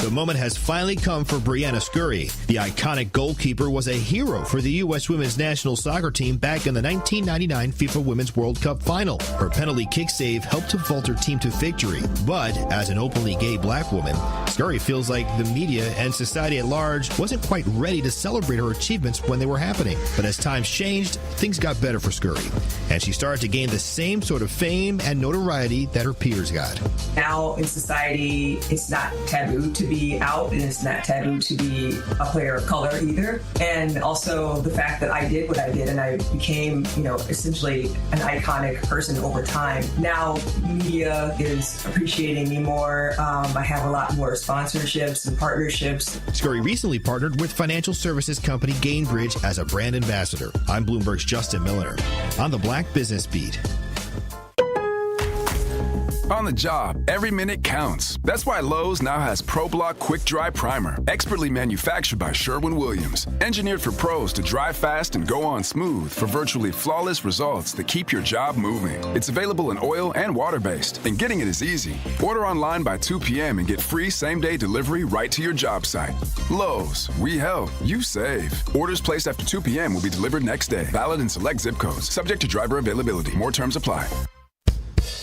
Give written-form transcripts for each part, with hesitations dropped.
The moment has finally come for Brianna Scurry. The iconic goalkeeper was a hero for the U.S. women's national soccer team back in the 1999 FIFA Women's World Cup final. Her penalty kick save helped to vault her team to victory. But as an openly gay black woman, Scurry feels like the media and society at large wasn't quite ready to celebrate her achievements when they were happening. But as times changed, things got better for Scurry, and she started to gain the same sort of fame and notoriety that her peers got. Now in society, it's not taboo to be out, and it's not taboo to be a player of color either. And also the fact that I did what I did and I became, essentially an iconic person over time. Now media is appreciating me more. I have a lot more sponsorships and partnerships. Scurry recently partnered with financial services company Gainbridge as a brand ambassador. I'm Bloomberg's Justin Miller on the Black Business Beat. On the job, every minute counts. That's why Lowe's now has ProBlock Quick Dry Primer, expertly manufactured by Sherwin-Williams. Engineered for pros to dry fast and go on smooth for virtually flawless results that keep your job moving. It's available in oil and water-based, and getting it is easy. Order online by 2 p.m. and get free same-day delivery right to your job site. Lowe's, we help, you save. Orders placed after 2 p.m. will be delivered next day. Valid in select zip codes. Subject to driver availability. More terms apply.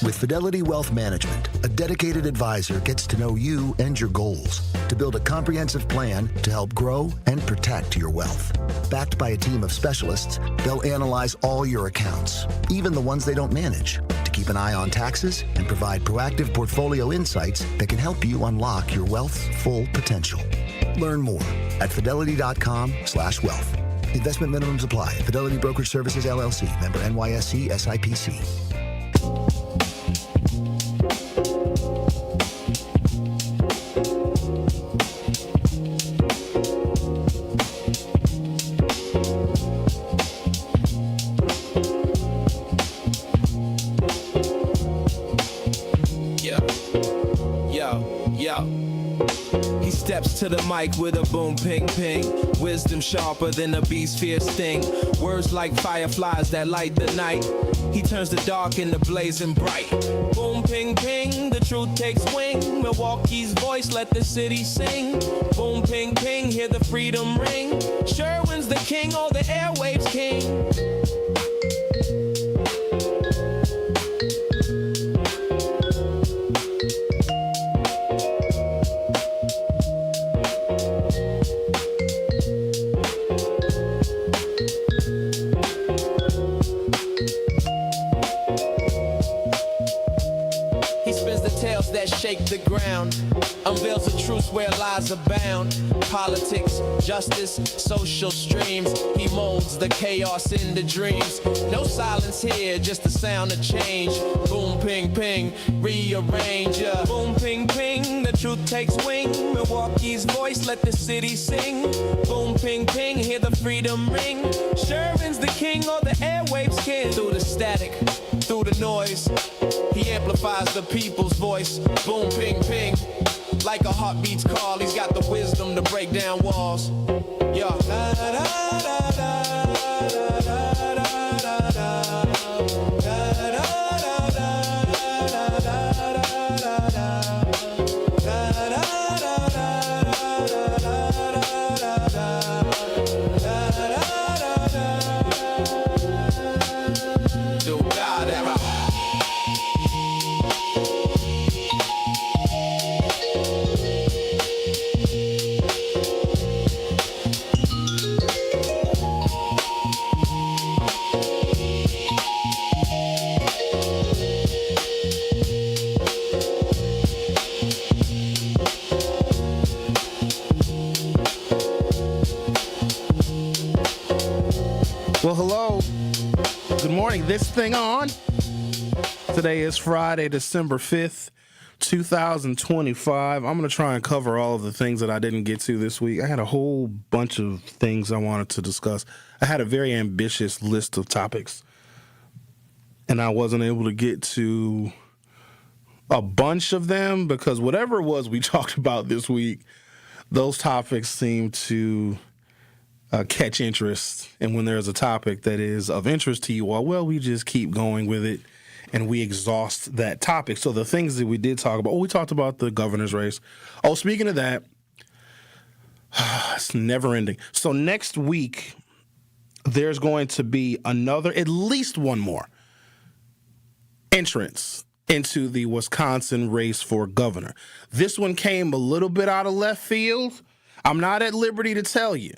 With Fidelity Wealth Management, a dedicated advisor gets to know you and your goals to build a comprehensive plan to help grow and protect your wealth. Backed by a team of specialists, they'll analyze all your accounts, even the ones they don't manage, to keep an eye on taxes and provide proactive portfolio insights that can help you unlock your wealth's full potential. Learn more at fidelity.com/wealth. Investment minimums apply. Fidelity Brokerage Services, LLC. Member NYSE SIPC. He steps to the mic with a boom, ping, ping. Wisdom sharper than a beast's fierce sting. Words like fireflies that light the night. He turns the dark into blazing bright. Boom, ping, ping, the truth takes wing. Milwaukee's voice, let the city sing. Boom, ping, ping, hear the freedom ring. Sherwin's the king, oh, the airwaves king. Shake the ground, unveils the truth where lies abound. Politics, justice, social streams. He molds the chaos into dreams. No silence here, just the sound of change. Boom, ping, ping, rearrange. Boom, ping, ping, the truth takes wing. Milwaukee's voice, let the city sing. Boom, ping, ping, hear the freedom ring. Sherwin's the king, or the airwaves king. Through the static, through the noise, he amplifies the people's voice. Boom, ping, ping. Like a heartbeat's call, he's got the wisdom to break down walls. Yeah. Well, hello. Good morning. This thing on. Today is Friday, December 5th, 2025. I'm going to try and cover all of the things that I didn't get to this week. I had a whole bunch of things I wanted to discuss. I had a very ambitious list of topics, and I wasn't able to get to a bunch of them because whatever it was we talked about this week, those topics seem to catch interest. And when there's a topic that is of interest to you all, well, we just keep going with it and we exhaust that topic. So the things that we did talk about, we talked about the governor's race. Oh, speaking of that, It's never ending. So next week, there's going to be at least one more entrance into the Wisconsin race for governor. This one came a little bit out of left field. I'm not at liberty to tell you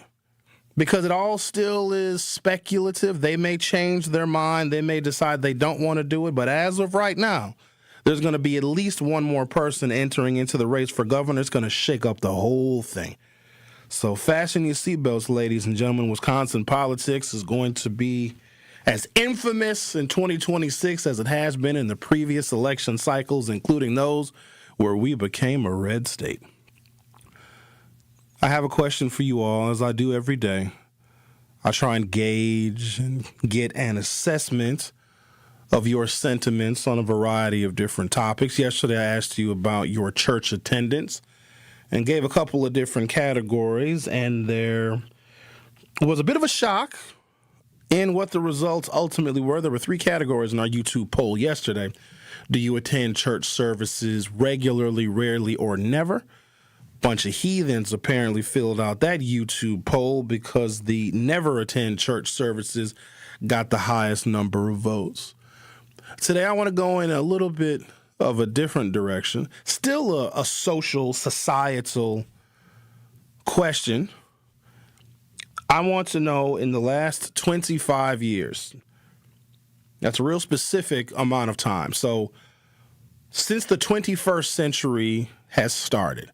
because it all still is speculative. They may change their mind. They may decide they don't want to do it. But as of right now, there's going to be at least one more person entering into the race for governor. It's going to shake up the whole thing. So fasten your seatbelts, ladies and gentlemen. Wisconsin politics is going to be as infamous in 2026 as it has been in the previous election cycles, including those where we became a red state. I have a question for you all, as I do every day. I try and gauge and get an assessment of your sentiments on a variety of different topics. Yesterday, I asked you about your church attendance and gave a couple of different categories, and there was a bit of a shock in what the results ultimately were. There were 3 categories in our YouTube poll yesterday. Do you attend church services regularly, rarely, or never? Bunch of heathens apparently filled out that YouTube poll because the never attend church services got the highest number of votes. Today, I want to go in a little bit of a different direction. Still a social, societal question. I want to know, in the last 25 years, that's a real specific amount of time. So since the 21st century has started,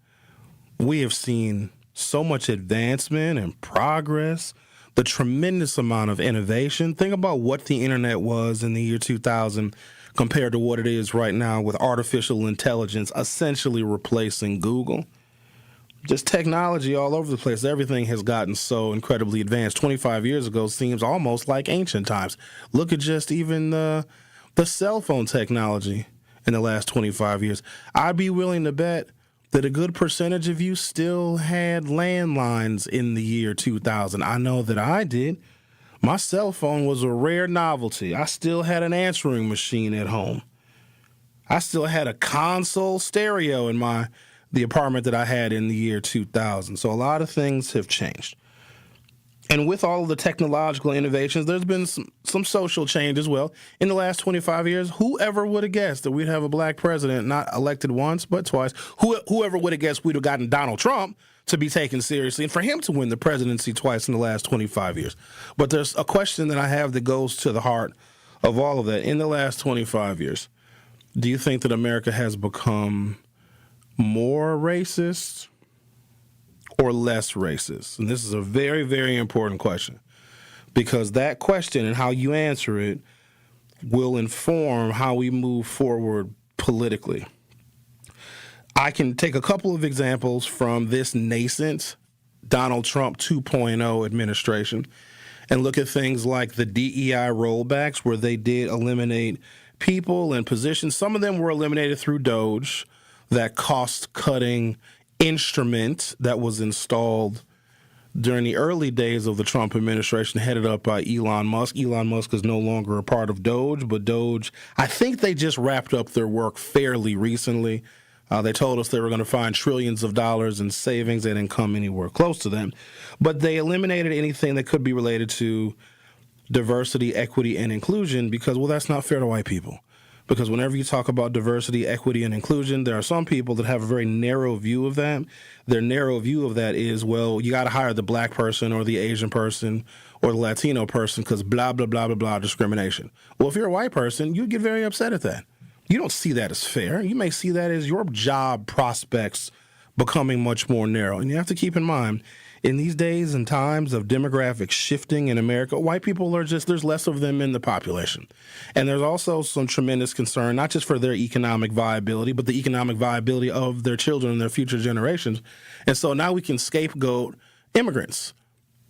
we have seen so much advancement and progress, the tremendous amount of innovation. Think about what the internet was in the year 2000 compared to what it is right now with artificial intelligence essentially replacing Google. Just technology all over the place. Everything has gotten so incredibly advanced. 25 years ago seems almost like ancient times. Look at just even the cell phone technology in the last 25 years. I'd be willing to bet that a good percentage of you still had landlines in the year 2000. I know that I did. My cell phone was a rare novelty. I still had an answering machine at home. I still had a console stereo in the apartment that I had in the year 2000. So a lot of things have changed. And with all of the technological innovations, there's been some social change as well. In the last 25 years, whoever would have guessed that we'd have a black president, not elected once, but twice? Whoever would have guessed we'd have gotten Donald Trump to be taken seriously and for him to win the presidency twice in the last 25 years. But there's a question that I have that goes to the heart of all of that. In the last 25 years, do you think that America has become more racist or less racist? And this is a very, very important question because that question and how you answer it will inform how we move forward politically. I can take a couple of examples from this nascent Donald Trump 2.0 administration and look at things like the DEI rollbacks where they did eliminate people and positions. Some of them were eliminated through DOGE, that cost-cutting instrument that was installed during the early days of the Trump administration, headed up by Elon Musk. Elon Musk is no longer a part of DOGE, but DOGE, I think they just wrapped up their work fairly recently. They told us they were going to find trillions of dollars in savings. They didn't come anywhere close to them. But they eliminated anything that could be related to diversity, equity, and inclusion because, well, that's not fair to white people. Because whenever you talk about diversity, equity, and inclusion, there are some people that have a very narrow view of that. Their narrow view of that is, well, you got to hire the black person or the Asian person or the Latino person because blah, blah, blah, blah, blah, discrimination. Well, if you're a white person, you'd get very upset at that. You don't see that as fair. You may see that as your job prospects becoming much more narrow. And you have to keep in mind, in these days and times of demographic shifting in America, white people are just, there's less of them in the population. And there's also some tremendous concern, not just for their economic viability, but the economic viability of their children and their future generations. And so now we can scapegoat immigrants.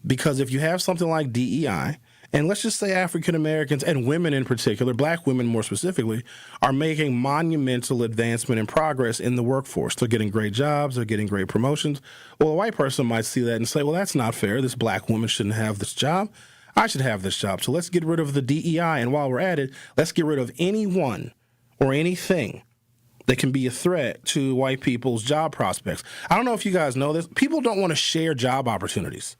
Because if you have something like DEI, and let's just say African Americans and women in particular, black women more specifically, are making monumental advancement and progress in the workforce. They're getting great jobs. They're getting great promotions. Well, a white person might see that and say, well, that's not fair. This black woman shouldn't have this job. I should have this job. So let's get rid of the DEI. And while we're at it, let's get rid of anyone or anything that can be a threat to white people's job prospects. I don't know if you guys know this. People don't want to share job opportunities.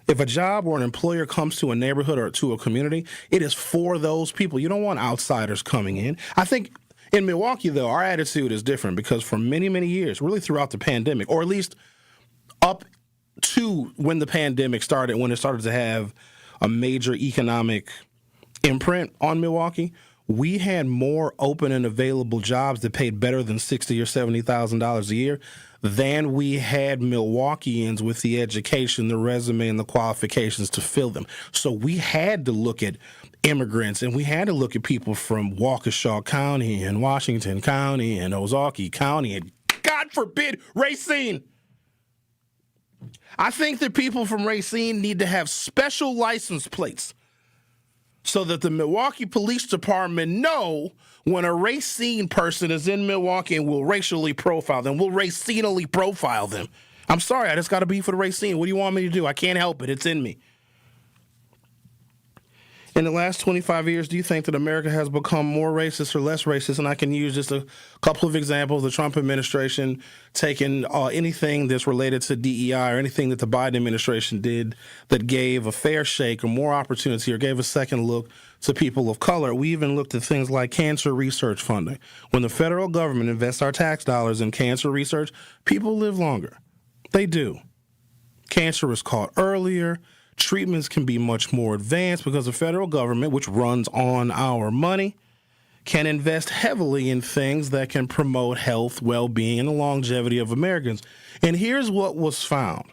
If a job or an employer comes to a neighborhood or to a community, it is for those people. You don't want outsiders coming in. I think in Milwaukee, though, our attitude is different because for many, many years, really throughout the pandemic, or at least up to when the pandemic started, when it started to have a major economic imprint on Milwaukee, we had more open and available jobs that paid better than $60,000 or $70,000 a year than we had Milwaukeeans with the education, the resume, and the qualifications to fill them. So we had to look at immigrants, and we had to look at people from Waukesha County and Washington County and Ozaukee County and, God forbid, Racine. I think that people from Racine need to have special license plates so that the Milwaukee Police Department know when a Racine person is in Milwaukee and will racially profile them, will racinally profile them. I'm sorry, I just got to be for the Racine. What do you want me to do? I can't help it. It's in me. In the last 25 years, do you think that America has become more racist or less racist? And I can use just a couple of examples. The Trump administration taking anything that's related to DEI or anything that the Biden administration did that gave a fair shake or more opportunity or gave a second look to people of color. We even looked at things like cancer research funding. When the federal government invests our tax dollars in cancer research, people live longer. They do. Cancer is caught earlier. Treatments can be much more advanced because the federal government, which runs on our money, can invest heavily in things that can promote health, well-being, and the longevity of Americans. And here's what was found.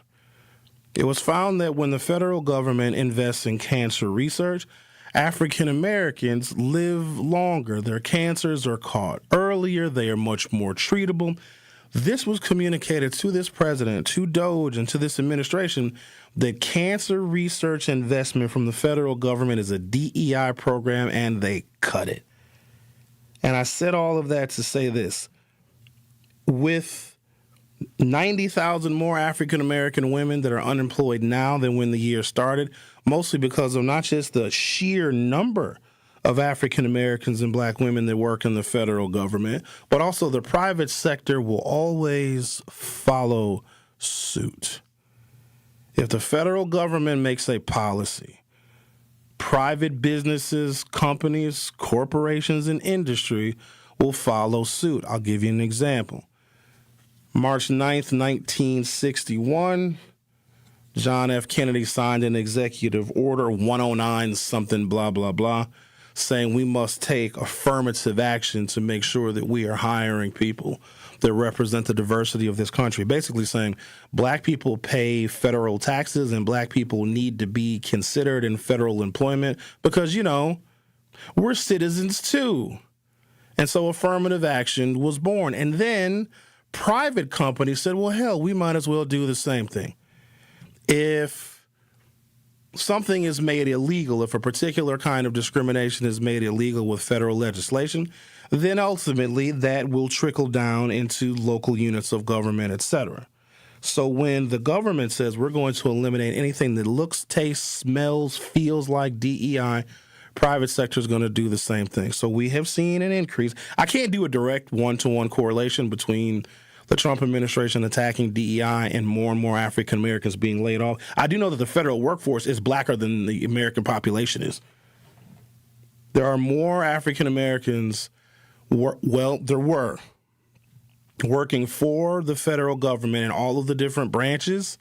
It was found that when the federal government invests in cancer research, African Americans live longer. Their cancers are caught earlier. They are much more treatable. This was communicated to this president, to DOJ, and to this administration that cancer research investment from the federal government is a DEI program, and they cut it. And I said all of that to say this. With 90,000 more African-American women that are unemployed now than when the year started, mostly because of not just the sheer number of African Americans and black women that work in the federal government, but also the private sector will always follow suit. If the federal government makes a policy, private businesses, companies, corporations, and industry will follow suit. I'll give you an example. March 9th, 1961, John F. Kennedy signed an executive order, 109 something, blah, blah, blah, saying we must take affirmative action to make sure that we are hiring people that represent the diversity of this country. Basically saying black people pay federal taxes and black people need to be considered in federal employment because, you know, we're citizens too. And so affirmative action was born. And then private companies said, well, hell, we might as well do the same thing. If something is made illegal, if a particular kind of discrimination is made illegal with federal legislation, then ultimately that will trickle down into local units of government, et cetera. So when the government says we're going to eliminate anything that looks, tastes, smells, feels like DEI, private sector is going to do the same thing. So we have seen an increase. I can't do a direct one-to-one correlation between the Trump administration attacking DEI and more African Americans being laid off. I do know that the federal workforce is blacker than the American population is. There are more African Americans, there were, working for the federal government in all of the different branches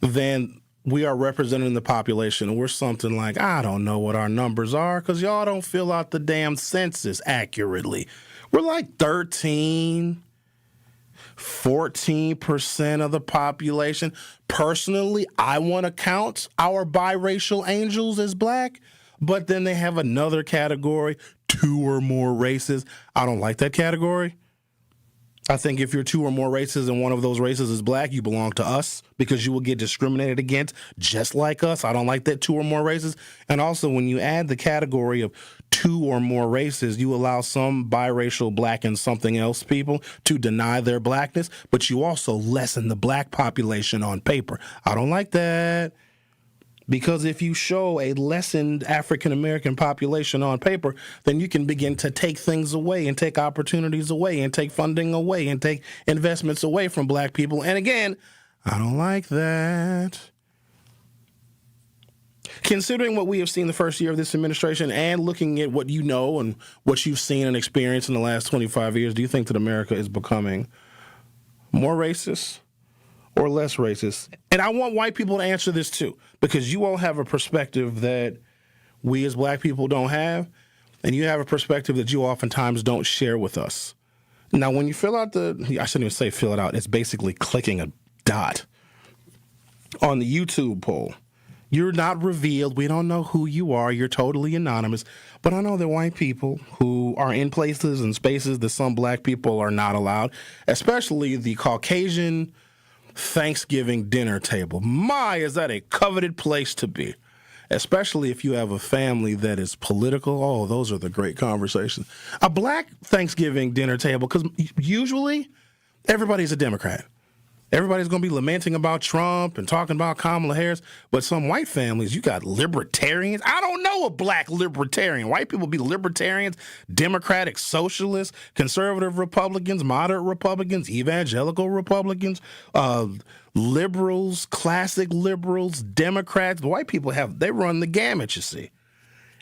than we are representing the population. And we're something like, I don't know what our numbers are because y'all don't fill out the damn census accurately. We're like 14% of the population. Personally, I want to count our biracial angels as black, but then they have another category, 2 or more races. I don't like that category. I think if you're 2 or more races and one of those races is black, you belong to us because you will get discriminated against just like us. I don't like that 2 or more races. And also when you add the category of 2 or more races, you allow some biracial black and something else people to deny their blackness, but you also lessen the black population on paper. I don't like that. Because if you show a lessened African-American population on paper, then you can begin to take things away and take opportunities away and take funding away and take investments away from black people. And again, I don't like that. Considering what we have seen the first year of this administration and looking at what you know and what you've seen and experienced in the last 25 years, do you think that America is becoming more racist or less racist? And I want white people to answer this too, because you all have a perspective that we as black people don't have, and you have a perspective that you oftentimes don't share with us. Now, when you fill out I shouldn't even say fill it out, it's basically clicking a dot on the YouTube poll. You're not revealed. We don't know who you are. You're totally anonymous. But I know that white people who are in places and spaces that some black people are not allowed, especially the Caucasian Thanksgiving dinner table. My, is that a coveted place to be, especially if you have a family that is political. Oh, those are the great conversations. A black Thanksgiving dinner table, because usually everybody's a Democrat. Everybody's going to be lamenting about Trump and talking about Kamala Harris. But some white families, you got libertarians. I don't know a black libertarian. White people be libertarians, democratic socialists, conservative Republicans, moderate Republicans, evangelical Republicans, liberals, classic liberals, Democrats. The white people they run the gamut, you see.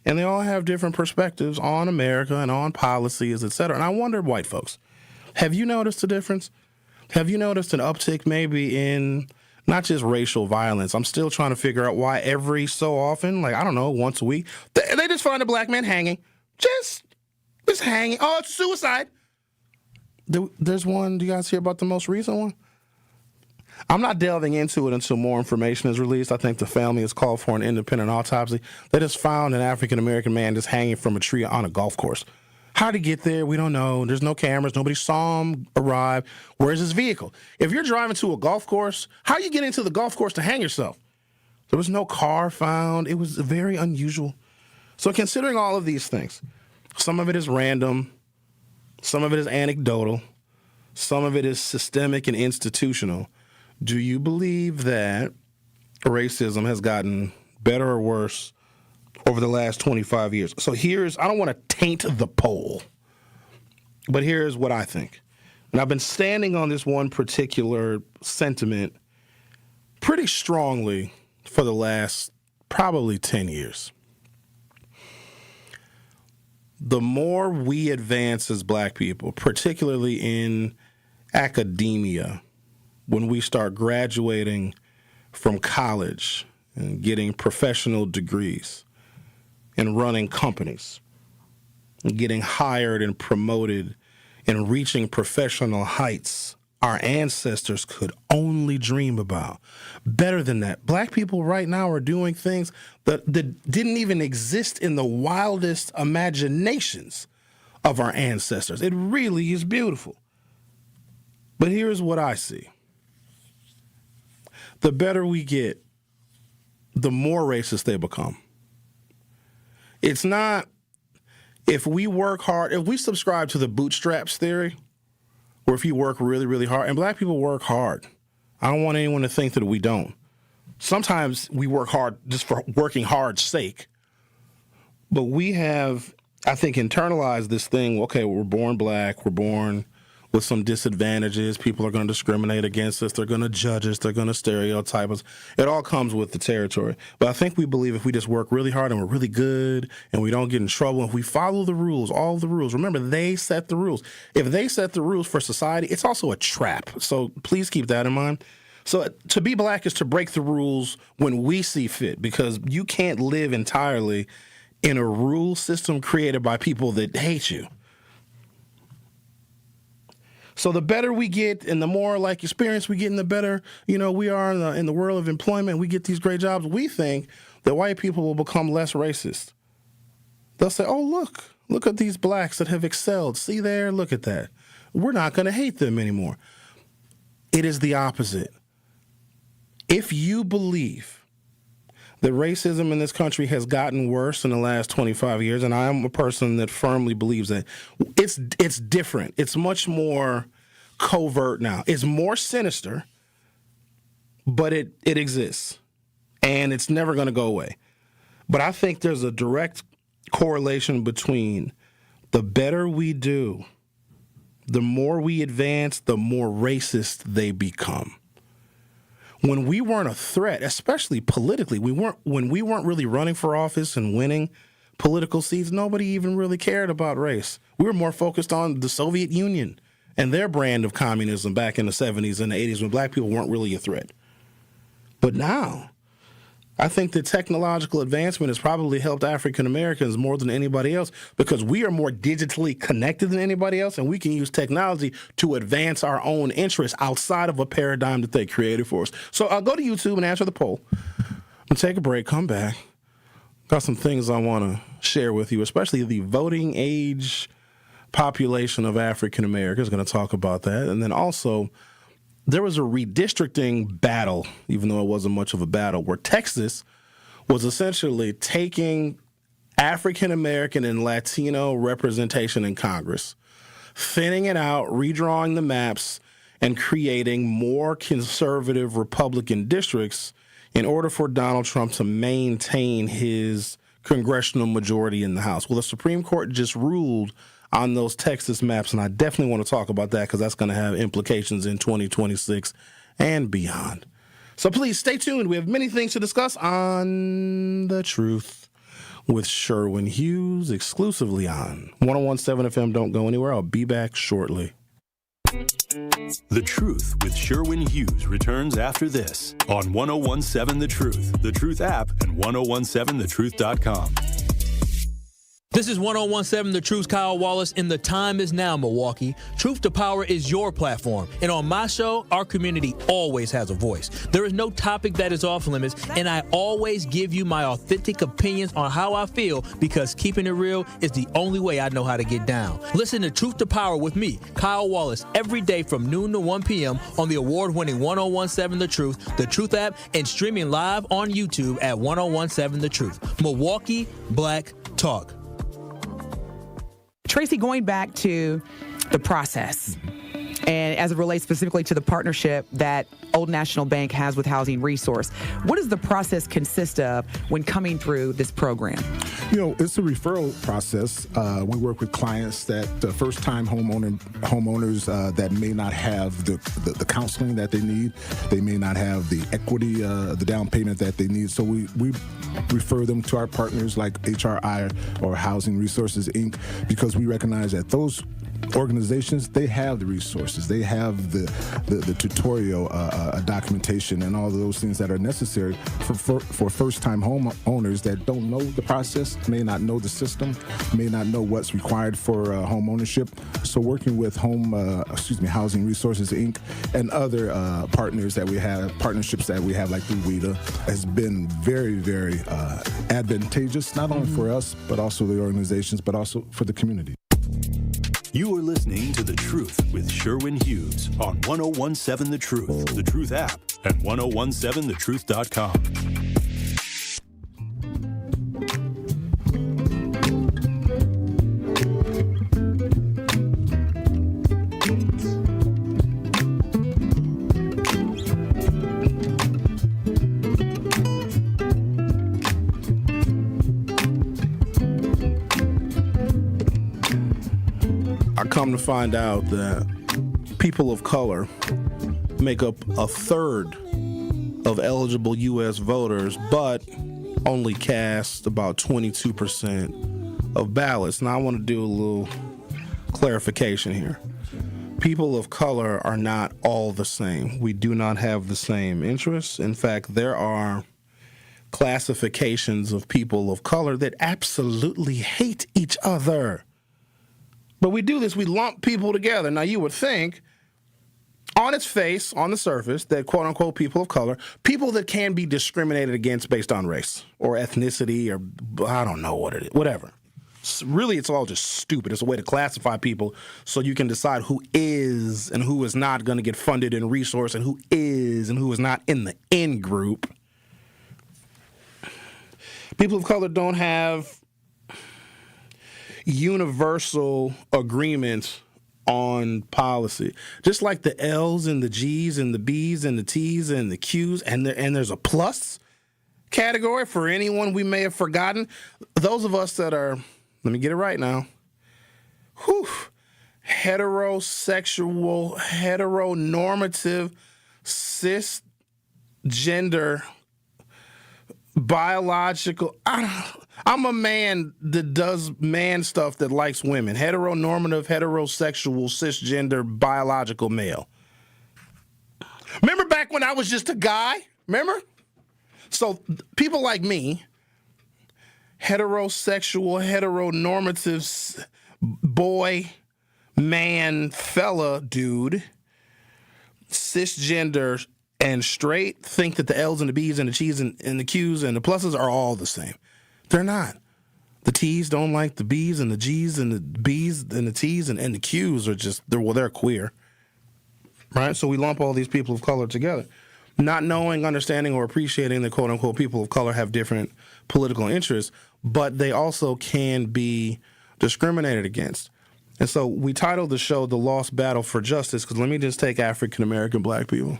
And they all have different perspectives on America and on policies, et cetera. And I wonder, white folks, have you noticed a difference? Have you noticed an uptick maybe in not just racial violence? I'm still trying to figure out why every so often, like, I don't know, once a week, they just find a black man hanging. Just hanging. Oh, it's suicide. There's one. Do you guys hear about the most recent one? I'm not delving into it until more information is released. I think the family has called for an independent autopsy. They just found an African-American man just hanging from a tree on a golf course. How to get there, we don't know. There's no cameras. Nobody saw him arrive. Where's his vehicle? If you're driving to a golf course, how you get into the golf course to hang yourself? There was no car found. It was very unusual. So considering all of these things, some of it is random, some of it is anecdotal, some of it is systemic and institutional. Do you believe that racism has gotten better or worse over the last 25 years? So I don't want to taint the poll, but here's what I think. And I've been standing on this one particular sentiment pretty strongly for the last probably 10 years. The more we advance as black people, particularly in academia, when we start graduating from college and getting professional degrees, and running companies, and getting hired and promoted and reaching professional heights our ancestors could only dream about. Better than that, black people right now are doing things that didn't even exist in the wildest imaginations of our ancestors. It really is beautiful. But here's what I see. The better we get, the more racist they become. It's not, if we work hard, if we subscribe to the bootstraps theory, or if you work really, really hard, and black people work hard. I don't want anyone to think that we don't. Sometimes we work hard just for working hard's sake. But we have, I think, internalized this thing, okay, we're born black, we're born with some disadvantages. People are going to discriminate against us. They're going to judge us. They're going to stereotype us. It all comes with the territory. But I think we believe if we just work really hard and we're really good and we don't get in trouble, if we follow the rules, all the rules. Remember, they set the rules. If they set the rules for society, it's also a trap. So please keep that in mind. So to be black is to break the rules when we see fit, because you can't live entirely in a rule system created by people that hate you. So the better we get and the more like experience we get and the better, we are in the world of employment, we get these great jobs, we think that white people will become less racist. They'll say, oh, look at these blacks that have excelled. See there, look at that. We're not going to hate them anymore. It is the opposite. If you believe that racism in this country has gotten worse in the last 25 years, and I am a person that firmly believes that, it's different. It's much more covert now. It's more sinister, but it exists. and it's never going to go away. But I think there's a direct correlation between the better we do, the more we advance, the more racist they become. When we weren't a threat, especially politically, when we weren't really running for office and winning political seats, nobody even really cared about race. We were more focused on the Soviet Union and their brand of communism back in the 70s and the 80s when black people weren't really a threat. But now, I think that technological advancement has probably helped African Americans more than anybody else because we are more digitally connected than anybody else, and we can use technology to advance our own interests outside of a paradigm that they created for us. So I'll go to YouTube and answer the poll. We'll take a break, come back. Got some things I want to share with you, especially the voting age population of African Americans. Going to talk about that. And then also, there was a redistricting battle, even though it wasn't much of a battle, where Texas was essentially taking African American and Latino representation in Congress, thinning it out, redrawing the maps, and creating more conservative Republican districts in order for Donald Trump to maintain his congressional majority in the House. Well, the Supreme Court just ruled on those Texas maps, and I definitely want to talk about that because that's going to have implications in 2026 and beyond. So please stay tuned. We have many things to discuss on The Truth with Sherwin Hughes, exclusively on 101.7 FM. Don't go anywhere. I'll be back shortly. The Truth with Sherwin Hughes returns after this on 101.7 The Truth app, and 1017thetruth.com. This is 101.7 The Truth's Kyle Wallace, and the time is now, Milwaukee. Truth to Power is your platform, and on my show, our community always has a voice. There is no topic that is off limits, and I always give you my authentic opinions on how I feel because keeping it real is the only way I know how to get down. Listen to Truth to Power with me, Kyle Wallace, every day from noon to 1 p.m. on the award-winning 101.7 The Truth app, and streaming live on YouTube at 101.7 The Truth. Milwaukee Black Talk. Tracy, going back to the process, and as it relates specifically to the partnership that Old National Bank has with Housing Resource, what does the process consist of when coming through this program? It's a referral process. We work with clients that first-time homeowners that may not have the counseling that they need. They may not have the equity, the down payment that they need. So we refer them to our partners like HRI or Housing Resources, Inc., because we recognize that those organizations, they have the resources, they have the tutorial documentation and all of those things that are necessary for first-time homeowners that don't know the process, may not know the system, may not know what's required for home ownership. So working with Housing Resources, Inc. and other partnerships that we have like through WIDA has been very, very advantageous, not only for us, but also the organizations, but also for the community. You are listening to The Truth with Sherwin Hughes on 101.7 The Truth app, and 1017thetruth.com. Come to find out that people of color make up a third of eligible U.S. voters, but only cast about 22% of ballots. Now, I want to do a little clarification here. People of color are not all the same. We do not have the same interests. In fact, there are classifications of people of color that absolutely hate each other. But we do this, we lump people together. Now, you would think, on its face, on the surface, that quote-unquote people of color, people that can be discriminated against based on race or ethnicity or I don't know what it is, whatever. Really, it's all just stupid. It's a way to classify people so you can decide who is and who is not going to get funded and resourced and who is not in the in group. People of color don't have universal agreement on policy. Just like the L's and the G's and the B's and the T's and the Q's and there's a plus, category for anyone we may have forgotten. Those of us that are, let me get it right now, heterosexual, heteronormative, cisgender, biological. I'm a man that does man stuff that likes women. Heteronormative, heterosexual, cisgender, biological male. Remember back when I was just a guy? Remember? So people like me, heterosexual, heteronormative, boy, man, fella, dude, cisgender, and straight, think that the L's and the B's and the G's and the Q's and the pluses are all the same. They're not. The T's don't like the B's, and the G's and the B's and the T's and the Q's are just, they're queer. Right? So we lump all these people of color together. Not knowing, understanding, or appreciating that quote-unquote people of color have different political interests, but they also can be discriminated against. And so we titled the show The Lost Battle for Justice, because let me just take African-American black people,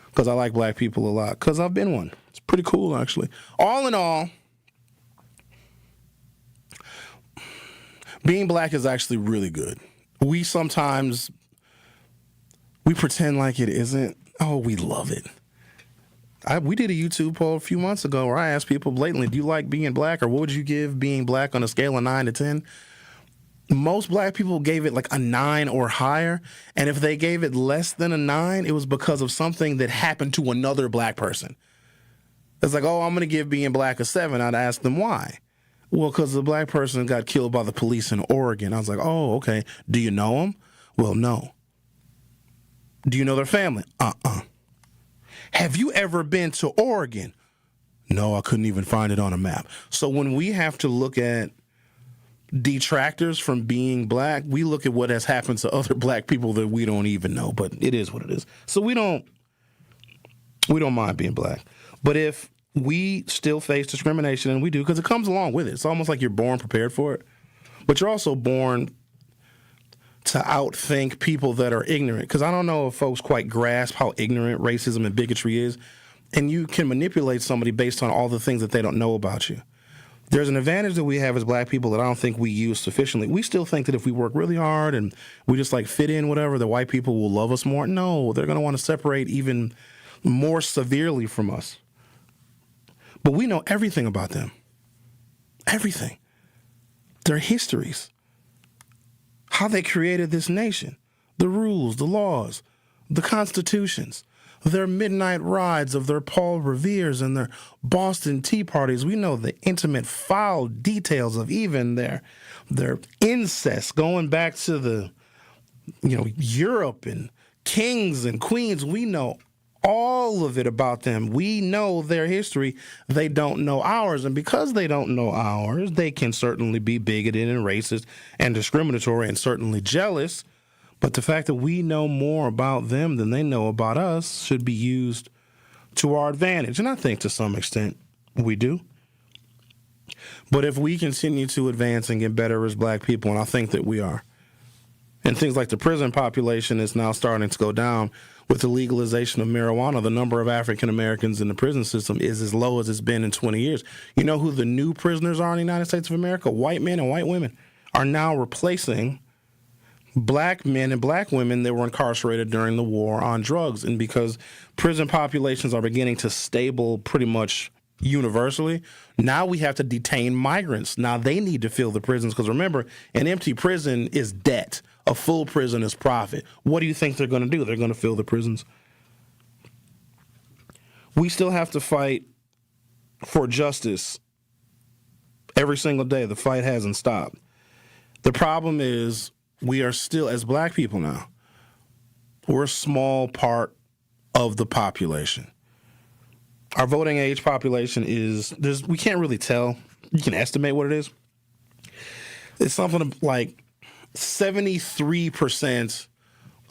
because I like black people a lot, because I've been one. It's pretty cool, actually. All in all, being black is actually really good. We sometimes, we pretend like it isn't. Oh, we love it. We did a YouTube poll a few months ago where I asked people blatantly, do you like being black, or what would you give being black on a scale of 9 to 10? Most black people gave it like a 9 or higher, and if they gave it less than a 9, it was because of something that happened to another black person. It's like, oh, I'm going to give being black a 7. I'd ask them why. Well, because the black person got killed by the police in Oregon. I was like, oh, okay. Do you know them? Well, no. Do you know their family? Have you ever been to Oregon? No, I couldn't even find it on a map. So when we have to look at detractors from being black, we look at what has happened to other black people that we don't even know, but it is what it is. So we don't mind being black. But if we still face discrimination, and we do, because it comes along with it. It's almost like you're born prepared for it. But you're also born to outthink people that are ignorant, because I don't know if folks quite grasp how ignorant racism and bigotry is, and you can manipulate somebody based on all the things that they don't know about you. There's an advantage that we have as black people that I don't think we use sufficiently. We still think that if we work really hard and we just like fit in whatever, the white people will love us more. No, they're going to want to separate even more severely from us. But we know everything about them. Everything. Their histories. How they created this nation, the rules, the laws, the constitutions, their midnight rides of their Paul Reveres and their Boston Tea Parties. We know the intimate, foul details of even their incest, going back to the, Europe and kings and queens. We know all of it about them. We know their history. They don't know ours. And because they don't know ours, they can certainly be bigoted and racist and discriminatory and certainly jealous. But the fact that we know more about them than they know about us should be used to our advantage. And I think to some extent we do. But if we continue to advance and get better as black people, and I think that we are, and things like the prison population is now starting to go down with the legalization of marijuana, the number of African Americans in the prison system is as low as it's been in 20 years. You know who the new prisoners are in the United States of America? White men and white women are now replacing black men and black women that were incarcerated during the war on drugs. And because prison populations are beginning to stable pretty much universally, now we have to detain migrants. Now they need to fill the prisons, because remember, an empty prison is debt. A full prison is profit. What do you think they're going to do? They're going to fill the prisons. We still have to fight for justice every single day. The fight hasn't stopped. The problem is we are still, as black people now, we're a small part of the population. Our voting age population we can't really tell. You can estimate what it is. It's something like 73%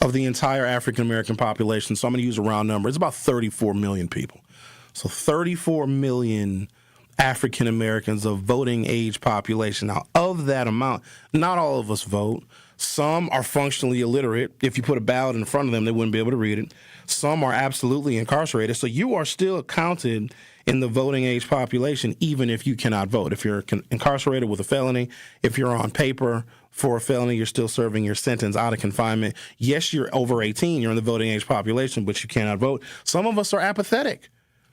of the entire African American population. So I'm going to use a round number. It's about 34 million people. So 34 million African Americans of voting age population. Now, of that amount, not all of us vote. Some are functionally illiterate. If you put a ballot in front of them, they wouldn't be able to read it. Some are absolutely incarcerated. So you are still counted in the voting age population, even if you cannot vote. If you're incarcerated with a felony, if you're on paper for a felony, you're still serving your sentence out of confinement. Yes, you're over 18, you're in the voting age population, but you cannot vote. Some of us are apathetic.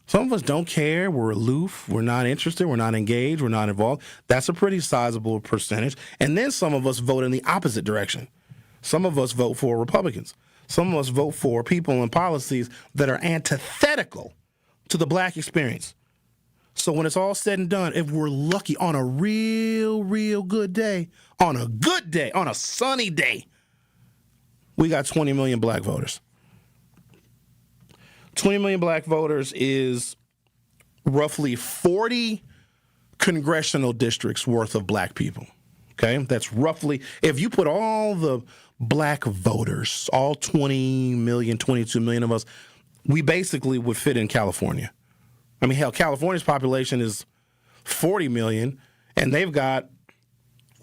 Some of us don't care. We're aloof. We're not interested. We're not engaged. We're not involved. That's a pretty sizable percentage. And then some of us vote in the opposite direction. Some of us vote for Republicans. Some of us vote for people and policies that are antithetical to the black experience. So when it's all said and done, if we're lucky on a real good day, on a sunny day, we got 20 million black voters. 20 million black voters is roughly 40 congressional districts worth of black people. Okay? That's roughly, if you put all the black voters, all 20 million, 22 million of us, we basically would fit in California. I mean, hell, California's population is 40 million, and they've got,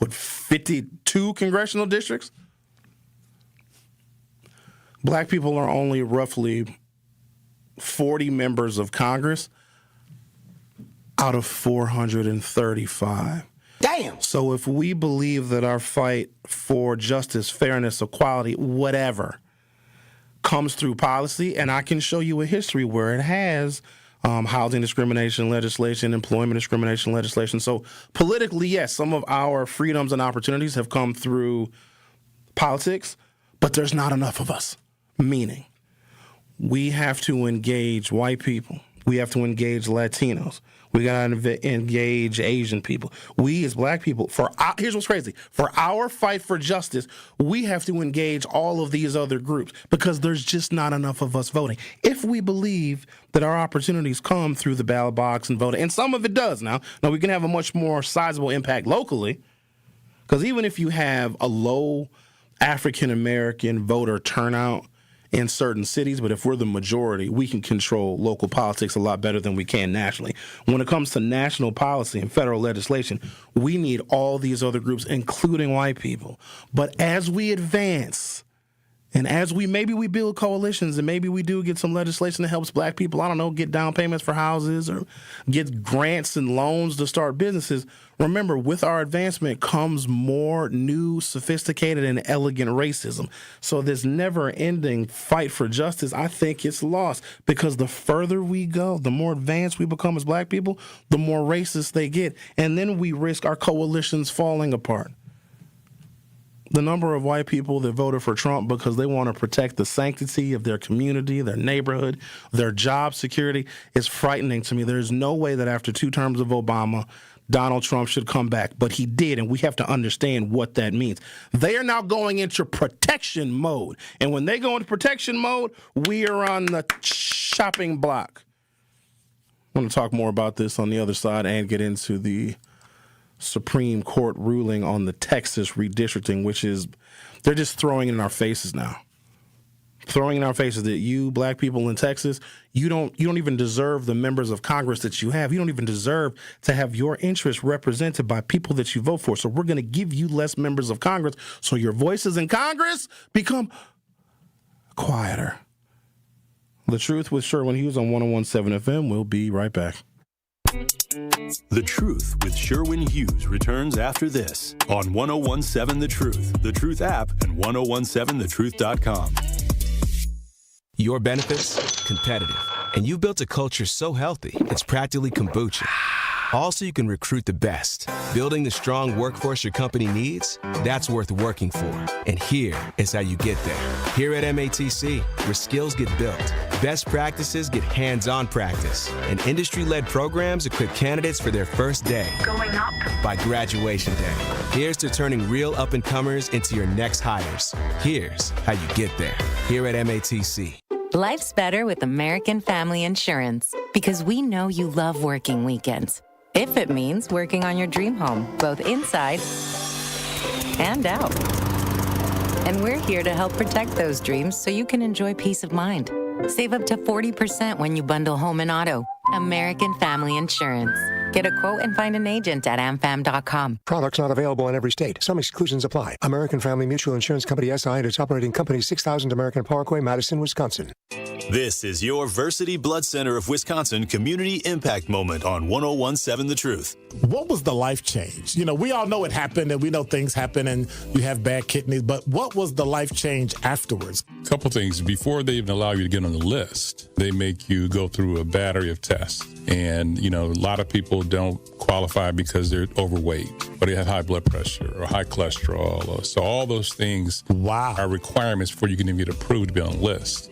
52 congressional districts? Black people are only roughly 40 members of Congress out of 435. Damn. So if we believe that our fight for justice, fairness, equality, whatever, comes through policy, and I can show you a history where it has housing discrimination legislation, employment discrimination legislation. So politically, yes, some of our freedoms and opportunities have come through politics, but there's not enough of us. Meaning, we have to engage white people. We have to engage Latinos. We got to engage Asian people. We as black people, here's what's crazy. For our fight for justice, we have to engage all of these other groups because there's just not enough of us voting. If we believe that our opportunities come through the ballot box and voting, and some of it does now we can have a much more sizable impact locally, because even if you have a low African-American voter turnout in certain cities, but if we're the majority, we can control local politics a lot better than we can nationally. When it comes to national policy and federal legislation, we need all these other groups, including white people. But as we advance, and as maybe we build coalitions, and maybe we do get some legislation that helps black people, I don't know, get down payments for houses or get grants and loans to start businesses. Remember, with our advancement comes more new, sophisticated, and elegant racism. So this never-ending fight for justice, I think it's lost, because the further we go, the more advanced we become as black people, the more racist they get. And then we risk our coalitions falling apart. The number of white people that voted for Trump because they want to protect the sanctity of their community, their neighborhood, their job security is frightening to me. There's no way that after 2 terms of Obama, Donald Trump should come back, but he did, and we have to understand what that means. They are now going into protection mode, and when they go into protection mode, we are on the chopping block. I want to talk more about this on the other side and get into the Supreme Court ruling on the Texas redistricting, which is, they're just throwing it in our faces now. Throwing in our faces that you, black people in Texas, you don't even deserve the members of Congress that you have. You don't even deserve to have your interests represented by people that you vote for. So we're going to give you less members of Congress so your voices in Congress become quieter. The Truth with Sherwin Hughes on 101.7 FM. We'll be right back. The Truth with Sherwin Hughes returns after this on 101.7 The Truth app, and 1017thetruth.com. Your benefits? Competitive. And you've built a culture so healthy, it's practically kombucha. Also, you can recruit the best. Building the strong workforce your company needs? That's worth working for. And here is how you get there. Here at MATC, where skills get built, best practices get hands-on practice, and industry-led programs equip candidates for their first day. Going up. By graduation day. Here's to turning real up-and-comers into your next hires. Here's how you get there. Here at MATC. Life's better with American Family Insurance, because we know you love working weekends. If it means working on your dream home, both inside and out. And we're here to help protect those dreams so you can enjoy peace of mind. Save up to 40% when you bundle home and auto. American Family Insurance. Get a quote and find an agent at amfam.com. Products not available in every state. Some exclusions apply. American Family Mutual Insurance Company SI and its operating company 6000 American Parkway, Madison, Wisconsin. This is your Versity Blood Center of Wisconsin Community Impact Moment on 101.7 The Truth. What was the life change? You know, we all know it happened and we know things happen and you have bad kidneys, but what was the life change afterwards? A couple things. Before they even allow you to get on the list, they make you go through a battery of tests. And, you know, a lot of people don't qualify because they're overweight or they have high blood pressure or high cholesterol. So all those things are requirements before you can even get approved to be on the list.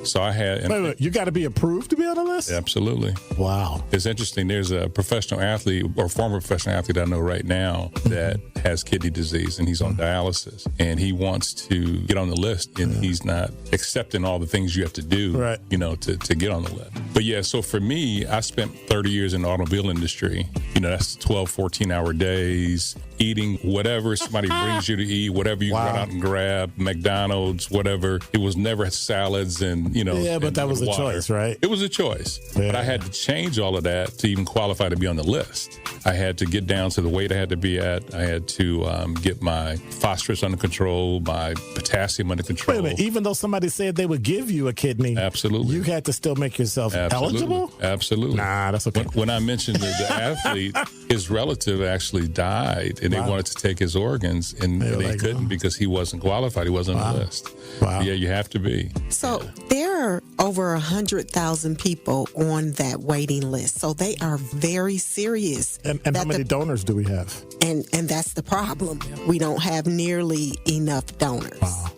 So I had... Wait, you got to be approved to be on the list? Absolutely. Wow. It's interesting. There's a professional athlete or former professional athlete I know right now that has kidney disease and he's on dialysis and he wants to get on the list and he's not accepting all the things you have to do, you know, to get on the list. But yeah, so for me, I spent 30 years in the automobile industry. You know, that's 12, 14-hour days, eating whatever somebody brings you to eat, whatever you run out and grab, McDonald's, whatever. It was never salads and, you know. Yeah, but that was a choice, right? It was a choice. Yeah. But I had to change all of that to even qualify to be on the list. I had to get down to the weight I had to be at. I had to get my phosphorus under control, my potassium under control. Wait a minute, even though somebody said they would give you a kidney, absolutely, you had to still make yourself eligible? Absolutely. Nah, that's okay. When I mentioned the athlete, his relative actually died, and they wanted to take his organs, and they couldn't because he wasn't qualified. He wasn't on the list. Wow. Yeah, you have to be. So there are over 100,000 people on that waiting list. So they are very serious. And how many donors do we have? And that's the problem. We don't have nearly enough donors. Wow.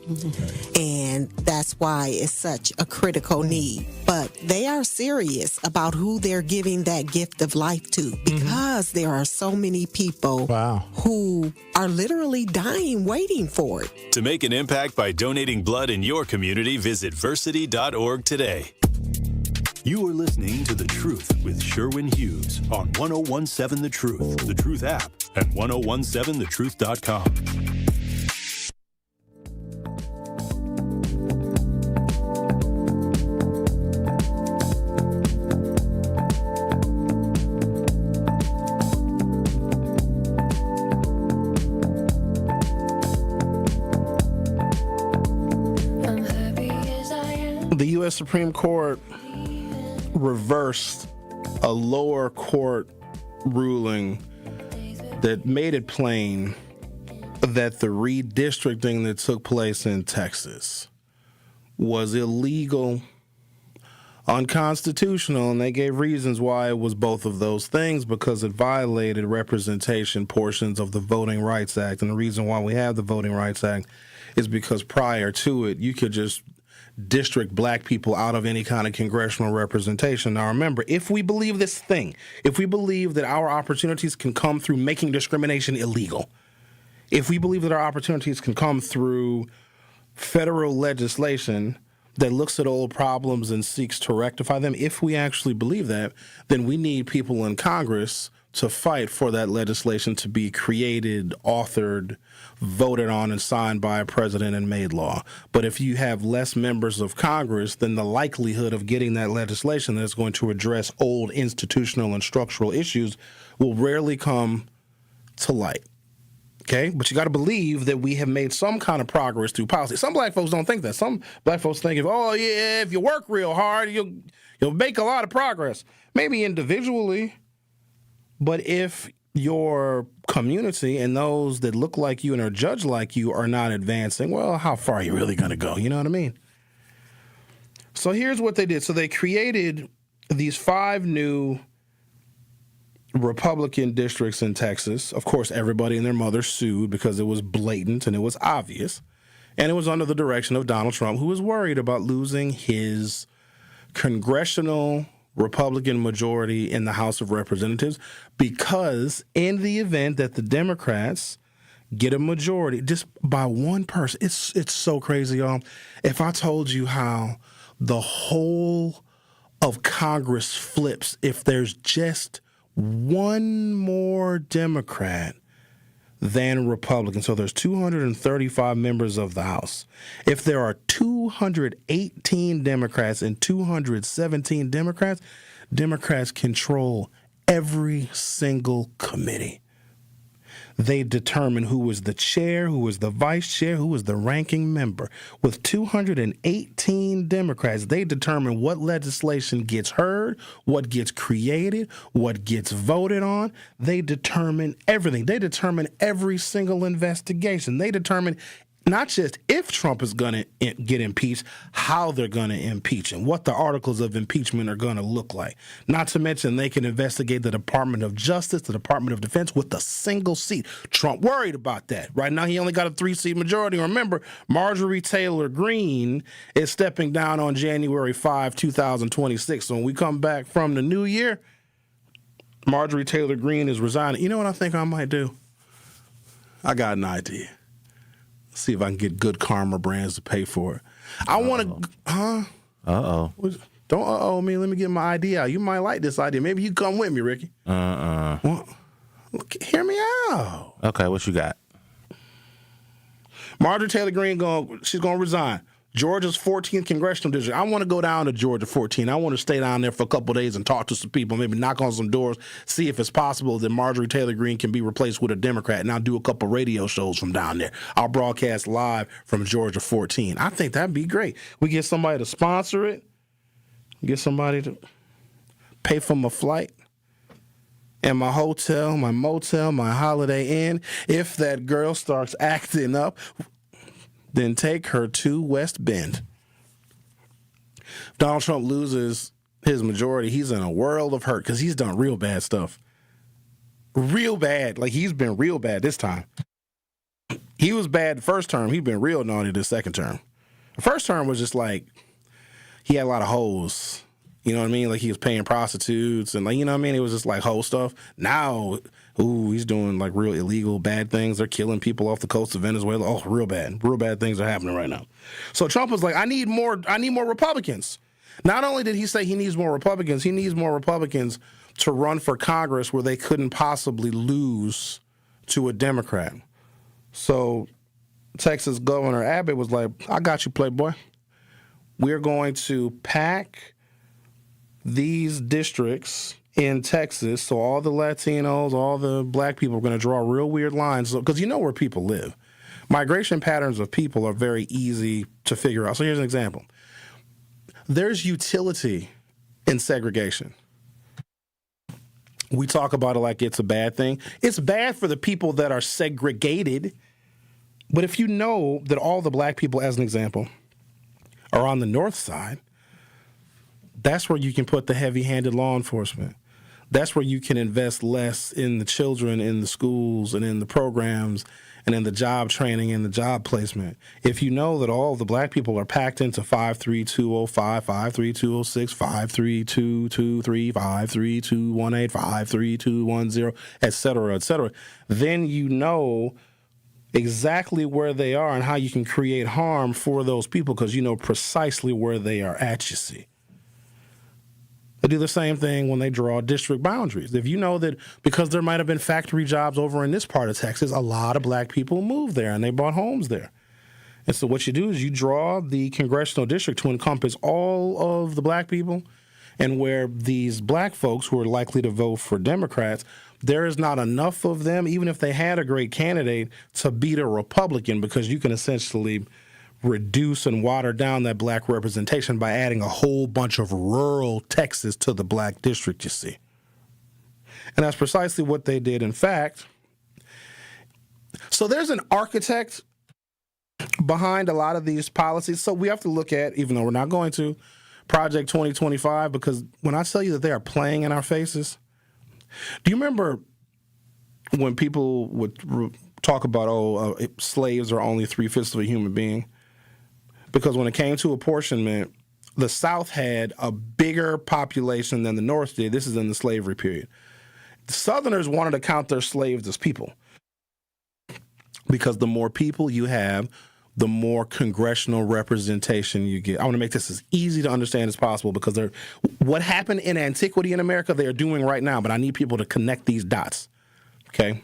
And that's why it's such a critical need. But they are serious about who they're giving that gift of life to because there are so many people who are literally dying waiting for it. To make an impact by donating blood in your community, visit versity.org today. You are listening to The Truth with Sherwin Hughes on 101.7 The Truth, The Truth app, and 101.7thetruth.com. The U.S. Supreme Court reversed a lower court ruling that made it plain that the redistricting that took place in Texas was illegal, unconstitutional, and they gave reasons why it was both of those things, because it violated representation portions of the Voting Rights Act. And the reason why we have the Voting Rights Act is because prior to it, you could just district black people out of any kind of congressional representation. Now remember, if we believe this thing, if we believe that our opportunities can come through making discrimination illegal, if we believe that our opportunities can come through federal legislation that looks at old problems and seeks to rectify them, if we actually believe that, then we need people in Congress to fight for that legislation to be created, authored, voted on, and signed by a president and made law. But if you have less members of Congress, then the likelihood of getting that legislation that's going to address old institutional and structural issues will rarely come to light. Okay? But you got to believe that we have made some kind of progress through policy. Some black folks don't think that. Some black folks think, if you work real hard, you'll make a lot of progress. Maybe individually, but if your community and those that look like you and are judged like you are not advancing, well, how far are you really going to go? You know what I mean? So here's what they did. So they created these 5 new Republican districts in Texas. Of course, everybody and their mother sued because it was blatant and it was obvious. And it was under the direction of Donald Trump, who was worried about losing his congressional Republican majority in the House of Representatives, because in the event that the Democrats get a majority just by one person, it's so crazy, y'all. If I told you how the whole of Congress flips if there's just one more Democrat than Republican. So there's 235 members of the House. If there are 218 Democrats and 217 Democrats, Democrats control every single committee. They determine who was the chair, who was the vice chair, who was the ranking member. With 218 Democrats, they determine what legislation gets heard, what gets created, what gets voted on. They determine everything. They determine every single investigation. They determine not just if Trump is going to get impeached, how they're going to impeach him, what the articles of impeachment are going to look like. Not to mention they can investigate the Department of Justice, the Department of Defense with a single seat. Trump worried about that. Right now he only got a 3-seat majority. Remember, Marjorie Taylor Greene is stepping down on January 5, 2026. So when we come back from the new year, Marjorie Taylor Greene is resigning. You know what I think I might do? I got an idea. See if I can get Good Karma Brands to pay for it. I want to, huh? Uh-oh. Don't uh-oh me. Let me get my idea out. You might like this idea. Maybe you come with me, Ricky. Well, hear me out. Okay, what you got? Marjorie Taylor Greene, she's going to resign. Georgia's 14th congressional district. I want to go down to Georgia 14. I want to stay down there for a couple of days and talk to some people, maybe knock on some doors, see if it's possible that Marjorie Taylor Greene can be replaced with a Democrat, and I'll do a couple of radio shows from down there. I'll broadcast live from Georgia 14. I think that'd be great. We get somebody to sponsor it, get somebody to pay for my flight and my hotel, my motel, my Holiday Inn. If that girl starts acting up, then take her to West Bend. If Donald Trump loses his majority, he's in a world of hurt because he's done real bad stuff. Real bad. Like, he's been real bad this time. He was bad the first term. He's been real naughty the second term. The first term was just like, he had a lot of hoes. You know what I mean? Like, he was paying prostitutes and, like, you know what I mean? It was just like hoe stuff. Now, he's doing like real illegal bad things. They're killing people off the coast of Venezuela. Oh, real bad things are happening right now. So Trump was like, I need more Republicans. Not only did he say he needs more Republicans to run for Congress where they couldn't possibly lose to a Democrat. So Texas Governor Abbott was like, I got you, Playboy. We're going to pack these districts in Texas, so all the Latinos, all the black people are going to draw real weird lines, because you know where people live. Migration patterns of people are very easy to figure out. So here's an example. There's utility in segregation. We talk about it like it's a bad thing. It's bad for the people that are segregated, but if you know that all the black people, as an example, are on the north side, that's where you can put the heavy-handed law enforcement. That's where you can invest less in the children, in the schools, and in the programs, and in the job training and the job placement. If you know that all the black people are packed into 53205, 53206, 53223, 53218, 53210, et cetera, then you know exactly where they are and how you can create harm for those people because you know precisely where they are at, you see. They do the same thing when they draw district boundaries. If you know that because there might have been factory jobs over in this part of Texas, a lot of black people moved there and they bought homes there. And so what you do is you draw the congressional district to encompass all of the black people, and where these black folks who are likely to vote for Democrats, there is not enough of them, even if they had a great candidate, to beat a Republican, because you can essentially reduce and water down that black representation by adding a whole bunch of rural Texas to the black district, you see. And that's precisely what they did, in fact. So there's an architect behind a lot of these policies. So we have to look at, even though we're not going to, Project 2025, because when I tell you that they are playing in our faces, do you remember when people would talk about, slaves are only 3/5 of a human being? Because when it came to apportionment, the South had a bigger population than the North did. This is in the slavery period. The Southerners wanted to count their slaves as people, because the more people you have, the more congressional representation you get. I want to make this as easy to understand as possible, because what happened in antiquity in America, they are doing right now, but I need people to connect these dots, okay?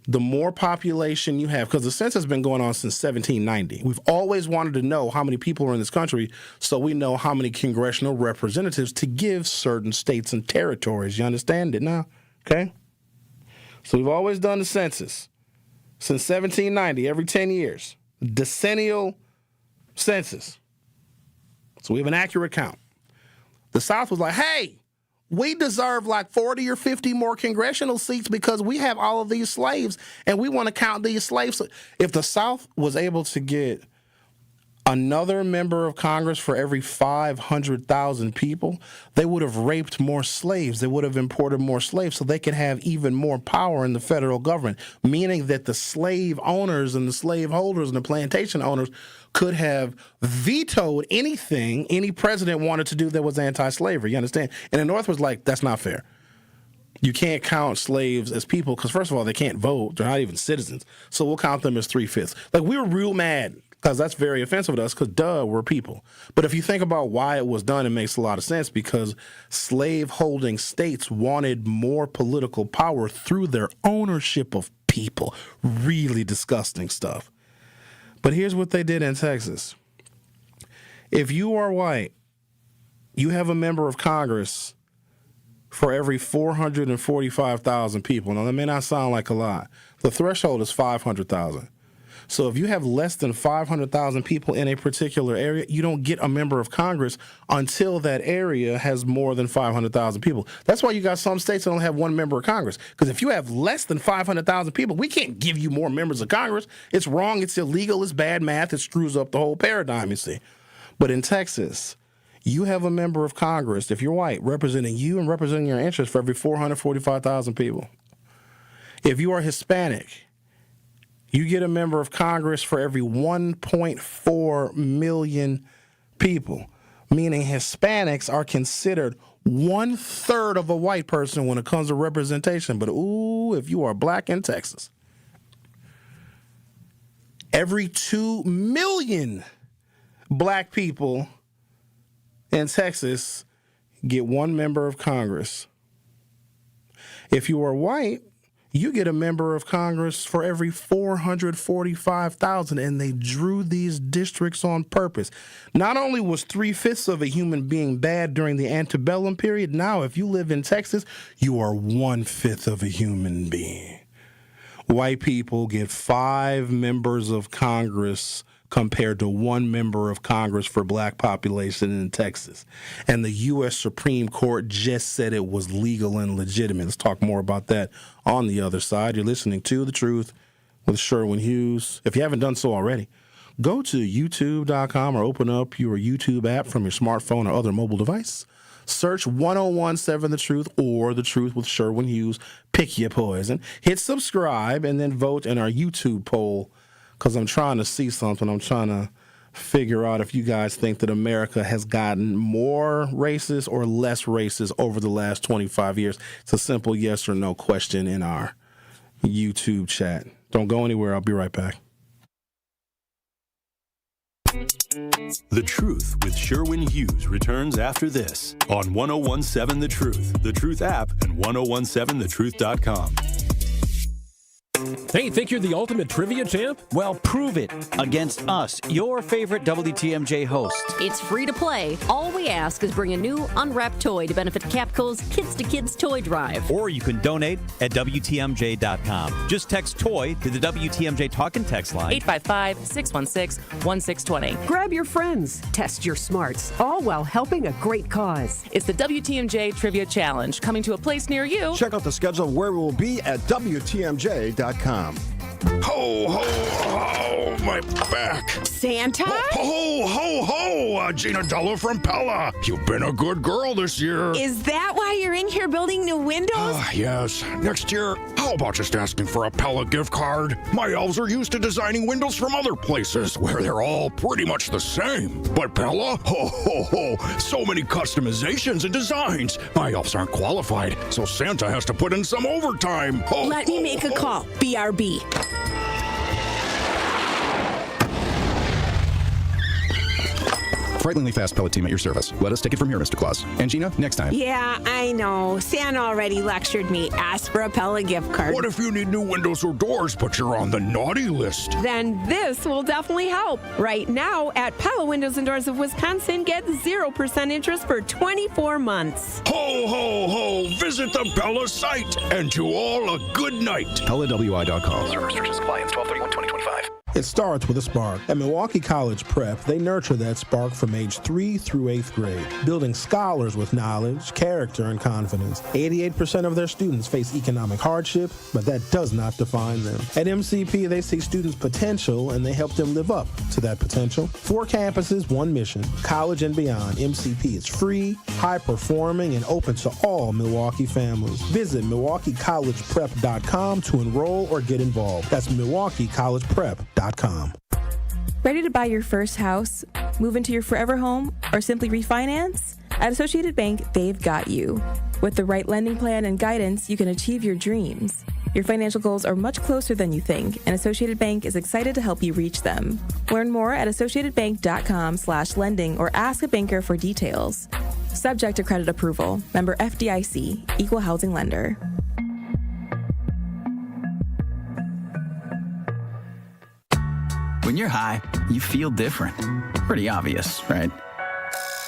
the more population you have, because the census has been going on since 1790. We've always wanted to know how many people are in this country so we know how many congressional representatives to give certain states and territories. You understand it now? Okay? So we've always done the census since 1790, every 10 years. Decennial census. So we have an accurate count. The South was like, hey, we deserve like 40 or 50 more congressional seats because we have all of these slaves and we want to count these slaves. If the South was able to get another member of Congress for every 500,000 people, they would have raped more slaves. They would have imported more slaves so they could have even more power in the federal government, meaning that the slave owners and the slave holders and the plantation owners could have vetoed anything any president wanted to do that was anti-slavery. You understand? And the North was like, that's not fair. You can't count slaves as people because, first of all, they can't vote. They're not even citizens. So we'll count them as 3/5. Like, we were real mad because that's very offensive to us because, duh, we're people. But if you think about why it was done, it makes a lot of sense because slave-holding states wanted more political power through their ownership of people. Really disgusting stuff. But here's what they did in Texas. If you are white, you have a member of Congress for every 445,000 people. Now, that may not sound like a lot. The threshold is 500,000. So if you have less than 500,000 people in a particular area, you don't get a member of Congress until that area has more than 500,000 people. That's why you got some states that don't have one member of Congress. Because if you have less than 500,000 people, we can't give you more members of Congress. It's wrong. It's illegal. It's bad math. It screws up the whole paradigm, you see. But in Texas, you have a member of Congress, if you're white, representing you and representing your interests for every 445,000 people. If you are Hispanic, you get a member of Congress for every 1.4 million people, meaning Hispanics are considered 1/3 of a white person when it comes to representation. But, ooh, if you are black in Texas, every 2 million black people in Texas get one member of Congress. If you are white, you get a member of Congress for every 445,000, and they drew these districts on purpose. Not only was 3/5 of a human being bad during the antebellum period, now if you live in Texas, you are 1/5 of a human being. White people get 5 members of Congress compared to 1 member of Congress for black population in Texas. And the U.S. Supreme Court just said it was legal and legitimate. Let's talk more about that on the other side. You're listening to The Truth with Sherwin Hughes. If you haven't done so already, go to youtube.com or open up your YouTube app from your smartphone or other mobile device. Search 1017 The Truth or The Truth with Sherwin Hughes. Pick your poison. Hit subscribe and then vote in our YouTube poll, because I'm trying to see something. I'm trying to figure out if you guys think that America has gotten more racist or less racist over the last 25 years. It's a simple yes or no question in our YouTube chat. Don't go anywhere. I'll be right back. The Truth with Sherwin Hughes returns after this on 1017 The Truth app, and 1017thetruth.com. Hey, think you're the ultimate trivia champ? Well, prove it against us, your favorite WTMJ host. It's free to play. All we ask is bring a new unwrapped toy to benefit Capco's Kids to Kids Toy Drive. Or you can donate at WTMJ.com. Just text TOY to the WTMJ talk and text line. 855-616-1620. Grab your friends. Test your smarts. All while helping a great cause. It's the WTMJ Trivia Challenge, coming to a place near you. Check out the schedule of where we will be at WTMJ.com. Ho, ho, ho, my back. Santa? Ho, ho, ho, Gina Della from Pella. You've been a good girl this year. Is that why you're in here building new windows? Yes. Next year, how about just asking for a Pella gift card? My elves are used to designing windows from other places where they're all pretty much the same. But Pella? Ho, ho, ho. So many customizations and designs. My elves aren't qualified, so Santa has to put in some overtime. Ho, Let me make a call. BRB. Frighteningly fast pellet team at your service. Let us take it from here, Mr. Claus. And Gina, next time. Yeah, I know. Santa already lectured me. Ask for a Pella gift card. What if you need new windows or doors, but you're on the naughty list? Then this will definitely help. Right now, at Pella Windows and Doors of Wisconsin, get 0% interest for 24 months. Ho, ho, ho! Visit the Pella site, and to all a good night. PellaWI.com. Service restrictions apply. Ends 12/31/2025. It starts with a spark. At Milwaukee College Prep, they nurture that spark from age 3 through 8th grade, building scholars with knowledge, character, and confidence. 88% of their students face economic hardship, but that does not define them. At MCP, they see students' potential, and they help them live up to that potential. 4 campuses, 1 mission, college and beyond. MCP is free, high-performing, and open to all Milwaukee families. Visit MilwaukeeCollegePrep.com to enroll or get involved. That's MilwaukeeCollegePrep.com. Ready to buy your first house, move into your forever home, or simply refinance? At Associated Bank, they've got you. With the right lending plan and guidance, you can achieve your dreams. Your financial goals are much closer than you think, and Associated Bank is excited to help you reach them. Learn more at associatedbank.com/lending or ask a banker for details. Subject to credit approval. Member FDIC. Equal housing lender. When you're high, you feel different. Pretty obvious, right?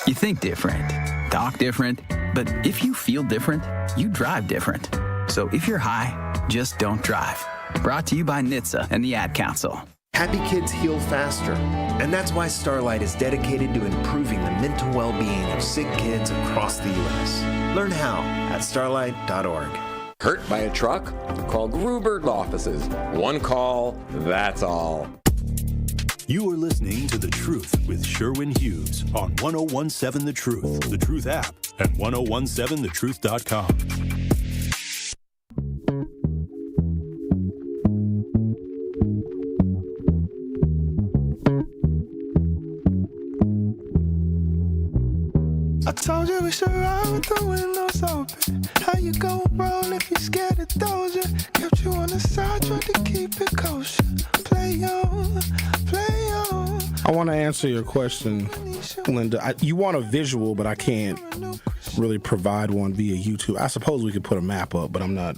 You think different, talk different, but if you feel different, you drive different. So if you're high, just don't drive. Brought to you by NHTSA and the Ad Council. Happy kids heal faster, and that's why Starlight is dedicated to improving the mental well-being of sick kids across the U.S. Learn how at starlight.org. Hurt by a truck? Call Gruberg offices. One call, that's all. You are listening to The Truth with Sherwin Hughes on 1017 The Truth, The Truth app, and 1017thetruth.com. I told you we should ride with the windows open. How you gon' roll if you scared of Doja? Kept you on the side, tried to keep it kosher. Play on, play on. I want to answer your question, Linda. You want a visual, but I can't really provide one via YouTube. I suppose we could put a map up, but I'm not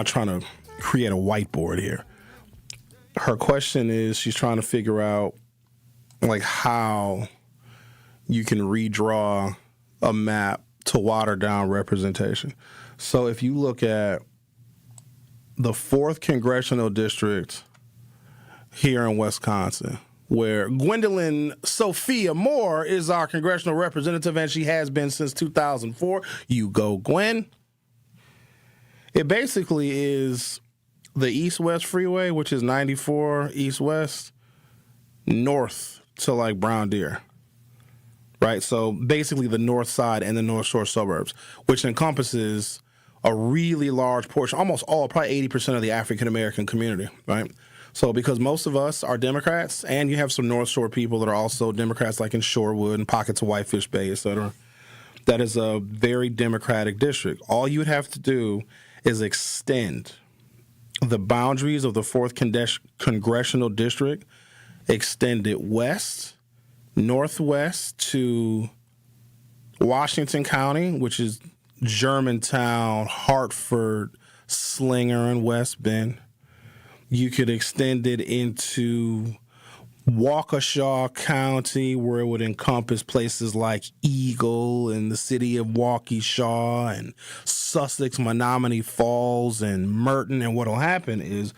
trying to create a whiteboard here. Her question is, she's trying to figure out like how you can redraw a map to water down representation. So if you look at the 4th Congressional District here in Wisconsin, where Gwendolyn Sophia Moore is our congressional representative, and she has been since 2004. You go, Gwen. It basically is the east-west freeway, which is 94 east-west, north to like Brown Deer. Right? So basically the north side and the North Shore suburbs, which encompasses a really large portion, almost all, probably 80% of the African-American community, right? So because most of us are Democrats, and you have some North Shore people that are also Democrats, like in Shorewood and pockets of Whitefish Bay, et cetera, that is a very Democratic district. All you would have to do is extend the boundaries of the 4th Congressional District, extend it west, northwest to Washington County, which is Germantown, Hartford, Slinger, and West Bend. You could extend it into Waukesha County, where it would encompass places like Eagle and the city of Waukesha and Sussex, Menominee Falls, and Merton. And what will happen is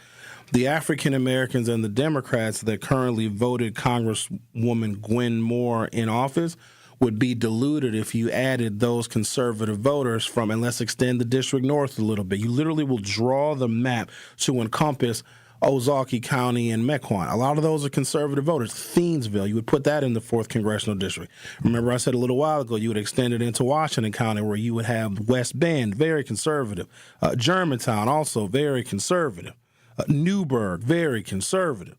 the African Americans and the Democrats that currently voted Congresswoman Gwen Moore in office would be diluted if you added those conservative voters from, and let's extend the district north a little bit. You literally will draw the map to encompass Ozaukee County and Mequon. A lot of those are conservative voters. Thiensville, you would put that in the 4th Congressional District. Remember I said a little while ago you would extend it into Washington County, where you would have West Bend, very conservative. Germantown, also very conservative. Newburgh, very conservative.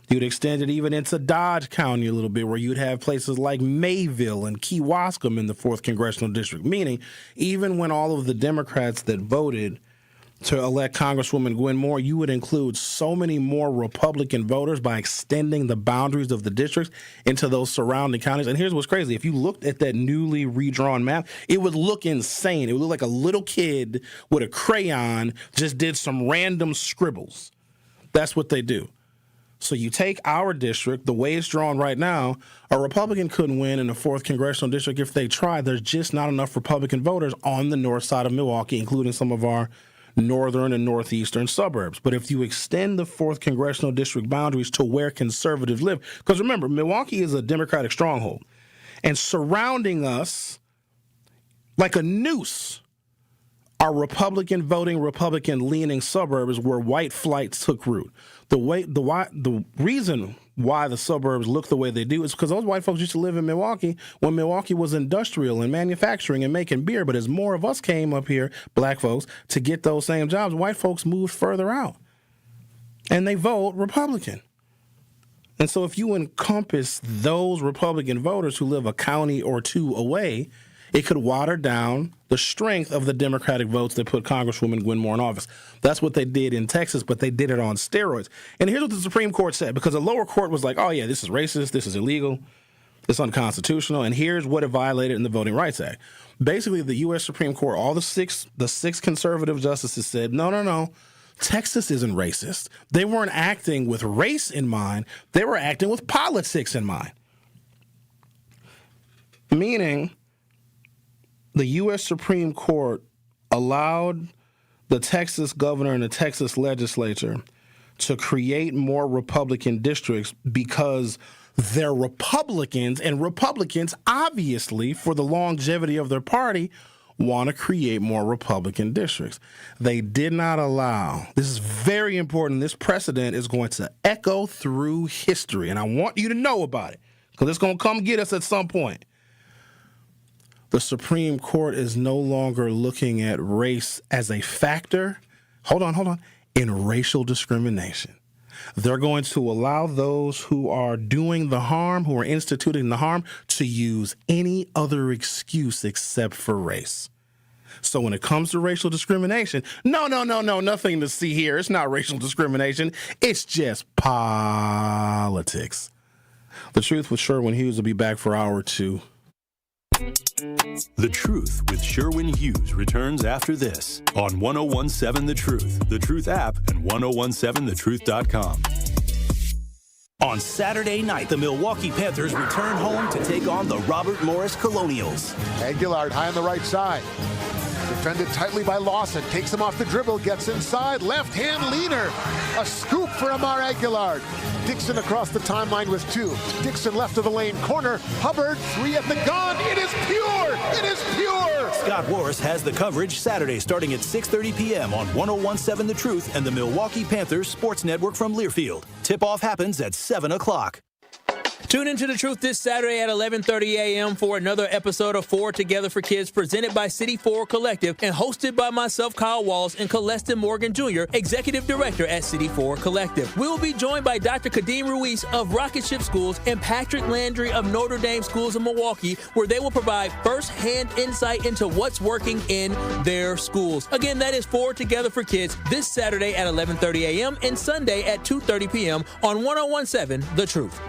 You'd extend it even into Dodge County a little bit, where you'd have places like Mayville and Kewaskum in the 4th Congressional District, meaning even when all of the Democrats that voted to elect Congresswoman Gwen Moore, you would include so many more Republican voters by extending the boundaries of the districts into those surrounding counties. And here's what's crazy. If you looked at that newly redrawn map, it would look insane. It would look like a little kid with a crayon just did some random scribbles. That's what they do. So you take our district, the way it's drawn right now, a Republican couldn't win in the 4th Congressional District if they tried. There's just not enough Republican voters on the north side of Milwaukee, including some of our northern and northeastern suburbs. But if you extend the 4th Congressional District boundaries to where conservatives live, because remember, Milwaukee is a Democratic stronghold, and surrounding us like a noose are Republican voting, Republican leaning suburbs where white flight took root. The reason why the suburbs look the way they do is because those white folks used to live in Milwaukee when Milwaukee was industrial and manufacturing and making beer. But as more of us came up here, black folks, to get those same jobs, white folks moved further out. And they vote Republican. And so if you encompass those Republican voters who live a county or two away, it could water down the strength of the Democratic votes that put Congresswoman Gwen Moore in office. That's what they did in Texas, but they did it on steroids. And here's what the Supreme Court said, because the lower court was like, oh, yeah, this is racist, this is illegal, it's unconstitutional, and here's what it violated in the Voting Rights Act. Basically, the U.S. Supreme Court, all the six conservative justices said, no, Texas isn't racist. They weren't acting with race in mind. They were acting with politics in mind. Meaning, the U.S. Supreme Court allowed the Texas governor and the Texas legislature to create more Republican districts because they're Republicans, and Republicans, obviously, for the longevity of their party, want to create more Republican districts. They did not allow, this is very important, this precedent is going to echo through history, and I want you to know about it, because it's going to come get us at some point. The Supreme Court is no longer looking at race as a factor, in racial discrimination. They're going to allow those who are doing the harm, who are instituting the harm, to use any other excuse except for race. So when it comes to racial discrimination, no, nothing to see here. It's not racial discrimination. It's just politics. The Truth with Sherwin Hughes will be back for hour 2. The Truth with Sherwin Hughes returns after this on 1017 The Truth, The Truth app, and 1017thetruth.com. On Saturday night, the Milwaukee Panthers return home to take on the Robert Morris Colonials. Aguilar high on the right side. Defended tightly by Lawson. Takes him off the dribble. Gets inside. Left hand leaner. A scoop for Amar Aguilar. Dixon across the timeline with 2. Dixon left of the lane corner. Hubbard, 3 at the gun. It is pure. It is pure. Scott Warris has the coverage Saturday starting at 6:30 p.m. on 1017 The Truth and the Milwaukee Panthers Sports Network from Learfield. Tip-off happens at 7 o'clock. Tune into The Truth this Saturday at 11:30 a.m. for another episode of 4 Together for Kids presented by City 4 Collective and hosted by myself, Kyle Walls, and Celeste Morgan Jr., Executive Director at City 4 Collective. We'll be joined by Dr. Kadeem Ruiz of Rocket Ship Schools and Patrick Landry of Notre Dame Schools in Milwaukee, where they will provide first-hand insight into what's working in their schools. Again, that is 4 Together for Kids this Saturday at 11:30 a.m. and Sunday at 2:30 p.m. on 1017 The Truth.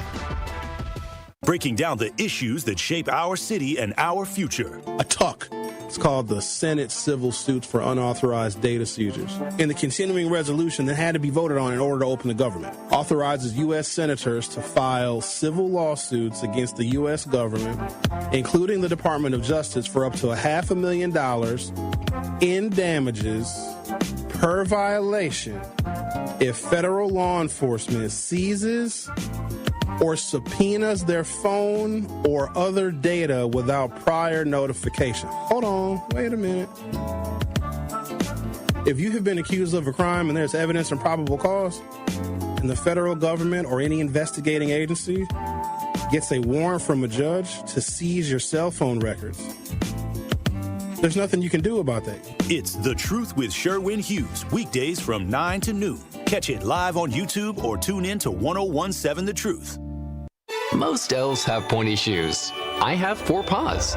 Breaking down the issues that shape our city and our future. A TUC. It's called the Senate Civil Suits for Unauthorized Data Seizures. In the continuing resolution that had to be voted on in order to open the government, authorizes U.S. senators to file civil lawsuits against the U.S. government, including the Department of Justice, for up to $500,000 in damages per violation if federal law enforcement seizes or subpoenas their phone or other data without prior notification. Hold on, wait a minute. If you have been accused of a crime and there's evidence and probable cause, and the federal government or any investigating agency gets a warrant from a judge to seize your cell phone records, there's nothing you can do about that. It's The Truth with Sherwin Hughes, weekdays from 9 to noon. Catch it live on YouTube or tune in to 1017 The Truth. Most elves have pointy shoes. I have 4 paws.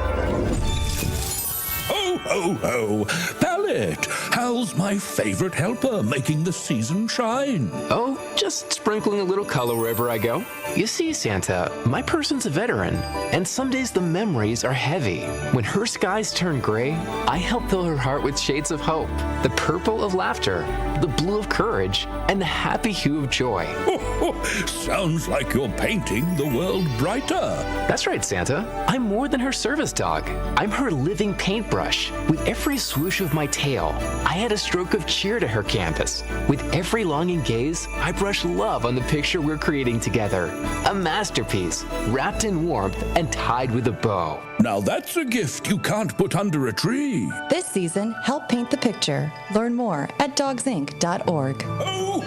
Ho, ho, ho. Pallet, how's my favorite helper making the season shine? Oh, just sprinkling a little color wherever I go. You see, Santa, my person's a veteran, and some days the memories are heavy. When her skies turn gray, I help fill her heart with shades of hope, the purple of laughter, the blue of courage, and the happy hue of joy. Sounds like you're painting the world brighter. That's right, Santa. I'm more than her service dog. I'm her living paintbrush. With every swoosh of my tail, I add a stroke of cheer to her canvas. With every longing gaze, I brush love on the picture we're creating together. A masterpiece, wrapped in warmth and tied with a bow. Now that's a gift you can't put under a tree. This season, help paint the picture. Learn more at dogsinc.org. Oh,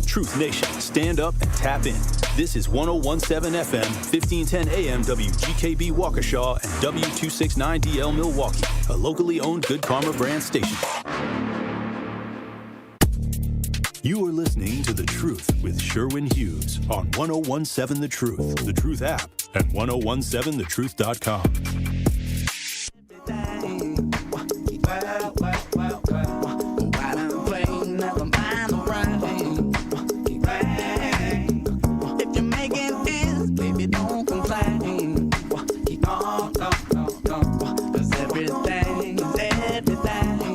Truth Nation, stand up and tap in. This is 1017 FM, 1510 AM WGKB Waukesha and W269DL Milwaukee, a locally owned Good Karma brand station. You are listening to The Truth with Sherwin Hughes on 1017 The Truth app, and 1017thetruth.com.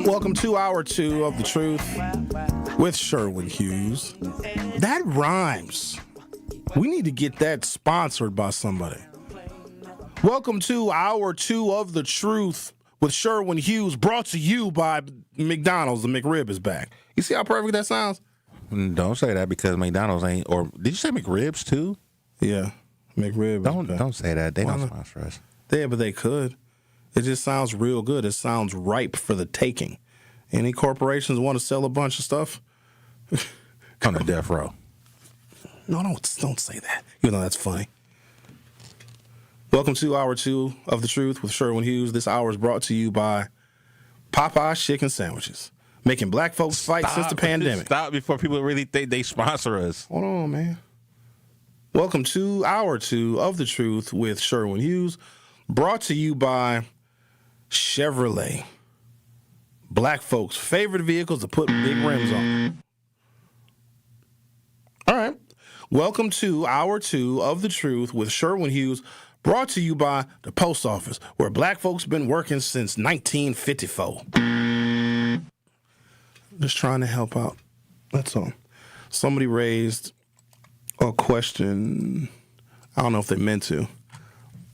Welcome to Hour 2 of The Truth with Sherwin Hughes. That rhymes. We need to get that sponsored by somebody. Welcome to Hour 2 of The Truth with Sherwin Hughes, brought to you by McDonald's. The McRib is back. You see how perfect that sounds? Don't say that because McDonald's ain't, or did you say McRibs too? Yeah, McRib. Don't say that. They don't sponsor us. Yeah, but they could. It just sounds real good. It sounds ripe for the taking. Any corporations want to sell a bunch of stuff? On a death row. No, don't say that. Even though that's funny. Welcome to Hour 2 of The Truth with Sherwin Hughes. This hour is brought to you by Popeye's Chicken Sandwiches. Making black folks fight since the pandemic. Stop before people really think they sponsor us. Hold on, man. Welcome to Hour 2 of The Truth with Sherwin Hughes. Brought to you by Chevrolet. Black folks' favorite vehicles to put big rims on. All right. Welcome to Hour 2 of The Truth with Sherwin Hughes, brought to you by the post office, where black folks been working since 1954. Just trying to help out. That's all. Somebody raised a question. I don't know if they meant to,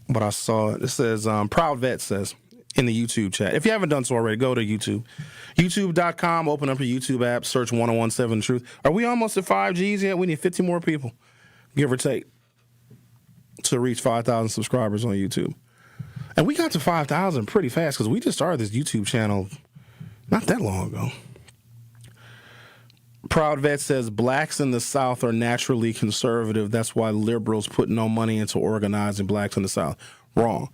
but I saw it. It says, Proud Vet says, in the YouTube chat. If you haven't done so already, go to YouTube. YouTube.com, open up your YouTube app, search 1017 The Truth. Are we almost at 5 Gs yet? We need 50 more people, give or take, to reach 5,000 subscribers on YouTube. And we got to 5,000 pretty fast because we just started this YouTube channel not that long ago. Proud Vet says blacks in the South are naturally conservative. That's why liberals put no money into organizing blacks in the South. Wrong.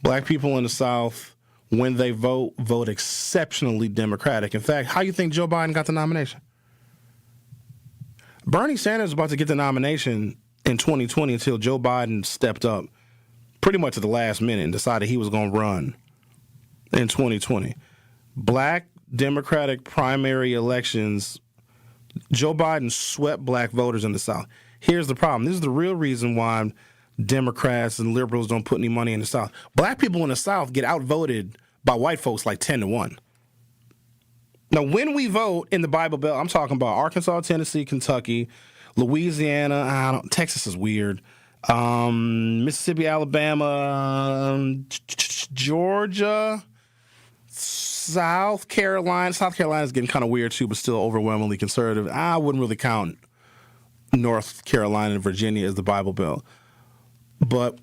Black people in the South, when they vote exceptionally Democratic. In fact, how do you think Joe Biden got the nomination? Bernie Sanders was about to get the nomination in 2020 until Joe Biden stepped up pretty much at the last minute and decided he was going to run in 2020. Black Democratic primary elections, Joe Biden swept black voters in the South. Here's the problem. This is the real reason why Democrats and liberals don't put any money in the South. Black people in the South get outvoted by white folks like 10-1. Now, when we vote in the Bible Belt, I'm talking about Arkansas, Tennessee, Kentucky, Louisiana, Texas is weird, Mississippi, Alabama, Georgia, South Carolina. South Carolina's getting kind of weird too, but still overwhelmingly conservative. I wouldn't really count North Carolina and Virginia as the Bible Belt. But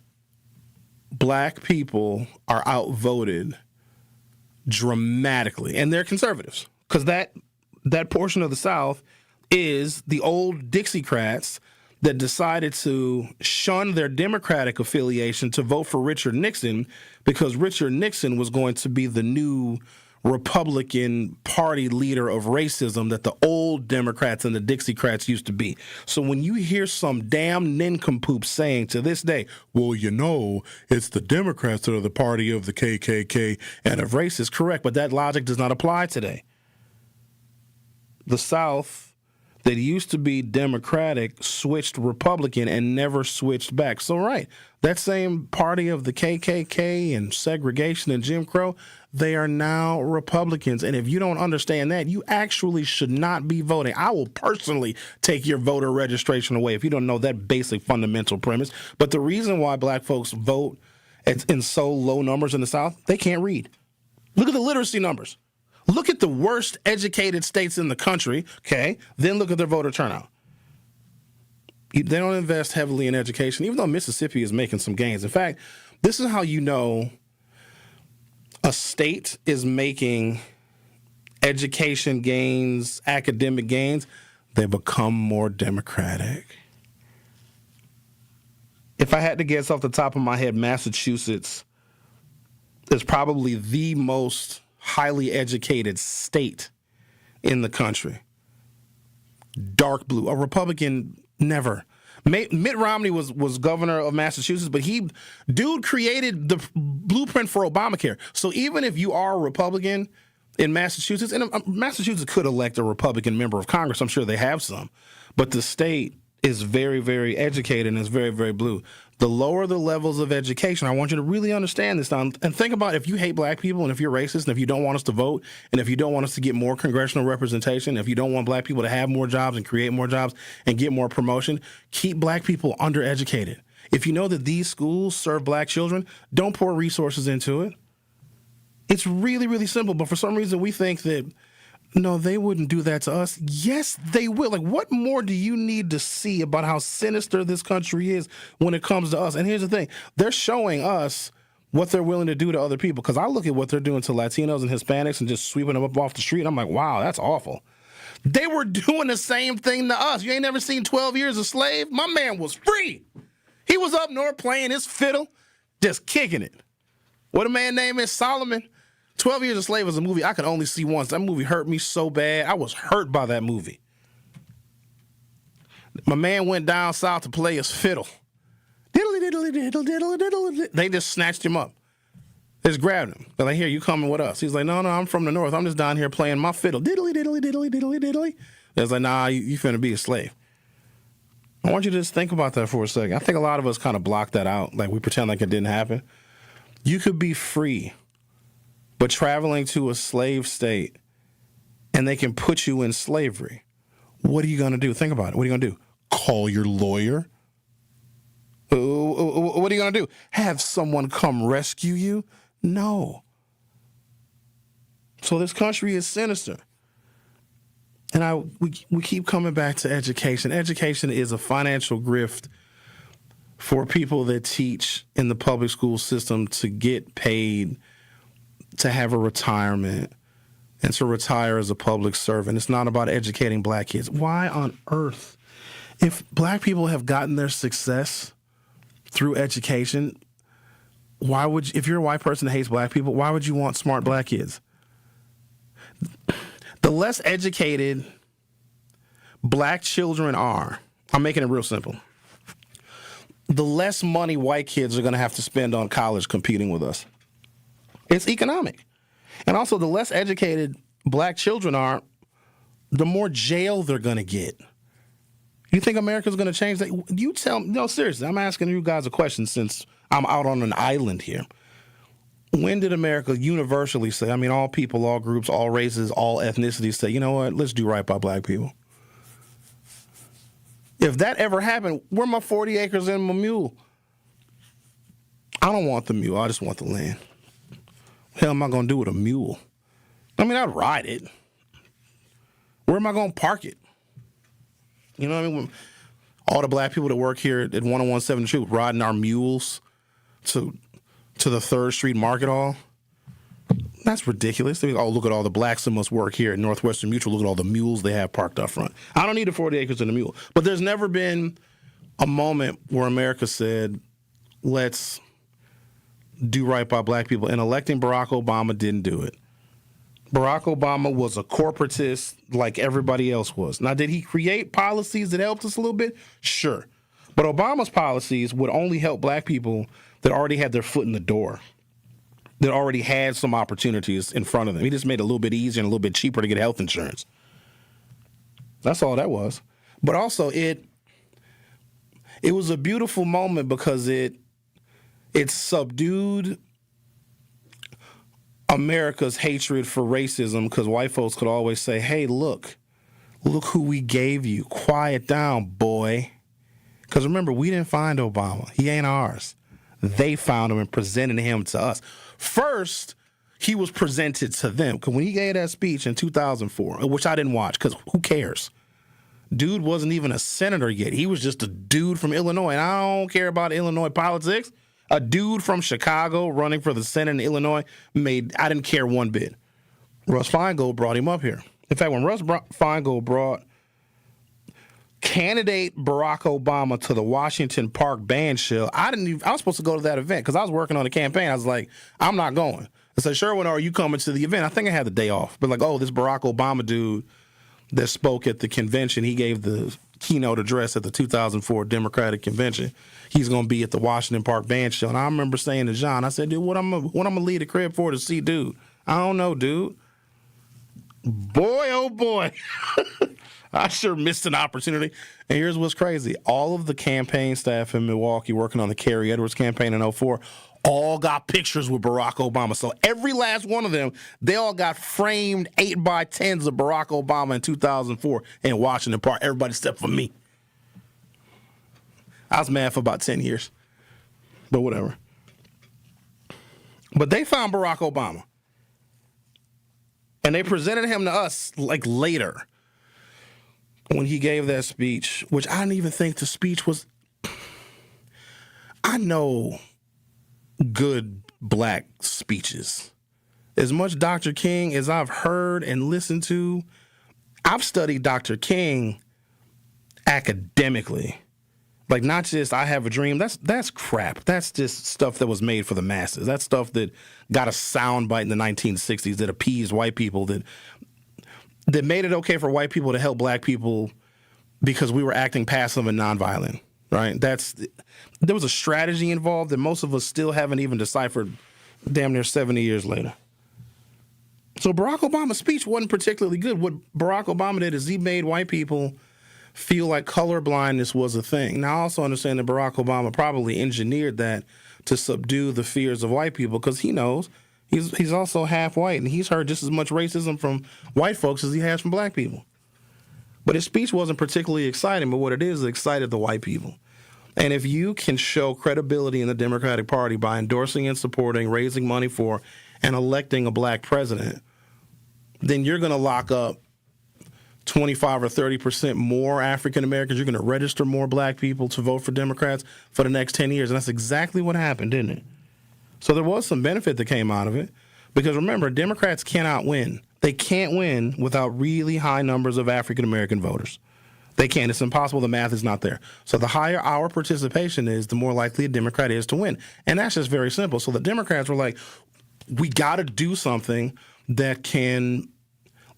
black people are outvoted dramatically, and they're conservatives because that portion of the South is the old Dixiecrats that decided to shun their Democratic affiliation to vote for Richard Nixon because Richard Nixon was going to be the new Republican Party leader of racism that the old Democrats and the Dixiecrats used to be. So when you hear some damn nincompoop saying to this day, well, you know, it's the Democrats that are the party of the KKK and of racists, correct, but that logic does not apply today. The South that used to be Democratic switched Republican and never switched back. So, right, that same party of the KKK and segregation and Jim Crow, they are now Republicans. And if you don't understand that, you actually should not be voting. I will personally take your voter registration away if you don't know that basic fundamental premise. But the reason why black folks vote in so low numbers in the South, they can't read. Look at the literacy numbers. Look at the worst educated states in the country, okay? Then look at their voter turnout. They don't invest heavily in education, even though Mississippi is making some gains. In fact, this is how you know a state is making education gains, academic gains. They become more democratic. If I had to guess off the top of my head, Massachusetts is probably the most highly educated state in the country. Dark blue. A Republican, never. Mitt Romney was governor of Massachusetts, but dude created the blueprint for Obamacare. So even if you are a Republican in Massachusetts, and Massachusetts could elect a Republican member of Congress, I'm sure they have some, but the state is very, very educated and is very, very blue. The lower the levels of education, I want you to really understand this now. And think about if you hate black people and if you're racist and if you don't want us to vote and if you don't want us to get more congressional representation, if you don't want black people to have more jobs and create more jobs and get more promotion, keep black people undereducated. If you know that these schools serve black children, don't pour resources into it. It's really, really simple. But for some reason, we think that, no, they wouldn't do that to us. Yes, they will. Like, what more do you need to see about how sinister this country is when it comes to us? And here's the thing. They're showing us what they're willing to do to other people. Because I look at what they're doing to Latinos and Hispanics and just sweeping them up off the street. And I'm like, wow, that's awful. They were doing the same thing to us. You ain't never seen 12 Years a Slave? My man was free. He was up north playing his fiddle, just kicking it. What a man name is? Solomon. 12 Years a Slave was a movie I could only see once. That movie hurt me so bad. I was hurt by that movie. My man went down south to play his fiddle. Diddly, diddly, diddle, diddle, diddle, diddle. They just snatched him up. They just grabbed him. They're like, here, you coming with us. He's like, no, I'm from the north. I'm just down here playing my fiddle. Diddly, diddly, diddly, diddly, diddly. They're like, nah, you finna be a slave. I want you to just think about that for a second. I think a lot of us kind of block that out. Like, we pretend like it didn't happen. You could be free, but traveling to a slave state, and they can put you in slavery. What are you going to do? Think about it. What are you going to do? Call your lawyer? What are you going to do? Have someone come rescue you? No. So this country is sinister. And we keep coming back to education. Education is a financial grift for people that teach in the public school system to get paid to have a retirement and to retire as a public servant. It's not about educating black kids. Why on earth, if black people have gotten their success through education, why would you, if you're a white person that hates black people, why would you want smart black kids? The less educated black children are, I'm making it real simple, the less money white kids are going to have to spend on college competing with us. It's economic. And also, the less educated black children are, the more jail they're going to get. You think America's going to change that? You tell me. No, seriously, I'm asking you guys a question since I'm out on an island here. When did America universally say, I mean, all people, all groups, all races, all ethnicities say, you know what, let's do right by black people? If that ever happened, where are my 40 acres and my mule? I don't want the mule. I just want the land. What the hell am I going to do with a mule? I mean, I'd ride it. Where am I going to park it? You know what I mean? When all the black people that work here at 1017 The Truth riding our mules to the 3rd Street Market Hall. That's ridiculous. They oh, look at all the blacks that must work here at Northwestern Mutual. Look at all the mules they have parked up front. I don't need the 40 acres and a mule. But there's never been a moment where America said, let's do right by black people. And electing Barack Obama didn't do it. Barack Obama was a corporatist like everybody else was. Now, did he create policies that helped us a little bit? Sure. But Obama's policies would only help black people that already had their foot in the door, that already had some opportunities in front of them. He just made it a little bit easier and a little bit cheaper to get health insurance. That's all that was. But also, it was a beautiful moment because it subdued America's hatred for racism, because white folks could always say, hey, look who we gave you. Quiet down, boy. Because remember, we didn't find Obama. He ain't ours. They found him and presented him to us. First, he was presented to them. Because when he gave that speech in 2004, which I didn't watch, because who cares? Dude wasn't even a senator yet. He was just a dude from Illinois. And I don't care about Illinois politics. A dude from Chicago running for the Senate in Illinois I didn't care one bit. Russ Feingold brought him up here. In fact, when Russ Feingold brought candidate Barack Obama to the Washington Park band shell, I was supposed to go to that event because I was working on the campaign. I was like, I'm not going. I said, Sherwin, are you coming to the event? I think I had the day off. But like, oh, this Barack Obama dude that spoke at the convention, he gave the keynote address at the 2004 Democratic Convention. He's going to be at the Washington Park band show. And I remember saying to John, I said, dude, what I'm going to leave the crib for to see dude? I don't know, dude. Boy, oh boy. I sure missed an opportunity. And here's what's crazy. All of the campaign staff in Milwaukee working on the Kerry Edwards campaign in 2004 all got pictures with Barack Obama. So every last one of them, they all got framed 8x10s of Barack Obama in 2004 in Washington Park. Everybody except for me. I was mad for about 10 years. But whatever. But they found Barack Obama. And they presented him to us like later when he gave that speech, which I didn't even think the speech was. I know good black speeches. As much Dr. King as I've heard and listened to, I've studied Dr. King academically. Like, not just I have a dream. That's crap. That's just stuff that was made for the masses. That's stuff that got a soundbite in the 1960s that appeased white people, that made it okay for white people to help black people because we were acting passive and nonviolent, right? There was a strategy involved that most of us still haven't even deciphered damn near 70 years later. So Barack Obama's speech wasn't particularly good. What Barack Obama did is he made white people feel like color blindness was a thing. Now, I also understand that Barack Obama probably engineered that to subdue the fears of white people because he knows he's also half white, and he's heard just as much racism from white folks as he has from black people. But his speech wasn't particularly exciting, but what it is, it excited the white people. And if you can show credibility in the Democratic Party by endorsing and supporting, raising money for, and electing a black president, then you're going to lock up 25 or 30% more African Americans. You're going to register more black people to vote for Democrats for the next 10 years. And that's exactly what happened, didn't it? So there was some benefit that came out of it. Because remember, Democrats cannot win. They can't win without really high numbers of African American voters. They can't. It's impossible. The math is not there. So the higher our participation is, the more likely a Democrat is to win. And that's just very simple. So the Democrats were like, we got to do something that can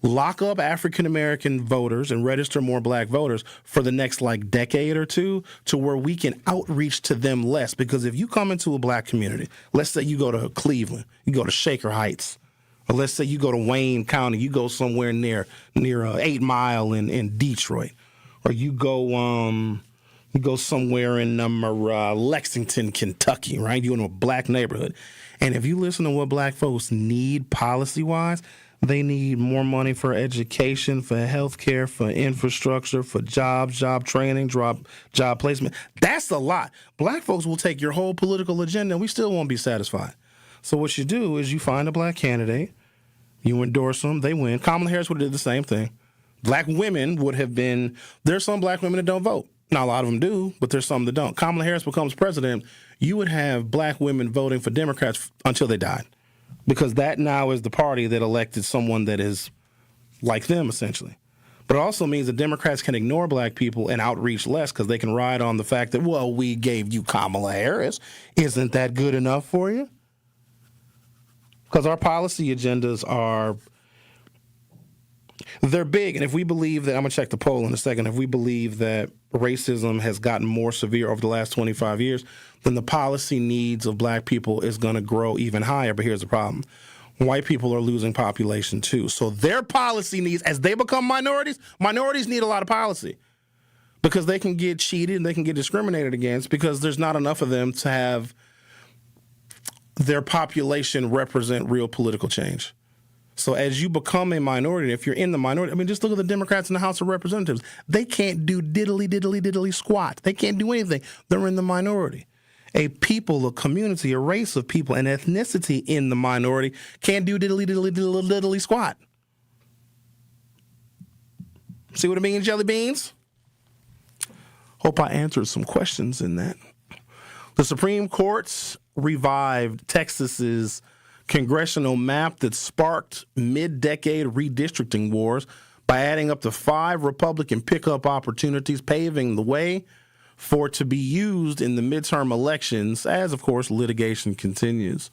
lock up African-American voters and register more black voters for the next decade or two to where we can outreach to them less. Because if you come into a black community, let's say you go to Cleveland, you go to Shaker Heights, or let's say you go to Wayne County, you go somewhere near 8 Mile in Detroit, or you go somewhere in Lexington, Kentucky, right? You're in a black neighborhood. And if you listen to what black folks need policy-wise, they need more money for education, for health care, for infrastructure, for jobs, job training, job placement. That's a lot. Black folks will take your whole political agenda and we still won't be satisfied. So what you do is you find a black candidate, you endorse them, they win. Kamala Harris would have did the same thing. Black women would have been, there's some black women that don't vote. Now, a lot of them do, but there's some that don't. Kamala Harris becomes president, you would have black women voting for Democrats until they died. Because that now is the party that elected someone that is like them, essentially. But it also means that Democrats can ignore black people and outreach less because they can ride on the fact that, well, we gave you Kamala Harris. Isn't that good enough for you? Because our policy agendas are They're big, and if we believe that, I'm going to check the poll in a second, if we believe that racism has gotten more severe over the last 25 years, then the policy needs of black people is going to grow even higher. But here's the problem. White people are losing population too. So their policy needs, as they become minorities need a lot of policy because they can get cheated and they can get discriminated against because there's not enough of them to have their population represent real political change. So as you become a minority, if you're in the minority, I mean, just look at the Democrats in the House of Representatives. They can't do diddly squat. They can't do anything. They're in the minority. A people, a community, a race of people, an ethnicity in the minority can't do diddly squat. See what I mean, jelly beans? Hope I answered some questions in that. The Supreme Court's revived Texas's congressional map that sparked mid-decade redistricting wars by adding up to 5 Republican pickup opportunities, paving the way for it to be used in the midterm elections as, of course, litigation continues.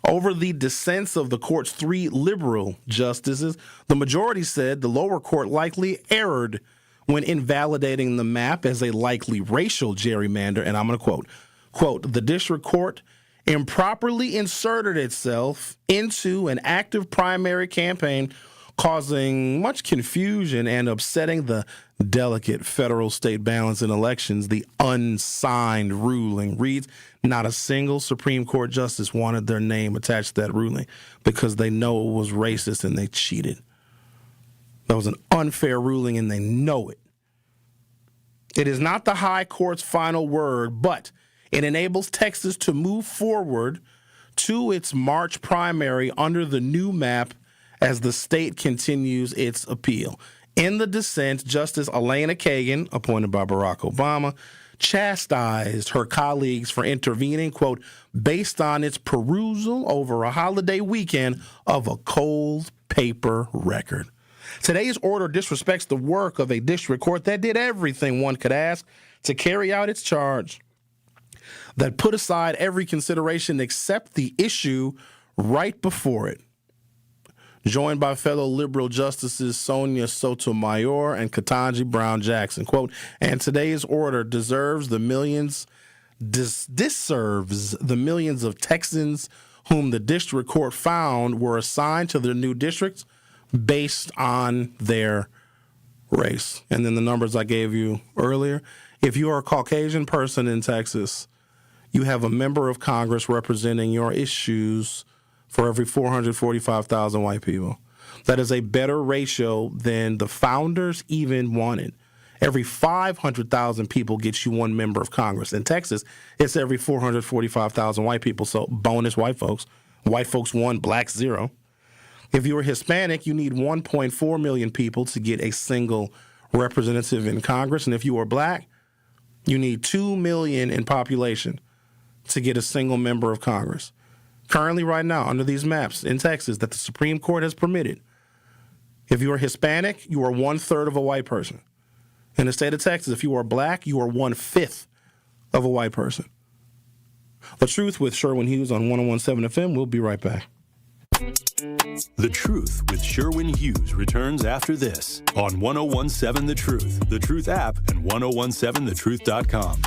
Over the dissents of the court's 3 liberal justices, the majority said the lower court likely erred when invalidating the map as a likely racial gerrymander, and I'm going to quote, the district court improperly inserted itself into an active primary campaign, causing much confusion and upsetting the delicate federal-state balance in elections. The unsigned ruling reads, not a single Supreme Court justice wanted their name attached to that ruling because they know it was racist and they cheated. That was an unfair ruling and they know it. It is not the high court's final word, but it enables Texas to move forward to its March primary under the new map as the state continues its appeal. In the dissent, Justice Elena Kagan, appointed by Barack Obama, chastised her colleagues for intervening, quote, based on its perusal over a holiday weekend of a cold paper record. Today's order disrespects the work of a district court that did everything one could ask to carry out its charge, that put aside every consideration except the issue right before it. Joined by fellow liberal justices Sonia Sotomayor and Ketanji Brown Jackson, quote, and today's order disserves the millions of Texans whom the district court found were assigned to their new districts based on their race. And then the numbers I gave you earlier. If you are a Caucasian person in Texas, you have a member of Congress representing your issues for every 445,000 white people. That is a better ratio than the founders even wanted. Every 500,000 people gets you one member of Congress. In Texas, it's every 445,000 white people. So bonus white folks. White folks 1, blacks 0. If you are Hispanic, you need 1.4 million people to get a single representative in Congress. And if you are black, you need 2 million in population to get a single member of Congress. Currently, right now, under these maps in Texas that the Supreme Court has permitted, if you are Hispanic, you are 1/3 of a white person. In the state of Texas, if you are black, you are 1/5 of a white person. The Truth with Sherwin Hughes on 101.7 FM. We'll be right back. The Truth with Sherwin Hughes returns after this on 101.7 The Truth, The Truth app, and 1017thetruth.com.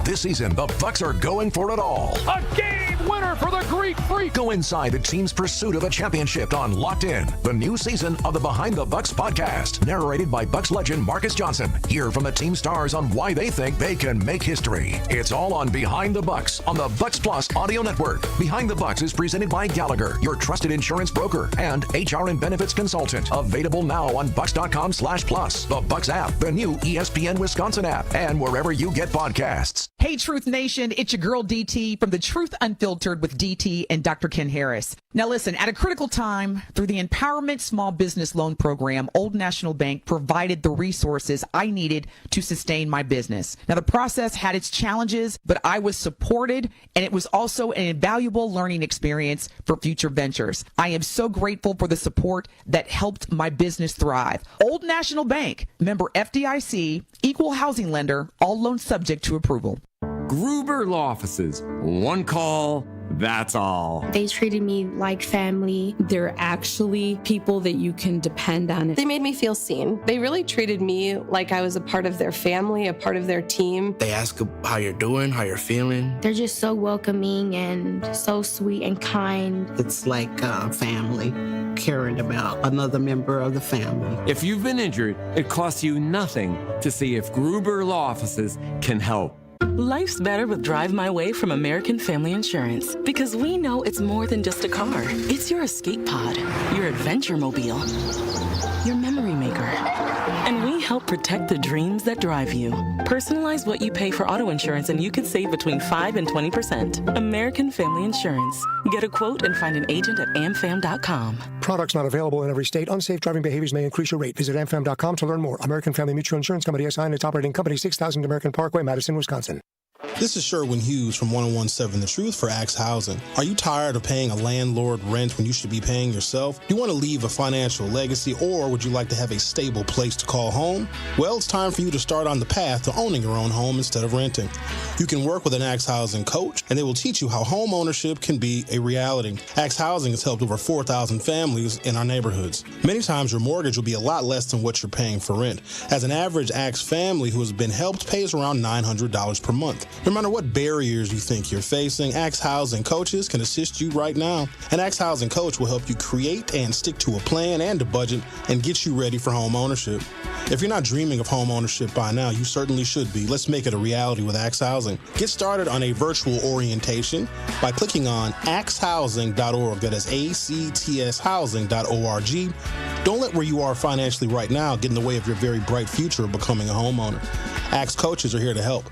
This season, the Bucks are going for it all. A game winner for the Greek Freak. Go inside the team's pursuit of a championship on Locked In, the new season of the Behind the Bucks podcast, narrated by Bucks legend Marcus Johnson. Hear from the team stars on why they think they can make history. It's all on Behind the Bucks on the Bucks Plus audio network. Behind the Bucks is presented by Gallagher, your trusted insurance broker, and HR and benefits consultant. Available now on bucks.com/plus, the Bucks app, the new ESPN Wisconsin app, and wherever you get podcasts. Hey, Truth Nation, it's your girl DT from The Truth Unfiltered with DT and Dr. Ken Harris. Now listen, at a critical time, through the Empowerment Small Business Loan Program, Old National Bank provided the resources I needed to sustain my business. Now the process had its challenges, but I was supported, and it was also an invaluable learning experience for future ventures. I am so grateful for the support that helped my business thrive. Old National Bank, member FDIC, equal housing lender, all loans subject to approval. Gruber Law Offices. One call, that's all. They treated me like family. They're actually people that you can depend on. They made me feel seen. They really treated me like I was a part of their family, a part of their team. They ask how you're doing, how you're feeling. They're just so welcoming and so sweet and kind. It's like family, caring about another member of the family. If you've been injured, it costs you nothing to see if Gruber Law Offices can help. Life's better with Drive My Way from American Family Insurance, because we know it's more than just a car. It's your escape pod, your adventure mobile, your memory maker. And we help protect the dreams that drive you. Personalize what you pay for auto insurance and you could save between 5 and 20%. American Family Insurance. Get a quote and find an agent at amfam.com. Products not available in every state. Unsafe driving behaviors may increase your rate. Visit amfam.com to learn more. American Family Mutual Insurance Company, SI, and its operating company, 6000 American Parkway, Madison, Wisconsin. This is Sherwin Hughes from 1017 The Truth for Axe Housing. Are you tired of paying a landlord rent when you should be paying yourself? Do you want to leave a financial legacy, or would you like to have a stable place to call home? Well, it's time for you to start on the path to owning your own home instead of renting. You can work with an Axe Housing coach, and they will teach you how home ownership can be a reality. Axe Housing has helped over 4,000 families in our neighborhoods. Many times your mortgage will be a lot less than what you're paying for rent. As an average Axe family who has been helped pays around $900 per month. No matter what barriers you think you're facing, Axe Housing coaches can assist you right now. An Axe Housing coach will help you create and stick to a plan and a budget and get you ready for home ownership. If you're not dreaming of home ownership by now, you certainly should be. Let's make it a reality with Axe Housing. Get started on a virtual orientation by clicking on axehousing.org. That is ACTS housing.org. Don't let where you are financially right now get in the way of your very bright future of becoming a homeowner. Axe coaches are here to help.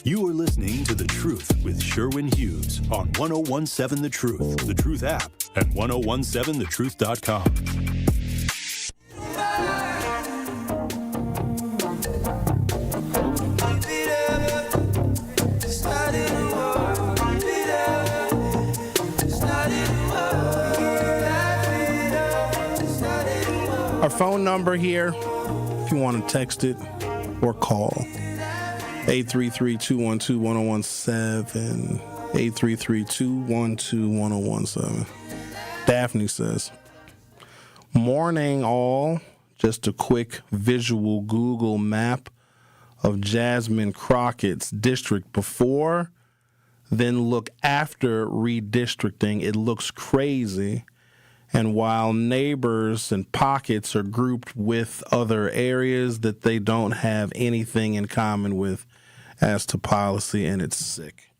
You are listening to The Truth with Sherwin Hughes on 1017 The Truth app, and 1017thetruth.com. Our phone number here, if you want to text it or call, 833-212-1017, 833-212-1017. Daphne says, morning all, just a quick visual Google map of Jasmine Crockett's district before, then look after redistricting. It looks crazy. And while neighbors and pockets are grouped with other areas that they don't have anything in common with as to policy, and it's sick.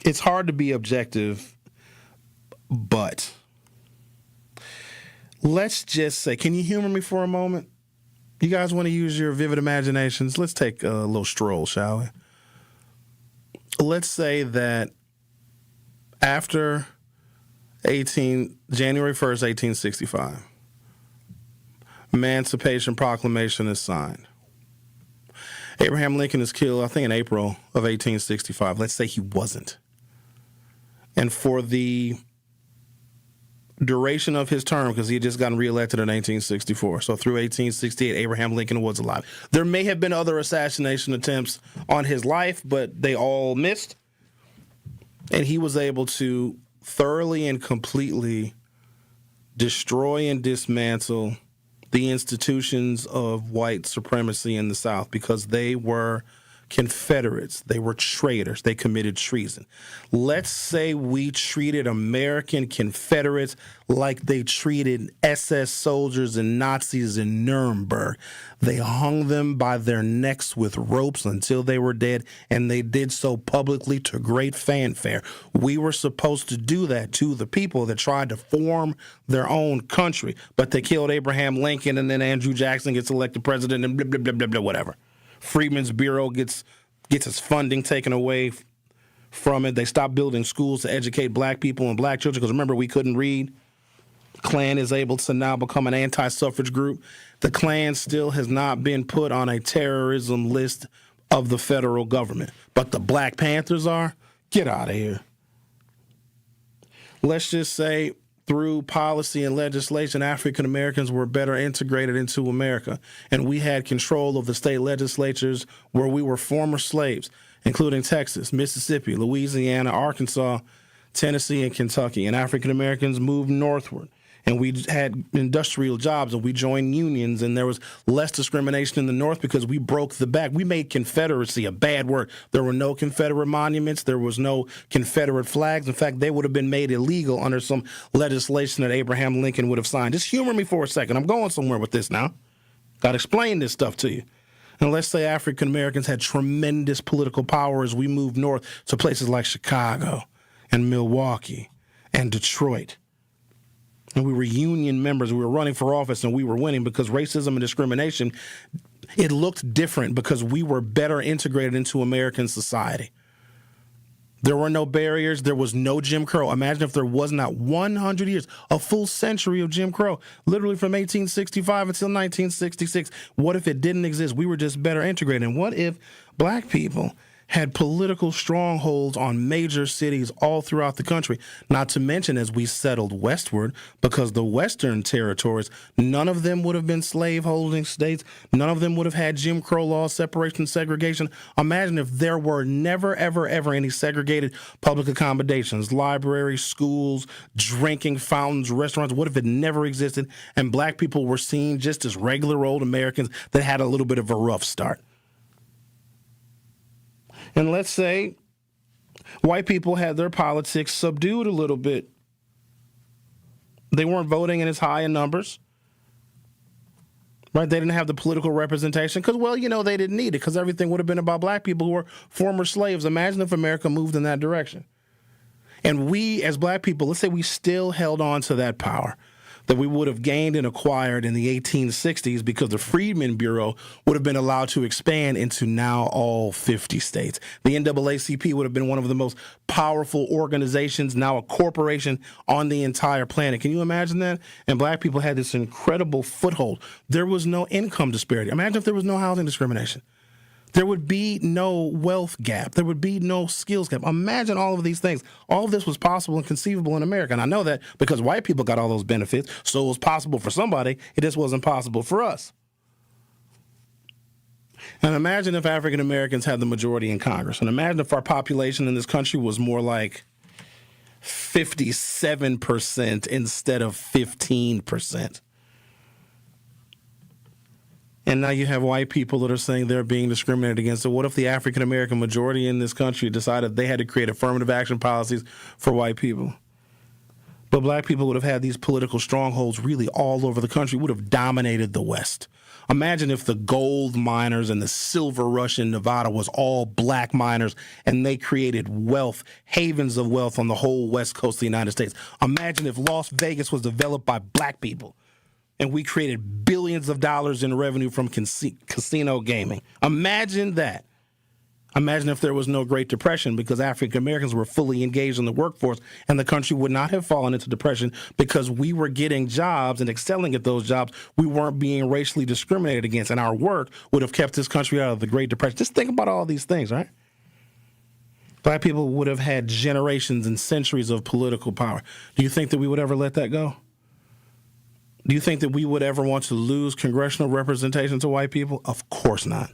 It's hard to be objective, but let's just say, can you humor me for a moment? You guys want to use your vivid imaginations? Let's take a little stroll, shall we? Let's say that after January 1st, 1865, Emancipation Proclamation is signed. Abraham Lincoln is killed, I think, in April of 1865. Let's say he wasn't. And for the duration of his term, because he had just gotten reelected in 1864, so through 1868, Abraham Lincoln was alive. There may have been other assassination attempts on his life, but they all missed. And he was able to thoroughly and completely destroy and dismantle the institutions of white supremacy in the South, because they were Confederates. They were traitors. They committed treason. Let's say we treated American Confederates like they treated SS soldiers and Nazis in Nuremberg. They hung them by their necks with ropes until they were dead, and they did so publicly to great fanfare. We were supposed to do that to the people that tried to form their own country, but they killed Abraham Lincoln, and then Andrew Jackson gets elected president, and blah, blah, blah, blah, blah, whatever. Freedmen's Bureau gets its funding taken away from it. They stopped building schools to educate black people and black children, because remember, we couldn't read. Klan is able to now become an anti-suffrage group. The Klan still has not been put on a terrorism list of the federal government, but the Black Panthers are. Get out of here. Let's just say through policy and legislation, African Americans were better integrated into America, and we had control of the state legislatures where we were former slaves. including Texas, Mississippi, Louisiana, Arkansas, Tennessee, and Kentucky. And African Americans moved northward. And we had industrial jobs, and we joined unions, and there was less discrimination in the North because we broke the back. We made Confederacy a bad word. There were no Confederate monuments. There was no Confederate flags. In fact, they would have been made illegal under some legislation that Abraham Lincoln would have signed. Just humor me for a second. I'm going somewhere with this now. Got to explain this stuff to you. And let's say African Americans had tremendous political power as we moved north to places like Chicago and Milwaukee and Detroit. And we were union members. We were running for office, and we were winning because racism and discrimination, it looked different because we were better integrated into American society. There were no barriers. There was no Jim Crow. Imagine if there was not 100 years, a full century of Jim Crow, literally from 1865 until 1966. What if it didn't exist? We were just better integrated. And what if black people had political strongholds on major cities all throughout the country, not to mention as we settled westward, because the western territories, none of them would have been slave-holding states. None of them would have had Jim Crow laws, separation, segregation. Imagine if there were never, ever, ever any segregated public accommodations, libraries, schools, drinking fountains, restaurants. What if it never existed and black people were seen just as regular old Americans that had a little bit of a rough start? And let's say white people had their politics subdued a little bit. They weren't voting in as high in numbers, right? They didn't have the political representation because, well, you know, they didn't need it because everything would have been about black people who were former slaves. Imagine if America moved in that direction. And we, as black people, let's say we still held on to that power that we would have gained and acquired in the 1860s because the Freedmen Bureau would have been allowed to expand into now all 50 states. The NAACP would have been one of the most powerful organizations, now a corporation on the entire planet. Can you imagine that? And black people had this incredible foothold. There was no income disparity. Imagine if there was no housing discrimination. There would be no wealth gap. There would be no skills gap. Imagine all of these things. All of this was possible and conceivable in America. And I know that because white people got all those benefits, so it was possible for somebody. It just wasn't possible for us. And imagine if African Americans had the majority in Congress. And imagine if our population in this country was more like 57% instead of 15%. And now you have white people that are saying they're being discriminated against. So what if the African-American majority in this country decided they had to create affirmative action policies for white people? But black people would have had these political strongholds really all over the country, would have dominated the West. Imagine if the gold miners and the silver rush in Nevada was all black miners and they created wealth, havens of wealth on the whole West Coast of the United States. Imagine if Las Vegas was developed by black people and we created billions of dollars in revenue from casino gaming. Imagine that. Imagine if there was no Great Depression because African Americans were fully engaged in the workforce and the country would not have fallen into depression because we were getting jobs and excelling at those jobs. We weren't being racially discriminated against, and our work would have kept this country out of the Great Depression. Just think about all these things, right? Black people would have had generations and centuries of political power. Do you think that we would ever let that go? Do you think that we would ever want to lose congressional representation to white people? Of course not.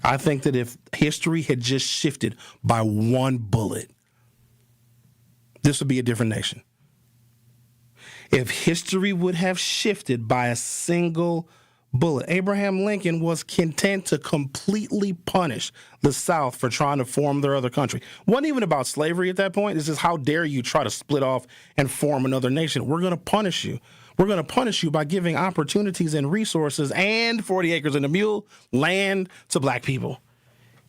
I think that if history had just shifted by one bullet, this would be a different nation. If history would have shifted by a single bullet, Abraham Lincoln was content to completely punish the South for trying to form their other country. It wasn't even about slavery at that point. It's just, how dare you try to split off and form another nation? We're going to punish you. We're going to punish you by giving opportunities and resources and 40 acres and a mule land to black people.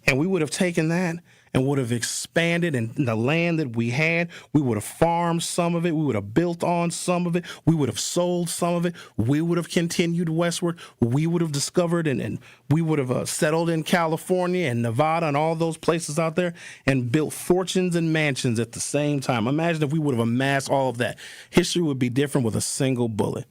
And we would have taken that and would have expanded, and the land that we had, we would have farmed some of it. We would have built on some of it. We would have sold some of it. We would have continued westward. We would have discovered and we would have settled in California and Nevada and all those places out there and built fortunes and mansions at the same time. Imagine if we would have amassed all of that. History would be different with a single bullet.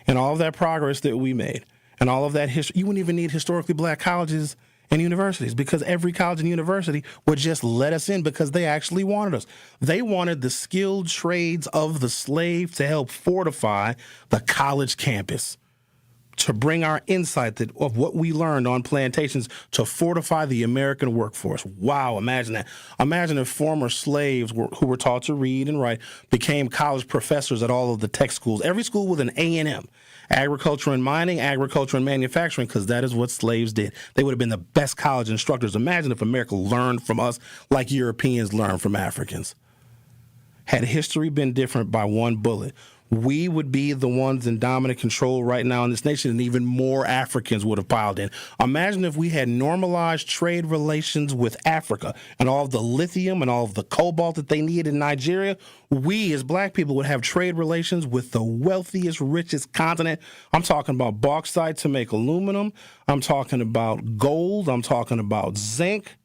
And all of that progress that we made and all of that history, you wouldn't even need historically black colleges and universities, because every college and university would just let us in because they actually wanted us. They wanted the skilled trades of the slave to help fortify the college campus. to bring our insight of what we learned on plantations to fortify the American workforce. Wow, imagine that. Imagine if former slaves who were taught to read and write became college professors at all of the tech schools. Every school with an A&M. Agriculture and mining, agriculture and manufacturing, because that is what slaves did. They would have been the best college instructors. Imagine if America learned from us like Europeans learned from Africans. Had history been different by one bullet, we would be the ones in dominant control right now in this nation, and even more Africans would have piled in. Imagine if we had normalized trade relations with Africa and all of the lithium and all of the cobalt that they need in Nigeria. We as black people would have trade relations with the wealthiest, richest continent. I'm talking about bauxite to make aluminum. I'm talking about gold. I'm talking about zinc.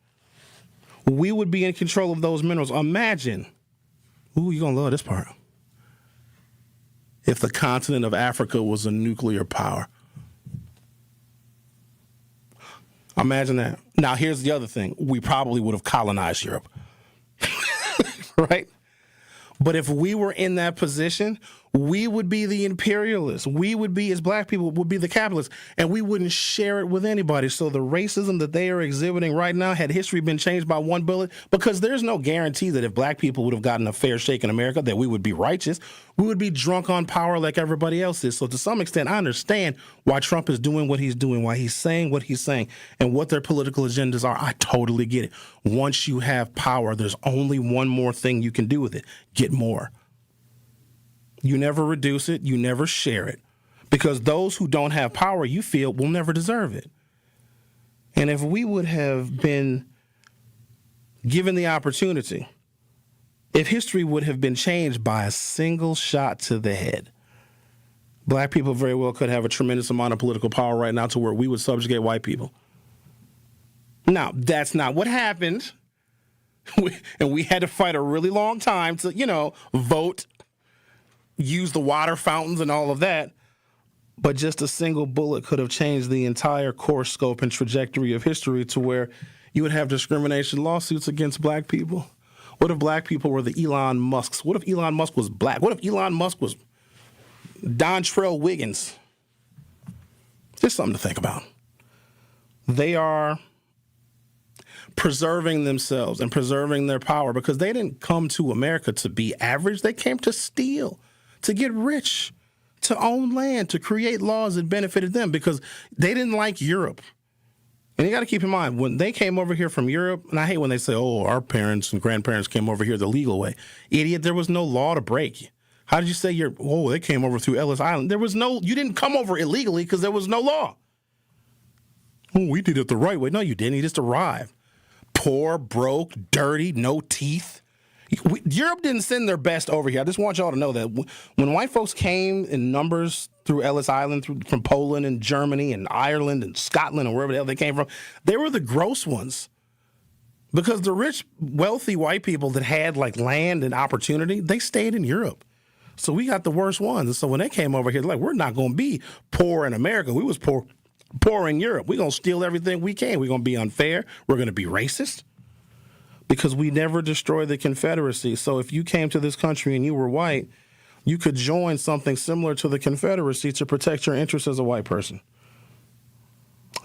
We would be in control of those minerals. Imagine. Ooh, you're going to love this part. If the continent of Africa was a nuclear power. Imagine that. Now, here's the other thing. We probably would have colonized Europe. Right? But if we were in that position, we would be the imperialists. We would be, as black people, would be the capitalists, and we wouldn't share it with anybody. So the racism that they are exhibiting right now, had history been changed by one bullet, because there's no guarantee that if black people would have gotten a fair shake in America, that we would be righteous. We would be drunk on power like everybody else is. So to some extent, I understand why Trump is doing what he's doing, why he's saying what he's saying, and what their political agendas are. I totally get it. Once you have power, there's only one more thing you can do with it. Get more. You never reduce it. You never share it. Because those who don't have power, you feel, will never deserve it. And if we would have been given the opportunity, if history would have been changed by a single shot to the head, black people very well could have a tremendous amount of political power right now to where we would subjugate white people. Now, that's not what happened. And we had to fight a really long time to, vote, use the water fountains and all of that. But just a single bullet could have changed the entire course, scope, and trajectory of history to where you would have discrimination lawsuits against black people. What if black people were the Elon Musks? What if Elon Musk was black? What if Elon Musk was Dontrell Wiggins? Just something to think about. They are preserving themselves and preserving their power because they didn't come to America to be average. They came to steal, to get rich, to own land, to create laws that benefited them because they didn't like Europe. And you got to keep in mind, when they came over here from Europe, and I hate when they say, oh, our parents and grandparents came over here the legal way. Idiot, there was no law to break. How did you say they came over through Ellis Island? You didn't come over illegally because there was no law. Oh, we did it the right way. No, you didn't. You just arrived. Poor, broke, dirty, no teeth. Europe didn't send their best over here. I just want y'all to know that when white folks came in numbers through Ellis Island, from Poland and Germany and Ireland and Scotland and wherever the hell they came from, they were the gross ones. Because the rich, wealthy white people that had land and opportunity, they stayed in Europe. So we got the worst ones. And so when they came over here, we're not going to be poor in America. We was poor in Europe. We're going to steal everything we can. We're going to be unfair. We're going to be racist. Because we never destroyed the Confederacy. So if you came to this country and you were white, you could join something similar to the Confederacy to protect your interests as a white person.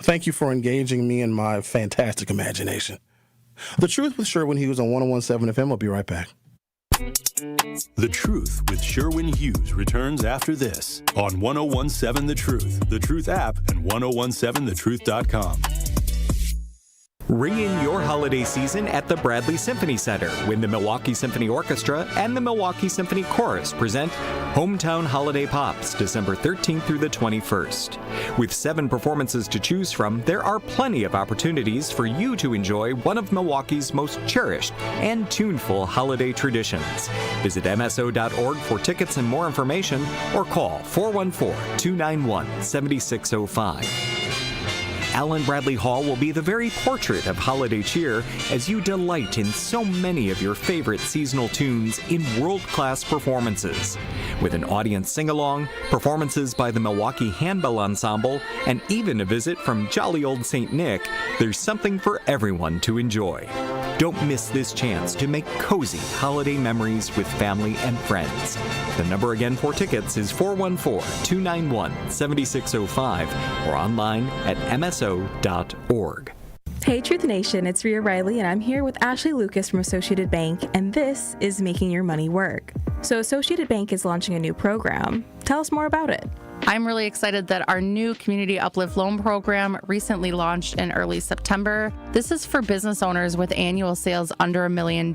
Thank you for engaging me in my fantastic imagination. The Truth with Sherwin Hughes on 101.7 FM. I'll be right back. The Truth with Sherwin Hughes returns after this on 101.7 The Truth app, and 1017thetruth.com. Ring in your holiday season at the Bradley Symphony Center when the Milwaukee Symphony Orchestra and the Milwaukee Symphony Chorus present Hometown Holiday Pops, December 13th through the 21st. With 7 performances to choose from, there are plenty of opportunities for you to enjoy one of Milwaukee's most cherished and tuneful holiday traditions. Visit MSO.org for tickets and more information, or call 414-291-7605. Allen Bradley Hall will be the very portrait of holiday cheer as you delight in so many of your favorite seasonal tunes in world-class performances. With an audience sing-along, performances by the Milwaukee Handbell Ensemble, and even a visit from jolly old St. Nick, there's something for everyone to enjoy. Don't miss this chance to make cozy holiday memories with family and friends. The number again for tickets is 414-291-7605 or online at mso.org. Hey Truth Nation, it's Rhea Riley and I'm here with Ashley Lucas from Associated Bank, and this is Making Your Money Work. So Associated Bank is launching a new program. Tell us more about it. I'm really excited that our new Community Uplift Loan Program recently launched in early September. This is for business owners with annual sales under $1 million.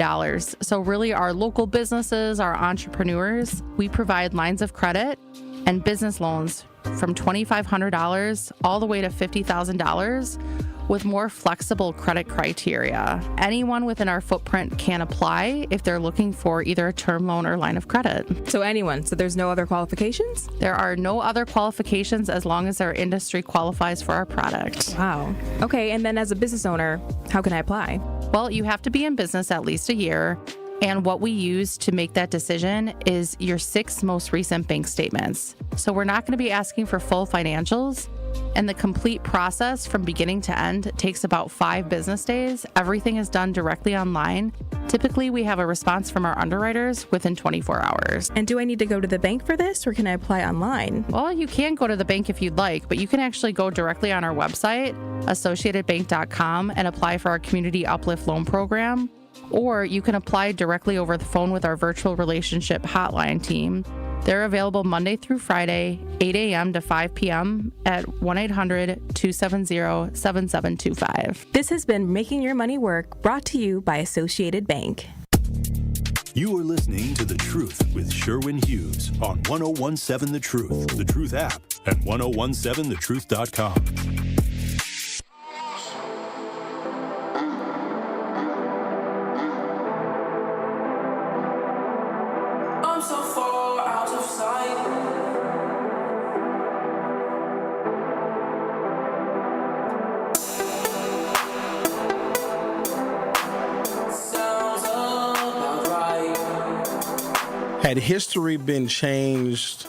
So really our local businesses, our entrepreneurs, we provide lines of credit and business loans from $2,500 all the way to $50,000 with more flexible credit criteria. Anyone within our footprint can apply if they're looking for either a term loan or line of credit. So anyone, so there's no other qualifications? There are no other qualifications as long as our industry qualifies for our product. Wow. Okay, and then as a business owner, how can I apply? Well, you have to be in business at least a year. And what we use to make that decision is your 6 most recent bank statements. So we're not going to be asking for full financials. And the complete process from beginning to end takes about 5 business days. Everything is done directly online. Typically, we have a response from our underwriters within 24 hours. And do I need to go to the bank for this, or can I apply online? Well, you can go to the bank if you'd like, but you can actually go directly on our website, associatedbank.com, and apply for our Community Uplift Loan Program. Or you can apply directly over the phone with our virtual relationship hotline team. They're available Monday through Friday, 8 a.m. to 5 p.m. at 1-800-270-7725. This has been Making Your Money Work, brought to you by Associated Bank. You are listening to The Truth with Sherwin Hughes on 1017 The Truth app, and 1017thetruth.com. Had history been changed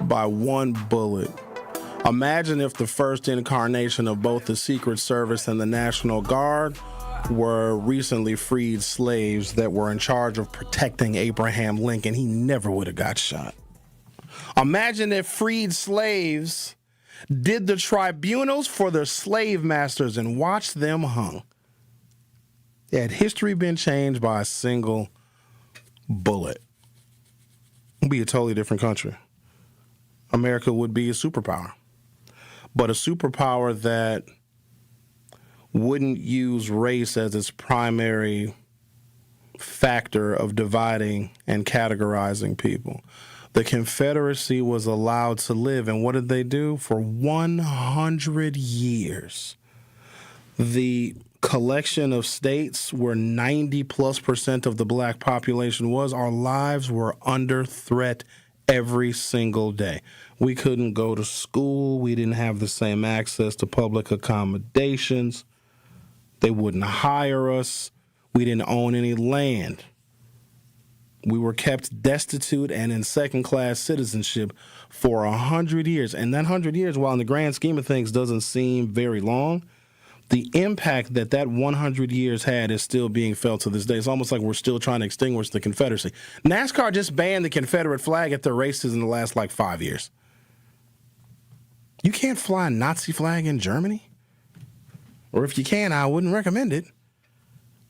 by one bullet, imagine if the first incarnation of both the Secret Service and the National Guard were recently freed slaves that were in charge of protecting Abraham Lincoln. He never would have got shot. Imagine if freed slaves did the tribunals for their slave masters and watched them hung. Had history been changed by a single bullet, it'd be a totally different country. America would be a superpower, but a superpower that wouldn't use race as its primary factor of dividing and categorizing people. The Confederacy was allowed to live, and what did they do? For 100 years, the collection of states where 90+% of the black population was, our lives were under threat every single day. We couldn't go to school. We didn't have the same access to public accommodations. They wouldn't hire us. We didn't own any land. We were kept destitute and in second-class citizenship for 100 years. And that 100 years, while in the grand scheme of things doesn't seem very long, the impact that 100 years had is still being felt to this day. It's almost like we're still trying to extinguish the Confederacy. NASCAR just banned the Confederate flag at their races in the last 5 years. You can't fly a Nazi flag in Germany? Or if you can, I wouldn't recommend it.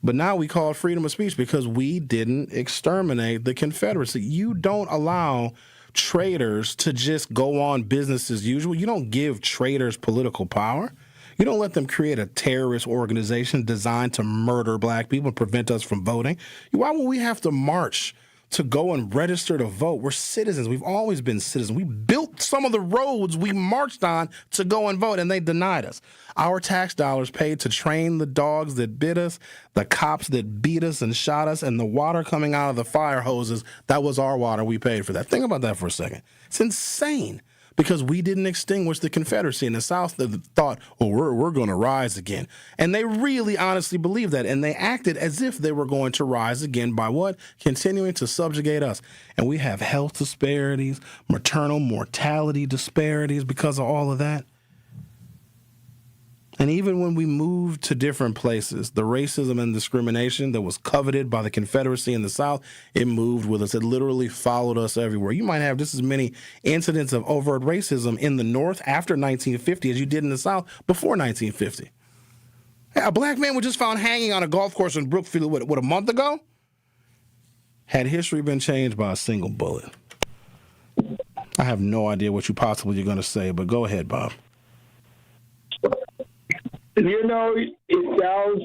But now we call it freedom of speech because we didn't exterminate the Confederacy. You don't allow traitors to just go on business as usual. You don't give traitors political power. You don't let them create a terrorist organization designed to murder black people and prevent us from voting. Why would we have to march to go and register to vote? We're citizens. We've always been citizens. We built some of the roads we marched on to go and vote, and they denied us. Our tax dollars paid to train the dogs that bit us, the cops that beat us and shot us, and the water coming out of the fire hoses. That was our water. We paid for that. Think about that for a second. It's insane. Because we didn't extinguish the Confederacy. In the South, they thought, we're going to rise again. And they really honestly believed that. And they acted as if they were going to rise again by what? Continuing to subjugate us. And we have health disparities, maternal mortality disparities because of all of that. And even when we moved to different places, the racism and discrimination that was coveted by the Confederacy in the South, it moved with us. It literally followed us everywhere. You might have just as many incidents of overt racism in the North after 1950 as you did in the South before 1950. A black man was just found hanging on a golf course in Brookfield, what, a month ago? Had history been changed by a single bullet? I have no idea what you possibly are going to say, but go ahead, Bob. You know, it sounds,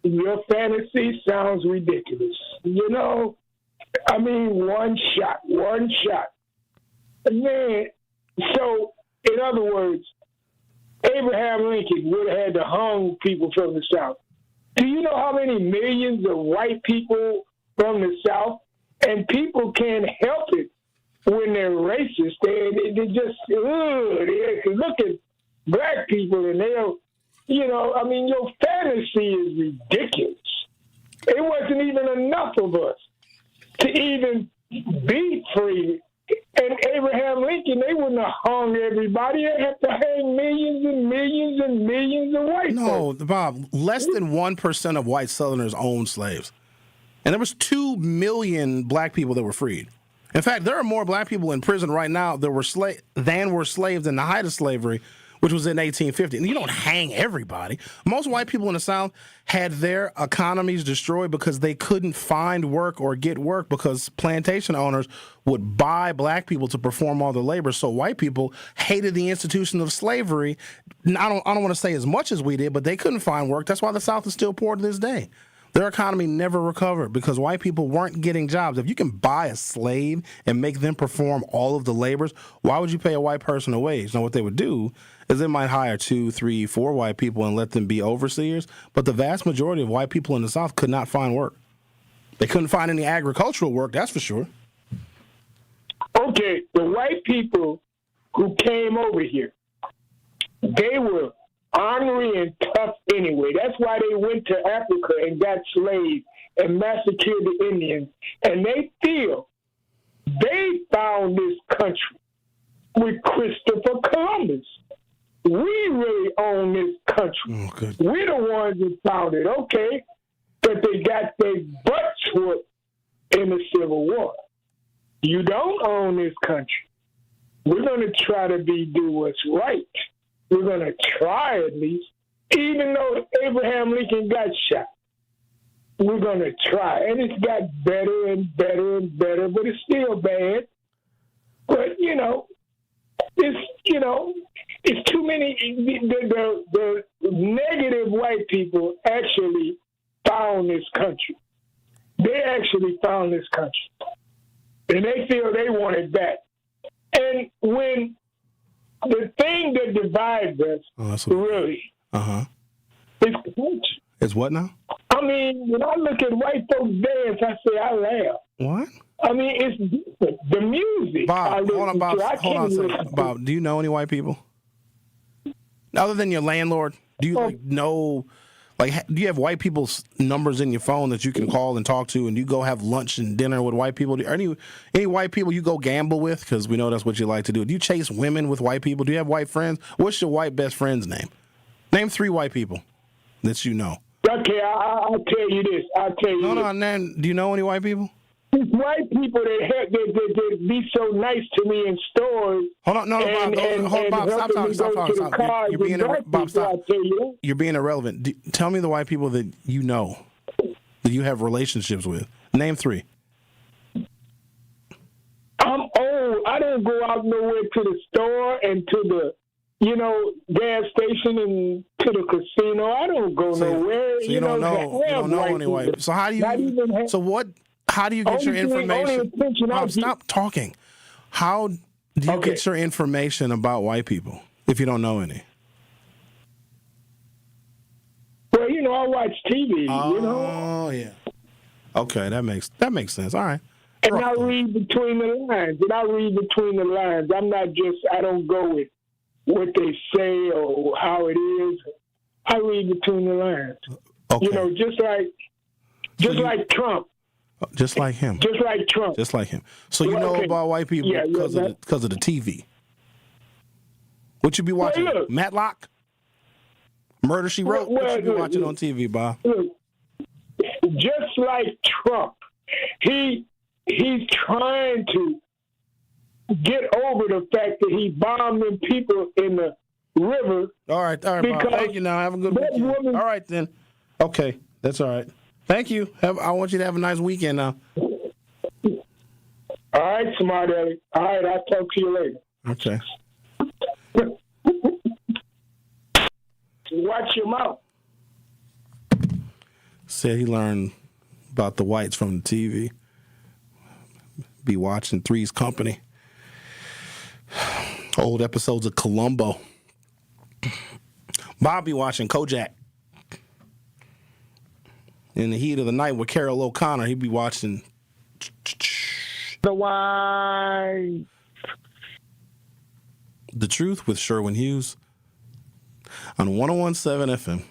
your fantasy sounds ridiculous. You know, I mean, one shot. Man, so, in other words, Abraham Lincoln would have had to hung people from the South. Do you know how many millions of white people from the South? And people can't help it when they're racist. They just, they look at black people and they'll, you know, I mean, your fantasy is ridiculous. It wasn't even enough of us to even be free. And Abraham Lincoln, they wouldn't have hung everybody. They have to hang millions and millions and millions of white folks. No, Bob, less than 1% of white Southerners owned slaves. And there was 2 million black people that were freed. In fact, there are more black people in prison right now that were than were slaves in the height of slavery, which was in 1850. And you don't hang everybody. Most white people in the South had their economies destroyed because they couldn't find work or get work because plantation owners would buy black people to perform all the labor. So white people hated the institution of slavery. I don't want to say as much as we did, but they couldn't find work. That's why the South is still poor to this day. Their economy never recovered because white people weren't getting jobs. If you can buy a slave and make them perform all of the labors, why would you pay a white person a wage? Now, what they would do is they might hire 2, 3, 4 white people and let them be overseers. But the vast majority of white people in the South could not find work. They couldn't find any agricultural work, that's for sure. Okay, the white people who came over here, they were ornery and tough anyway. That's why they went to Africa and got slaves and massacred the Indians. And they feel they found this country with Christopher Columbus. We really own this country. We're the ones that found it, okay? But they got their butts whooped in the Civil War. You don't own this country. We're going to try to do what's right. We're going to try at least, even though Abraham Lincoln got shot. We're going to try. And it's got better and better and better, but it's still bad. But, it's too many. The negative white people actually found this country. They actually found this country. And they feel they want it back. And when the thing that divides us, really, is culture. It's what now? I mean, when I look at white folks dance, I say I laugh. What? I mean, it's different. The music. Bob, hold on a second. Bob, do you know any white people? Other than your landlord, do you know, do you have white people's numbers in your phone that you can call and talk to, and you go have lunch and dinner with white people? Are any white people you go gamble with? Because we know that's what you like to do. Do you chase women with white people? Do you have white friends? What's your white best friend's name? Name 3 white people that you know. Okay, I'll tell you this. No, do you know any white people? These white people that be so nice to me in stores. Hold on, Bob, stop talking. You're being irrelevant. Tell me the white people that you know, that you have relationships with. Name 3. I'm old. I don't go out nowhere to the store and to the, gas station and to the casino. I don't go nowhere. So you don't know any white people. So how do you? How do you get your information? Stop talking. How do you get your information about white people if you don't know any? Well, I watch TV. Oh, yeah. Okay, that makes sense. All right. And I read between the lines. I don't go with what they say or how it is. I read between the lines. Okay. Just like Trump. Just like him. Just like Trump. Just like him. So you know about white people because of the TV. What you be watching? Matlock? Murder, She Wrote. What you been watching on TV, Bob? Just like Trump, he's trying to get over the fact that he bombed them people in the river. All right, Bob. Thank you now. Have a good weekend. All right, then. Okay, that's all right. Thank you. I want you to have a nice weekend now. All right, Smart Ellie. All right, I'll talk to you later. Okay. Watch your mouth. Said he learned about the whites from the TV. Be watching Three's Company. Old episodes of Columbo. Bob be watching Kojak. In the heat of the night with Carol O'Connor, he'd be watching The Wife. The Truth with Sherwin Hughes on 101.7 FM.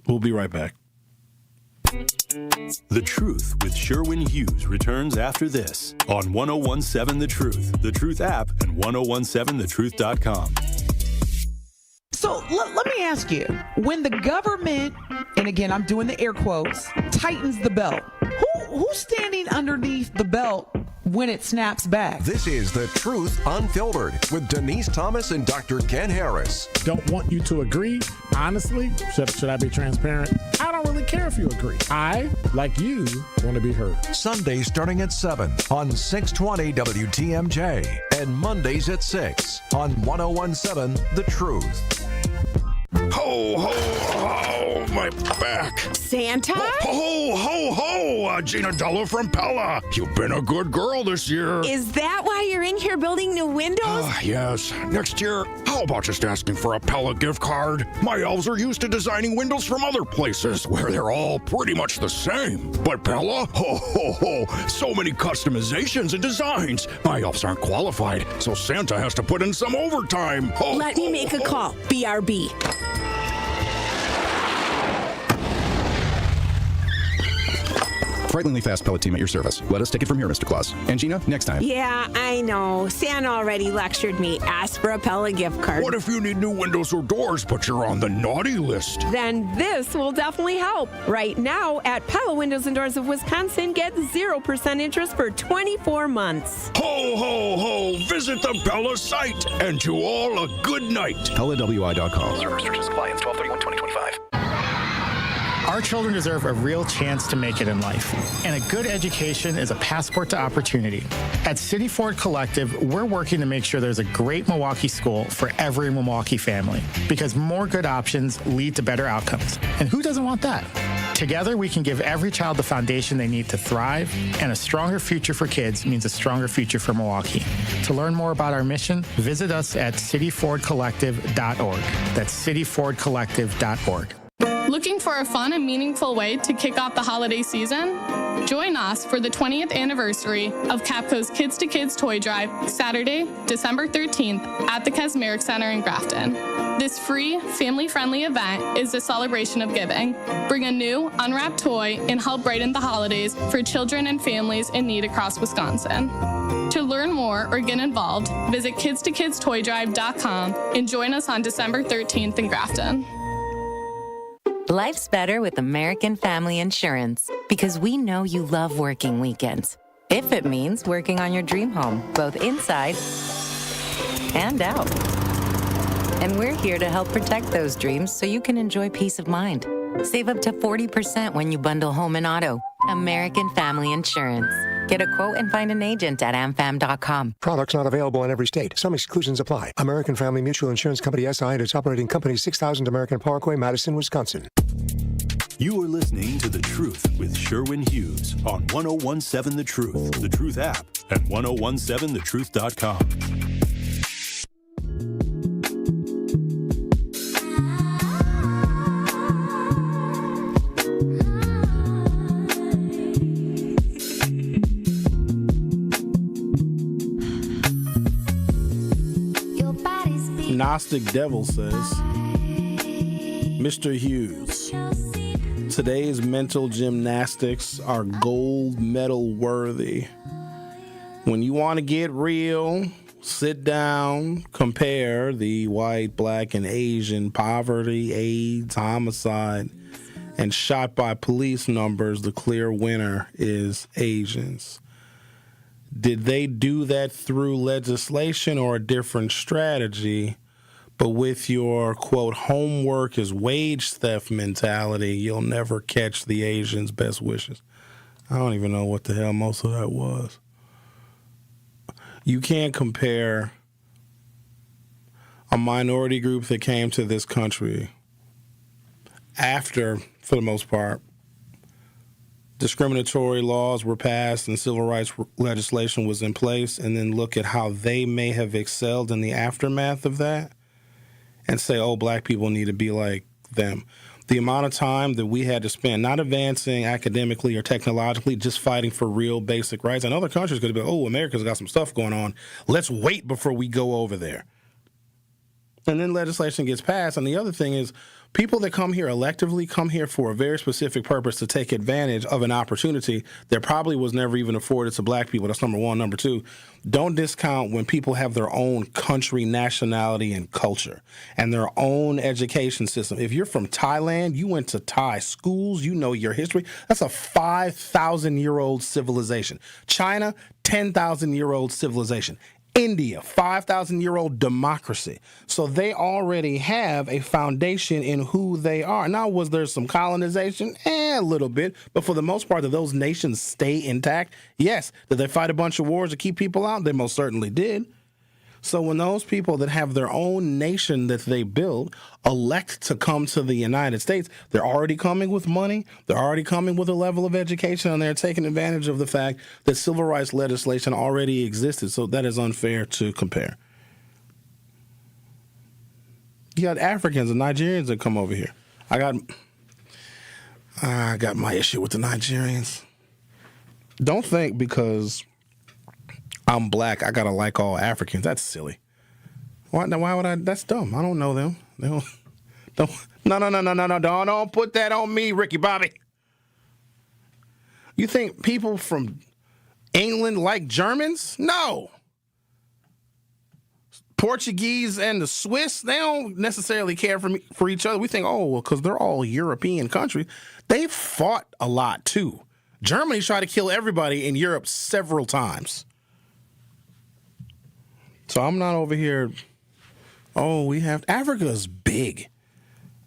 We'll be right back. The Truth with Sherwin Hughes returns after this on 101.7 The Truth app, and 1017thetruth.com. So let me ask you, when the government, and again, I'm doing the air quotes, tightens the belt, who's standing underneath the belt when it snaps back? This is The Truth Unfiltered with Denise Thomas and Dr. Ken Harris. Don't want you to agree. Honestly, should I be transparent? I don't really care if you agree. I, like you, want to be heard. Sundays starting at 7 on 620 WTMJ and Mondays at 6 on 1017 The Truth. Ho, ho, ho, my back. Santa? Ho, ho, ho, Gina Della from Pella. You've been a good girl this year. Is that why you're in here building new windows? Yes. Next year, how about just asking for a Pella gift card? My elves are used to designing windows from other places where they're all pretty much the same. But Pella? Ho, ho, ho, so many customizations and designs. My elves aren't qualified, so Santa has to put in some overtime. Ho, Let me make a call. BRB. Frighteningly fast pellet team at your service. Let us take it from here, Mr. Claus. And Gina, next time. Yeah, I know. Santa already lectured me. Ask for a Pella gift card. What if you need new windows or doors, but you're on the naughty list? Then this will definitely help. Right now, at Pella Windows and Doors of Wisconsin, get 0% interest for 24 months. Ho, ho, ho! Visit the Pella site, and to all a good night. PellaWI.com. Restrictions apply. It's 12/31/2025. Our children deserve a real chance to make it in life, and a good education is a passport to opportunity. At City Ford Collective, we're working to make sure there's a great Milwaukee school for every Milwaukee family, because more good options lead to better outcomes. And who doesn't want that? Together, we can give every child the foundation they need to thrive, and a stronger future for kids means a stronger future for Milwaukee. To learn more about our mission, visit us at cityfordcollective.org. That's cityfordcollective.org. Looking for a fun and meaningful way to kick off the holiday season? Join us for the 20th anniversary of Capco's Kids to Kids Toy Drive, Saturday, December 13th at the Kasmeric Center in Grafton. This free, family-friendly event is a celebration of giving. Bring a new, unwrapped toy and help brighten the holidays for children and families in need across Wisconsin. To learn more or get involved, visit kidstokidstoydrive.com and join us on December 13th in Grafton. Life's better with American Family Insurance because we know you love working weekends. If it means working on your dream home, both inside and out. And we're here to help protect those dreams so you can enjoy peace of mind. Save up to 40% when you bundle home and auto. American Family Insurance. Get a quote and find an agent at amfam.com. Products not available in every state. Some exclusions apply. American Family Mutual Insurance Company SI and its operating company 6000 American Parkway, Madison, Wisconsin. You are listening to The Truth with Sherwin Hughes on 1017 The Truth, The Truth app, and 1017thetruth.com. Gnostic Devil says, Mr. Hughes, today's mental gymnastics are gold medal worthy. When you want to get real, sit down, compare the white, black, and Asian poverty, AIDS, homicide, and shot by police numbers, the clear winner is Asians. Did they do that through legislation or a different strategy? But with your, quote, homework is wage theft mentality, you'll never catch the Asians' best wishes. I don't even know what the hell most of that was. You can't compare a minority group that came to this country after, for the most part, discriminatory laws were passed and civil rights legislation was in place, and then look at how they may have excelled in the aftermath of that and say, oh, black people need to be like them. The amount of time that we had to spend not advancing academically or technologically, just fighting for real basic rights. And other countries could be, oh, America's got some stuff going on. Let's wait before we go over there. And then legislation gets passed. And the other thing is, people that come here electively come here for a very specific purpose to take advantage of an opportunity that probably was never even afforded to black people. That's number one. Number two, don't discount when people have their own country, nationality, and culture and their own education system. If you're from Thailand, you went to Thai schools, you know your history. That's a 5,000-year-old civilization. China, 10,000-year-old civilization. India, 5,000-year-old democracy. So they already have a foundation in who they are. Now, was there some colonization? A little bit. But for the most part, did those nations stay intact? Yes. Did they fight a bunch of wars to keep people out? They most certainly did. So when those people that have their own nation that they build elect to come to the United States, they're already coming with money, they're already coming with a level of education, and they're taking advantage of the fact that civil rights legislation already existed. So that is unfair to compare. You got Africans and Nigerians that come over here. I got my issue with the Nigerians. Don't think because I'm black, I gotta like all Africans. That's silly. Why would I? That's dumb. I don't know them. No. Don't put that on me, Ricky Bobby. You think people from England like Germans? No. Portuguese and the Swiss, they don't necessarily care for each other. We think, oh, well, because they're all European countries. They fought a lot, too. Germany tried to kill everybody in Europe several times. So I'm not over here, Africa's big.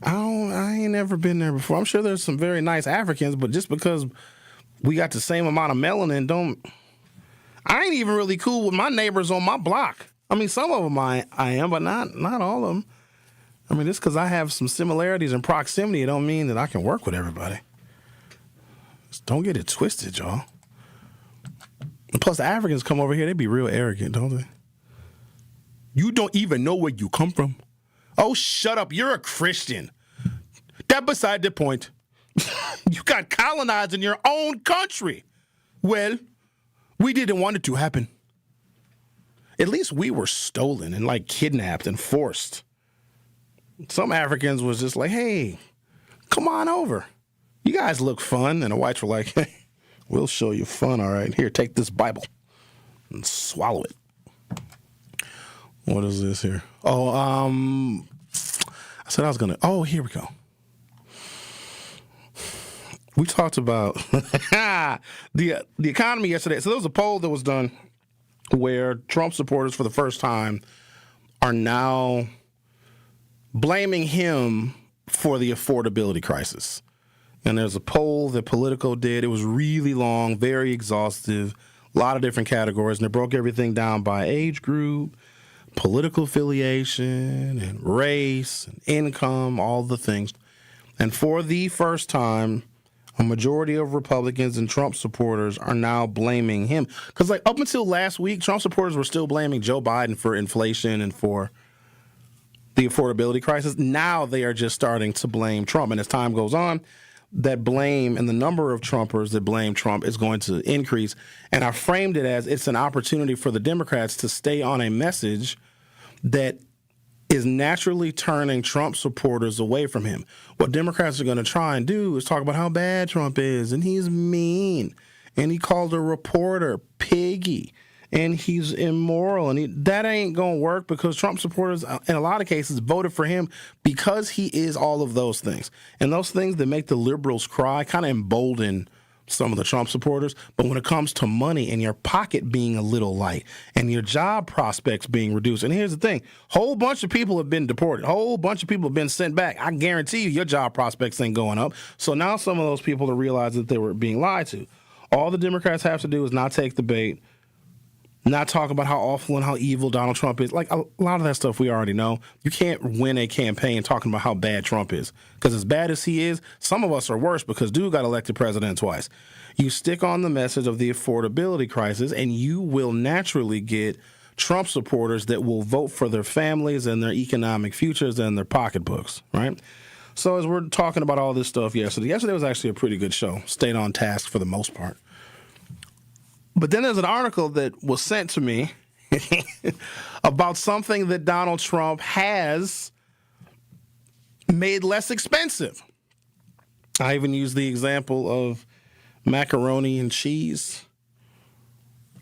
I ain't never been there before. I'm sure there's some very nice Africans, but just because we got the same amount of melanin, I ain't even really cool with my neighbors on my block. I mean, some of them I am, but not all of them. I mean, just because I have some similarities in proximity, it don't mean that I can work with everybody. Just don't get it twisted, y'all. And plus, the Africans come over here, they be real arrogant, don't they? You don't even know where you come from. Oh, shut up. You're a Christian. That beside the point. You got colonized in your own country. Well, we didn't want it to happen. At least we were stolen and kidnapped and forced. Some Africans was just like, hey, come on over. You guys look fun. And the whites were like, hey, we'll show you fun, all right. Here, take this Bible and swallow it. What is this here? I said I was going to... Oh, here we go. We talked about the economy yesterday. So there was a poll that was done where Trump supporters for the first time are now blaming him for the affordability crisis. And there's a poll that Politico did. It was really long, very exhaustive, a lot of different categories, and it broke everything down by age group, political affiliation, and race, and income, all the things. And for the first time, a majority of Republicans and Trump supporters are now blaming him. Because up until last week, Trump supporters were still blaming Joe Biden for inflation and for the affordability crisis. Now they are just starting to blame Trump. And as time goes on, that blame and the number of Trumpers that blame Trump is going to increase. And I framed it as it's an opportunity for the Democrats to stay on a message that is naturally turning Trump supporters away from him. What Democrats are going to try and do is talk about how bad Trump is, and he's mean, and he called a reporter piggy, and he's immoral, and that ain't going to work because Trump supporters, in a lot of cases, voted for him because he is all of those things. And those things that make the liberals cry kind of embolden some of the Trump supporters. But when it comes to money and your pocket being a little light and your job prospects being reduced, and here's the thing, whole bunch of people have been deported, whole bunch of people have been sent back. I guarantee you your job prospects ain't going up. So now some of those people are realizing that they were being lied to. All the Democrats have to do is not take the bait, not talk about how awful and how evil Donald Trump is. Like, a lot of that stuff we already know. You can't win a campaign talking about how bad Trump is. Because as bad as he is, some of us are worse because dude got elected president twice. You stick on the message of the affordability crisis, and you will naturally get Trump supporters that will vote for their families and their economic futures and their pocketbooks, right? So as we're talking about all this stuff yesterday was actually a pretty good show. Stayed on task for the most part. But then there's an article that was sent to me about something that Donald Trump has made less expensive. I even used the example of macaroni and cheese.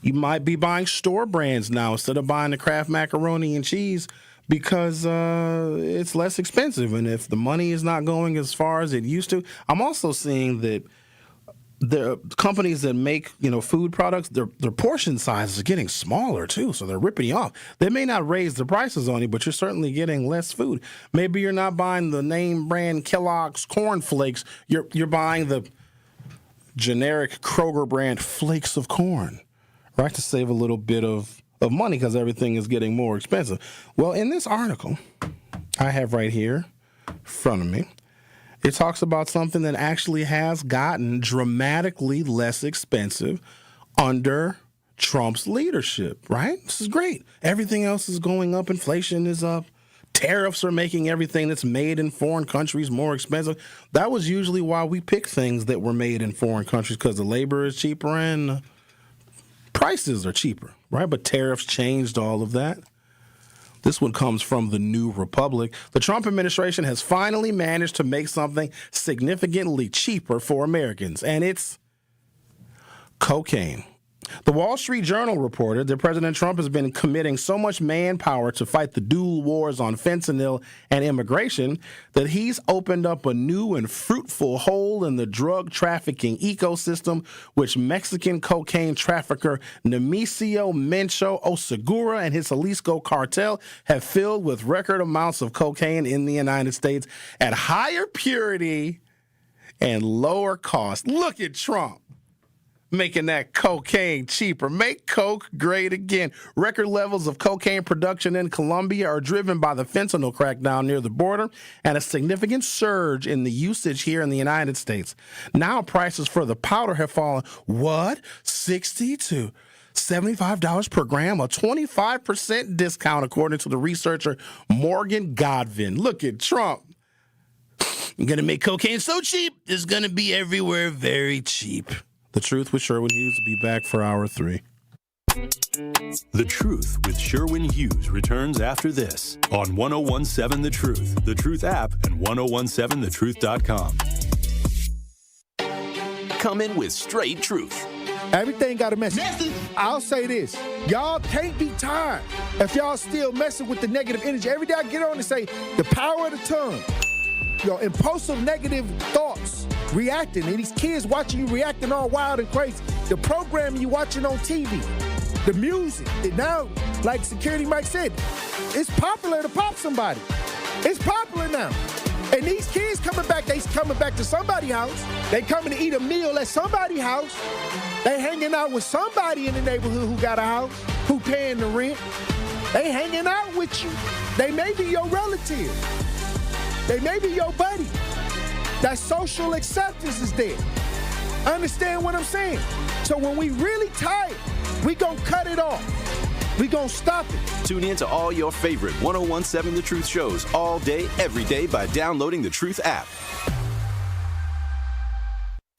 You might be buying store brands now instead of buying the Kraft macaroni and cheese because it's less expensive. And if the money is not going as far as it used to, I'm also seeing that the companies that make, food products, their portion sizes are getting smaller too, so they're ripping you off. They may not raise the prices on you, but you're certainly getting less food. Maybe you're not buying the name brand Kellogg's Corn Flakes. You're buying the generic Kroger brand Flakes of Corn, right, to save a little bit of money because everything is getting more expensive. Well, in this article I have right here in front of me, it talks about something that actually has gotten dramatically less expensive under Trump's leadership, right? This is great. Everything else is going up. Inflation is up. Tariffs are making everything that's made in foreign countries more expensive. That was usually why we pick things that were made in foreign countries, because the labor is cheaper and prices are cheaper, right? But tariffs changed all of that. This one comes from the New Republic. The Trump administration has finally managed to make something significantly cheaper for Americans, and it's cocaine. The Wall Street Journal reported that President Trump has been committing so much manpower to fight the dual wars on fentanyl and immigration that he's opened up a new and fruitful hole in the drug trafficking ecosystem, which Mexican cocaine trafficker Nemesio Mencho Osegura and his Jalisco cartel have filled with record amounts of cocaine in the United States at higher purity and lower cost. Look at Trump making that cocaine cheaper. Make coke great again. Record levels of cocaine production in Colombia are driven by the fentanyl crackdown near the border and a significant surge in the usage here in the United States. Now prices for the powder have fallen, $60 to $75 per gram, a 25% discount according to the researcher Morgan Godwin. Look at Trump. I'm going to make cocaine so cheap, it's going to be everywhere very cheap. The Truth with Sherwin Hughes will be back for Hour 3. The Truth with Sherwin Hughes returns after this on 1017 The Truth, The Truth app, and 1017thetruth.com. Come in with straight truth. Everything got a message. I'll say this. Y'all can't be tired if y'all still messing with the negative energy. Every day I get on and say, the power of the tongue. Impulsive negative thoughts, reacting, and these kids watching you reacting all wild and crazy. The programming you watching on TV, the music, that now, like Security Mike said, it's popular to pop somebody. It's popular now. And these kids coming back to somebody's house. They coming to eat a meal at somebody's house. They hanging out with somebody in the neighborhood who got a house, who paying the rent. They hanging out with you. They may be your relative. They may be your buddy. That social acceptance is there. Understand what I'm saying? So when we really tired, we gonna cut it off. We gonna stop it. Tune in to all your favorite 1017 The Truth shows all day, every day by downloading the Truth app.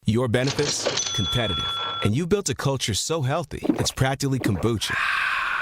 Your benefits, competitive. And you built a culture so healthy, it's practically kombucha.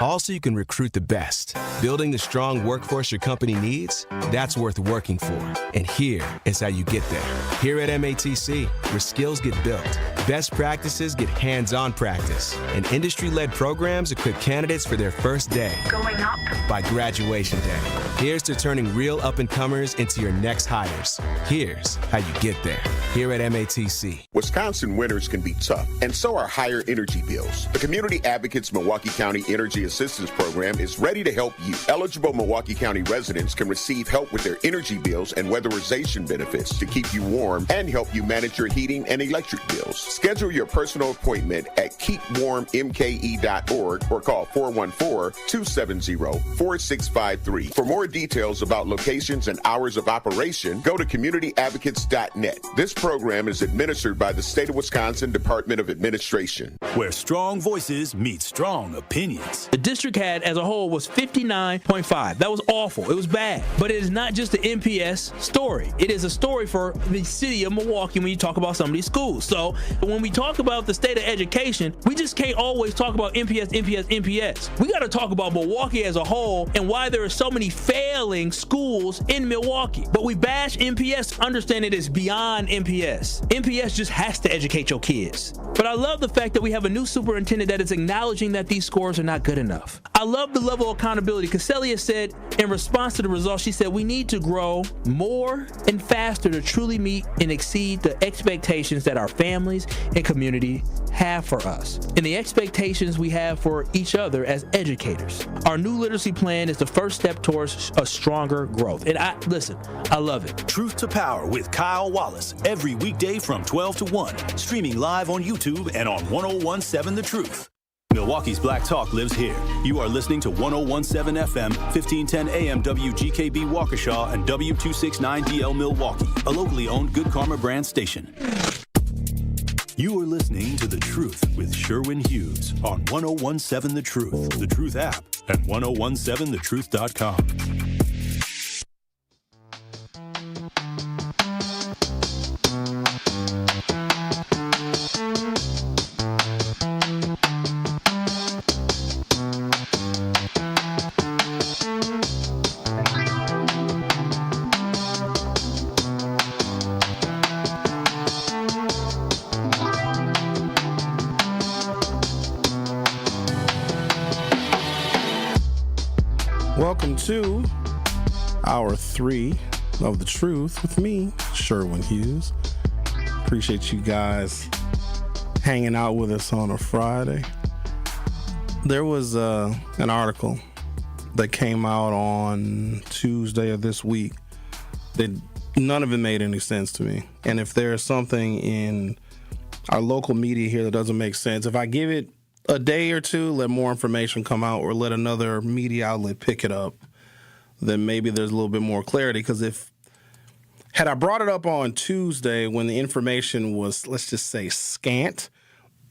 Also, you can recruit the best. Building the strong workforce your company needs? That's worth working for. And here is how you get there. Here at MATC, where skills get built Best practices get hands-on practice, and industry-led programs equip candidates for their first day. Going up. By graduation day. Here's to turning real up-and-comers into your next hires. Here's how you get there. Here at MATC. Wisconsin winters can be tough, and so are higher energy bills. The Community Advocates Milwaukee County Energy Assistance Program is ready to help you. Eligible Milwaukee County residents can receive help with their energy bills and weatherization benefits to keep you warm and help you manage your heating and electric bills. Schedule your personal appointment at keepwarmmke.org or call 414-270-4653. For more details about locations and hours of operation, go to communityadvocates.net. This program is administered by the State of Wisconsin Department of Administration. Where strong voices meet strong opinions. The district had as a whole was 59.5. That was awful. It was bad. But it is not just the MPS story. It is a story for the city of Milwaukee when you talk about some of these schools. So when we talk about the state of education, we just can't always talk about MPS. We got to talk about Milwaukee as a whole and why there are so many failing schools in Milwaukee. But we bash MPS, understand it is beyond MPS. MPS just has to educate your kids. But I love the fact that we have a new superintendent that is acknowledging that these scores are not good enough. I love the level of accountability. Casellia said in response to the results, she said we need to grow more and faster to truly meet and exceed the expectations that our families and community have for us and the expectations we have for each other as educators. Our new literacy plan is the first step towards a stronger growth. And I love it. Truth to Power with Kyle Wallace every weekday from 12 to 1, streaming live on YouTube and on 1017 The Truth. Milwaukee's Black Talk lives here. You are listening to 1017 FM, 1510 AM WGKB Waukesha and W269DL Milwaukee, a locally owned Good Karma brand station. You are listening to The Truth with Sherwin Hughes on 1017 The Truth, The Truth app, and 1017thetruth.com. Welcome to Hour 3 of The Truth with me, Sherwin Hughes. Appreciate you guys hanging out with us on a Friday. There was an article that came out on Tuesday of this week that none of it made any sense to me. And if there's something in our local media here that doesn't make sense, if I give it a day or two, let more information come out, or let another media outlet pick it up, then maybe there's a little bit more clarity. Because had I brought it up on Tuesday when the information was, let's just say, scant,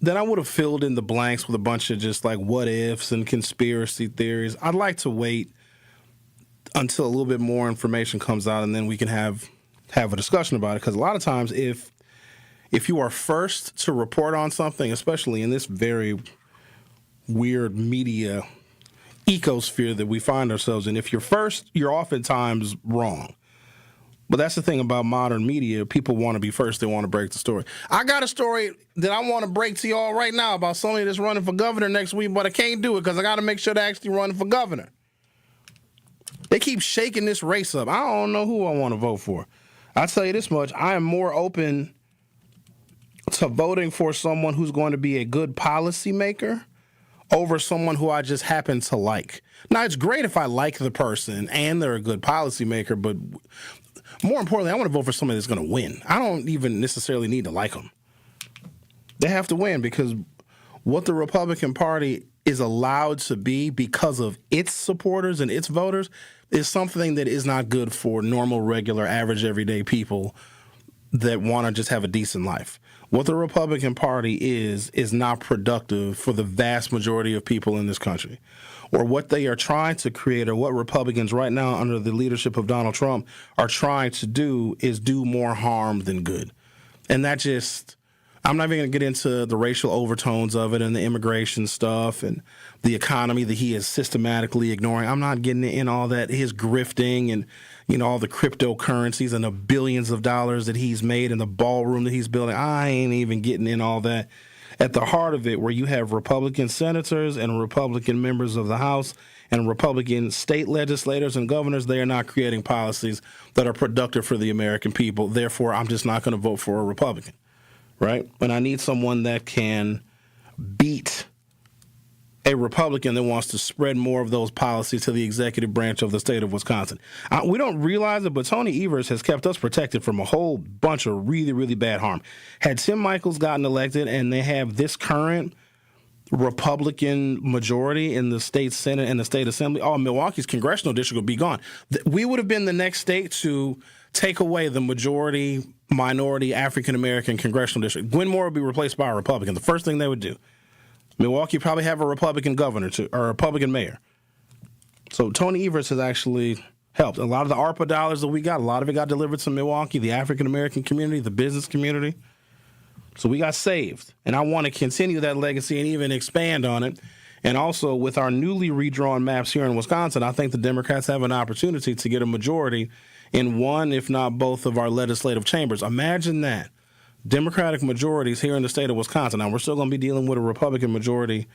then I would have filled in the blanks with a bunch of just like what ifs and conspiracy theories. I'd like to wait until a little bit more information comes out, and then we can have a discussion about it. Because a lot of times, if you are first to report on something, especially in this very weird media ecosphere that we find ourselves in, if you're first, you're oftentimes wrong. But that's the thing about modern media. People want to be first. They want to break the story. I got a story that I want to break to y'all right now about somebody that's running for governor next week, but I can't do it because I got to make sure they're actually running for governor. They keep shaking this race up. I don't know who I want to vote for. I'll tell you this much. I am more open to voting for someone who's going to be a good policymaker over someone who I just happen to like. Now, it's great if I like the person and they're a good policymaker, but more importantly, I want to vote for somebody that's going to win. I don't even necessarily need to like them. They have to win, because what the Republican Party is allowed to be because of its supporters and its voters is something that is not good for normal, regular, average, everyday people that want to just have a decent life. What the Republican Party is not productive for the vast majority of people in this country. Or what they are trying to create, or what Republicans right now under the leadership of Donald Trump are trying to do, is do more harm than good. And that just, I'm not even going to get into the racial overtones of it and the immigration stuff and the economy that he is systematically ignoring. I'm not getting in all that, his grifting and, all the cryptocurrencies and the billions of dollars that he's made and the ballroom that he's building. I ain't even getting in all that. At the heart of it, where you have Republican senators and Republican members of the House and Republican state legislators and governors, they are not creating policies that are productive for the American people. Therefore, I'm just not going to vote for a Republican, right? And I need someone that can beat a Republican that wants to spread more of those policies to the executive branch of the state of Wisconsin. We don't realize it, but Tony Evers has kept us protected from a whole bunch of really, really bad harm. Had Tim Michels gotten elected and they have this current Republican majority in the state Senate and the state assembly, Milwaukee's congressional district would be gone. We would have been the next state to take away the majority, minority, African-American congressional district. Gwen Moore would be replaced by a Republican. The first thing they would do. Milwaukee probably have a Republican governor too, or a Republican mayor. So Tony Evers has actually helped. A lot of the ARPA dollars that we got, a lot of it got delivered to Milwaukee, the African-American community, the business community. So we got saved. And I want to continue that legacy and even expand on it. And also with our newly redrawn maps here in Wisconsin, I think the Democrats have an opportunity to get a majority in one, if not both, of our legislative chambers. Imagine that. Democratic majorities here in the state of Wisconsin. Now, we're still going to be dealing with a Republican majority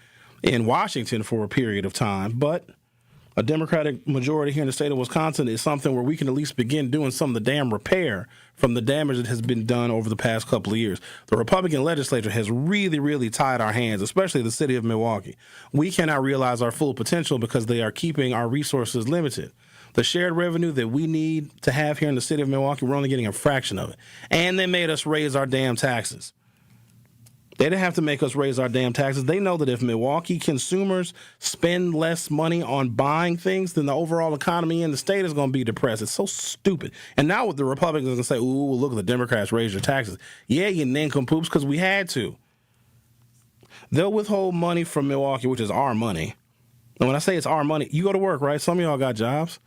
in Washington for a period of time, but a Democratic majority here in the state of Wisconsin is something where we can at least begin doing some of the damn repair from the damage that has been done over the past couple of years. The Republican legislature has really, really tied our hands, especially the city of Milwaukee. We cannot realize our full potential because they are keeping our resources limited. The shared revenue that we need to have here in the city of Milwaukee, we're only getting a fraction of it. And they made us raise our damn taxes. They didn't have to make us raise our damn taxes. They know that if Milwaukee consumers spend less money on buying things, then the overall economy in the state is going to be depressed. It's so stupid. And now with the Republicans are going to say, ooh, look, the Democrats raised your taxes. Yeah, you nincompoops, because we had to. They'll withhold money from Milwaukee, which is our money. And when I say it's our money, you go to work, right? Some of y'all got jobs.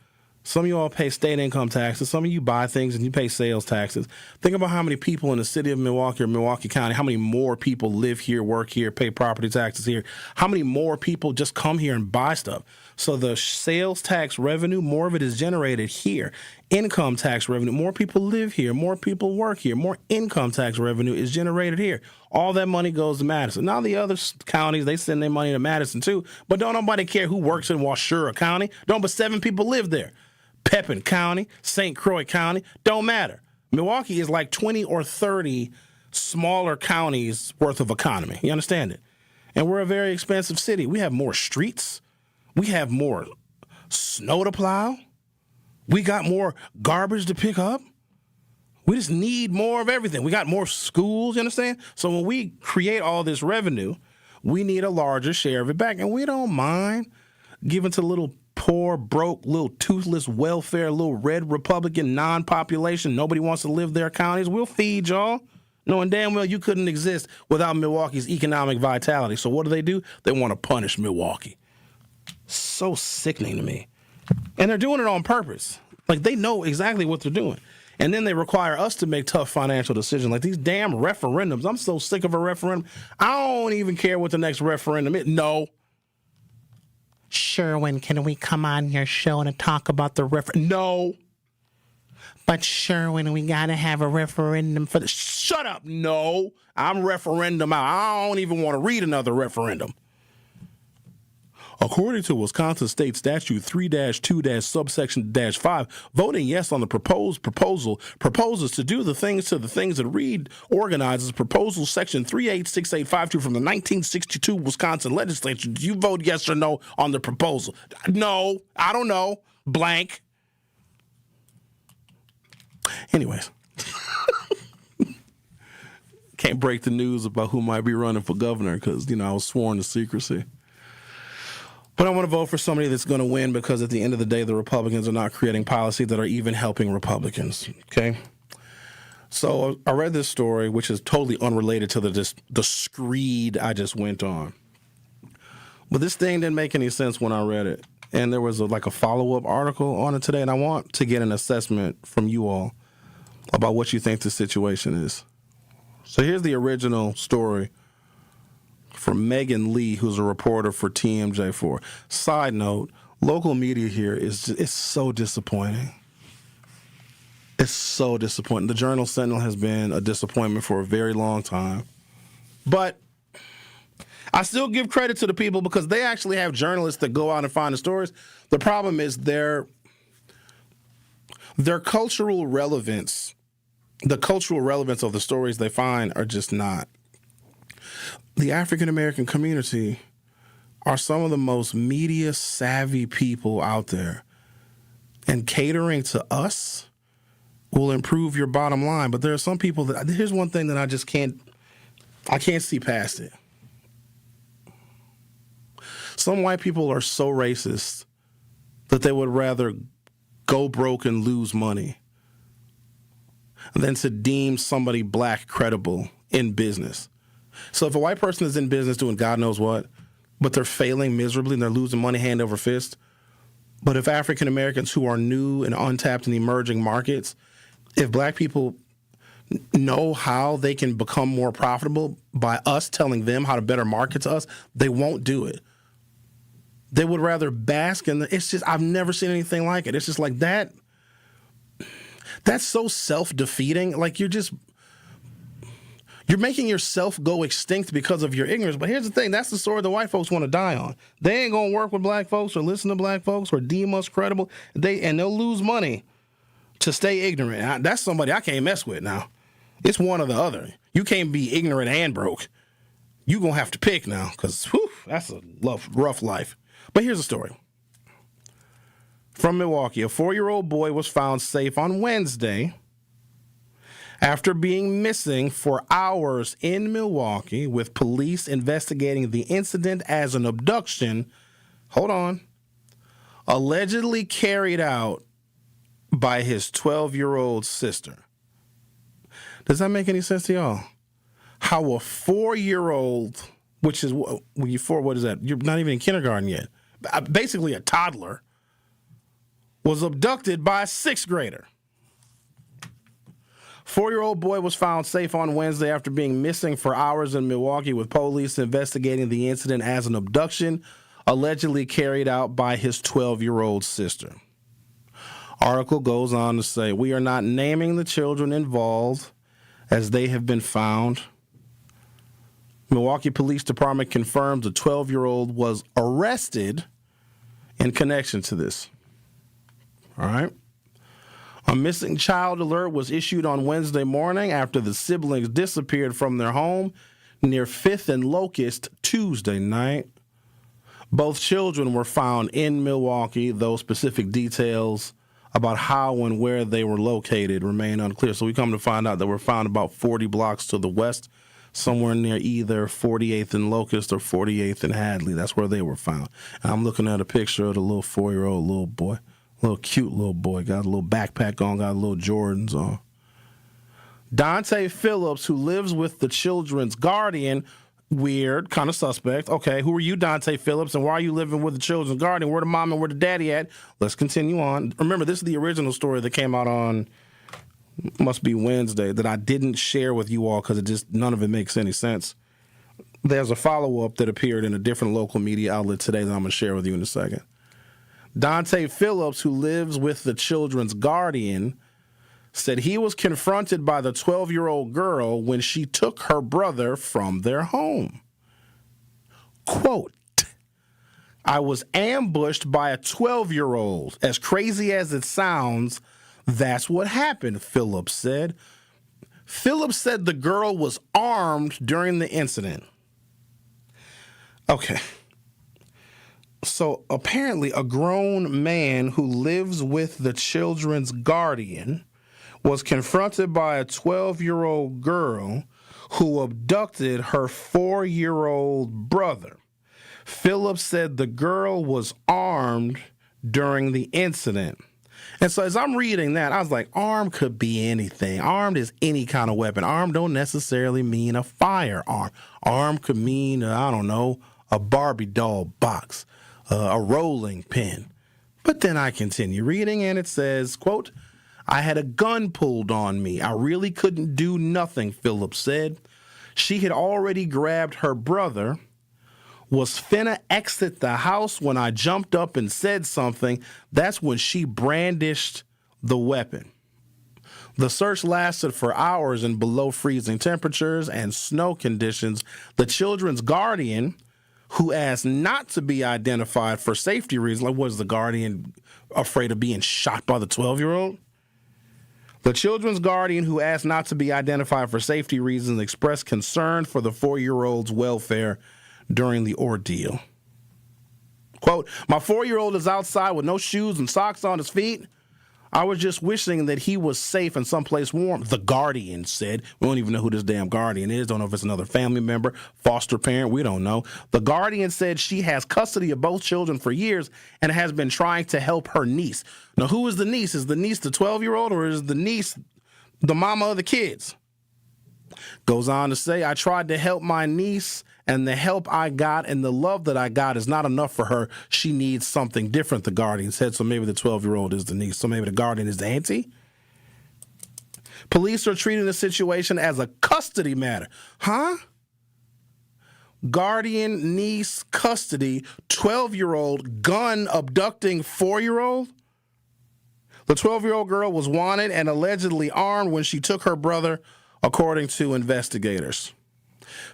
Some of you all pay state income taxes. Some of you buy things and you pay sales taxes. Think about how many people in the city of Milwaukee or Milwaukee County, how many more people live here, work here, pay property taxes here. How many more people just come here and buy stuff. So the sales tax revenue, more of it is generated here. Income tax revenue, more people live here, more people work here, more income tax revenue is generated here. All that money goes to Madison. Now the other counties, they send their money to Madison too, but don't nobody care who works in Washura County. Don't but 7 people live there. Pepin County, St. Croix County, don't matter. Milwaukee is like 20 or 30 smaller counties worth of economy. You understand it? And we're a very expensive city. We have more streets. We have more snow to plow. We got more garbage to pick up. We just need more of everything. We got more schools, you understand? So when we create all this revenue, we need a larger share of it back. And we don't mind giving to little poor, broke, little toothless, welfare, little red Republican non-population. Nobody wants to live their counties. We'll feed y'all. Knowing damn well you couldn't exist without Milwaukee's economic vitality. So what do? They want to punish Milwaukee. So sickening to me. And they're doing it on purpose. Like, they know exactly what they're doing. And then they require us to make tough financial decisions. Like these damn referendums. I'm so sick of a referendum. I don't even care what the next referendum is. No. Sherwin, can we come on your show and talk about the referendum? No. But Sherwin, we got to have a referendum for the... Shut up. No. I'm referendum out. I don't even want to read another referendum. According to Wisconsin State Statute 3-2-subsection-5, voting yes on the proposal proposes to do the things that read organizes proposal section 386852 from the 1962 Wisconsin legislature. Do you vote yes or no on the proposal? No, I don't know. Blank. Anyways. Can't break the news about who might be running for governor because, I was sworn to secrecy. But I want to vote for somebody that's going to win because at the end of the day, the Republicans are not creating policy that are even helping Republicans, okay? So I read this story, which is totally unrelated to the screed I just went on. But this thing didn't make any sense when I read it. And there was a follow-up article on it today, and I want to get an assessment from you all about what you think the situation is. So here's the original story from Megan Lee, who's a reporter for TMJ4. Side note, local media here is so disappointing. It's so disappointing. The Journal-Sentinel has been a disappointment for a very long time. But I still give credit to the people because they actually have journalists that go out and find the stories. The problem is their cultural relevance, the cultural relevance of the stories they find are just not. The African-American community are some of the most media-savvy people out there. And catering to us will improve your bottom line. But there are some people that, here's one thing that I can't see past it. Some white people are so racist that they would rather go broke and lose money than to deem somebody black credible in business. So if a white person is in business doing God knows what, but they're failing miserably and they're losing money hand over fist, but if African Americans who are new and untapped in emerging markets, if black people know how they can become more profitable by us telling them how to better market to us, they won't do it. They would rather bask in it's just, I've never seen anything like it. It's just like that. That's so self-defeating. Like you're making yourself go extinct because of your ignorance. But here's the thing. That's the story the white folks want to die on. They ain't going to work with black folks or listen to black folks or deem us credible. And they'll lose money to stay ignorant. That's somebody I can't mess with now. It's one or the other. You can't be ignorant and broke. You're going to have to pick now because that's a rough life. But here's the story. From Milwaukee, a 4-year-old boy was found safe on Wednesday after being missing for hours in Milwaukee, with police investigating the incident as an abduction, allegedly carried out by his 12-year-old sister. Does that make any sense to y'all? How a 4-year-old, which is, when you're 4, what is that? You're not even in kindergarten yet. Basically a toddler, was abducted by a 6th grader. 4-year-old boy was found safe on Wednesday after being missing for hours in Milwaukee, with police investigating the incident as an abduction allegedly carried out by his 12-year-old sister. Article goes on to say, we are not naming the children involved as they have been found. Milwaukee Police Department confirms the 12-year-old was arrested in connection to this. All right. A missing child alert was issued on Wednesday morning after the siblings disappeared from their home near 5th and Locust Tuesday night. Both children were found in Milwaukee, though specific details about how and where they were located remain unclear. So we come to find out that were found about 40 blocks to the west, somewhere near either 48th and Locust or 48th and Hadley. That's where they were found. And I'm looking at a picture of the little 4-year-old little boy. Little cute little boy. Got a little backpack on, got a little Jordans on. Dante Phillips, who lives with the children's guardian, weird, kind of suspect. Okay, who are you, Dante Phillips, and why are you living with the children's guardian? Where the mom and where the daddy at? Let's continue on. Remember, this is the original story that came out on, must be Wednesday, that I didn't share with you all because none of it makes any sense. There's a follow-up that appeared in a different local media outlet today that I'm going to share with you in a second. Dante Phillips, who lives with the children's guardian, said he was confronted by the 12-year-old girl when she took her brother from their home. Quote, I was ambushed by a 12-year-old. As crazy as it sounds, that's what happened, Phillips said. Phillips said the girl was armed during the incident. Okay. So apparently a grown man who lives with the children's guardian was confronted by a 12-year-old girl who abducted her 4-year-old brother. Phillips said the girl was armed during the incident. And so as I'm reading that, I was like, armed could be anything. Armed is any kind of weapon. Armed don't necessarily mean a firearm. Armed could mean, I don't know, a Barbie doll box. A rolling pin. But then I continue reading and it says, quote, I had a gun pulled on me. I really couldn't do nothing, Phillips said. She had already grabbed her brother, was finna exit the house when I jumped up and said something. That's when she brandished the weapon. The search lasted for hours in below freezing temperatures and snow conditions. The children's guardian, who asked not to be identified for safety reasons, like was the guardian afraid of being shot by the 12-year-old? The children's guardian, who asked not to be identified for safety reasons, expressed concern for the 4-year-old's welfare during the ordeal. Quote, my 4-year-old is outside with no shoes and socks on his feet. I was just wishing that he was safe and someplace warm, the guardian said. We don't even know who this damn guardian is. Don't know if it's another family member, foster parent. We don't know. The guardian said she has custody of both children for years and has been trying to help her niece. Now, who is the niece? Is the niece the 12-year-old or is the niece the mama of the kids? Goes on to say, I tried to help my niece, and the help I got and the love that I got is not enough for her. She needs something different, the guardian said. So maybe the 12-year-old is the niece. So maybe the guardian is the auntie. Police are treating the situation as a custody matter. Huh? Guardian, niece, custody, 12-year-old, gun abducting 4-year-old? The 12-year-old girl was wanted and allegedly armed when she took her brother, according to investigators.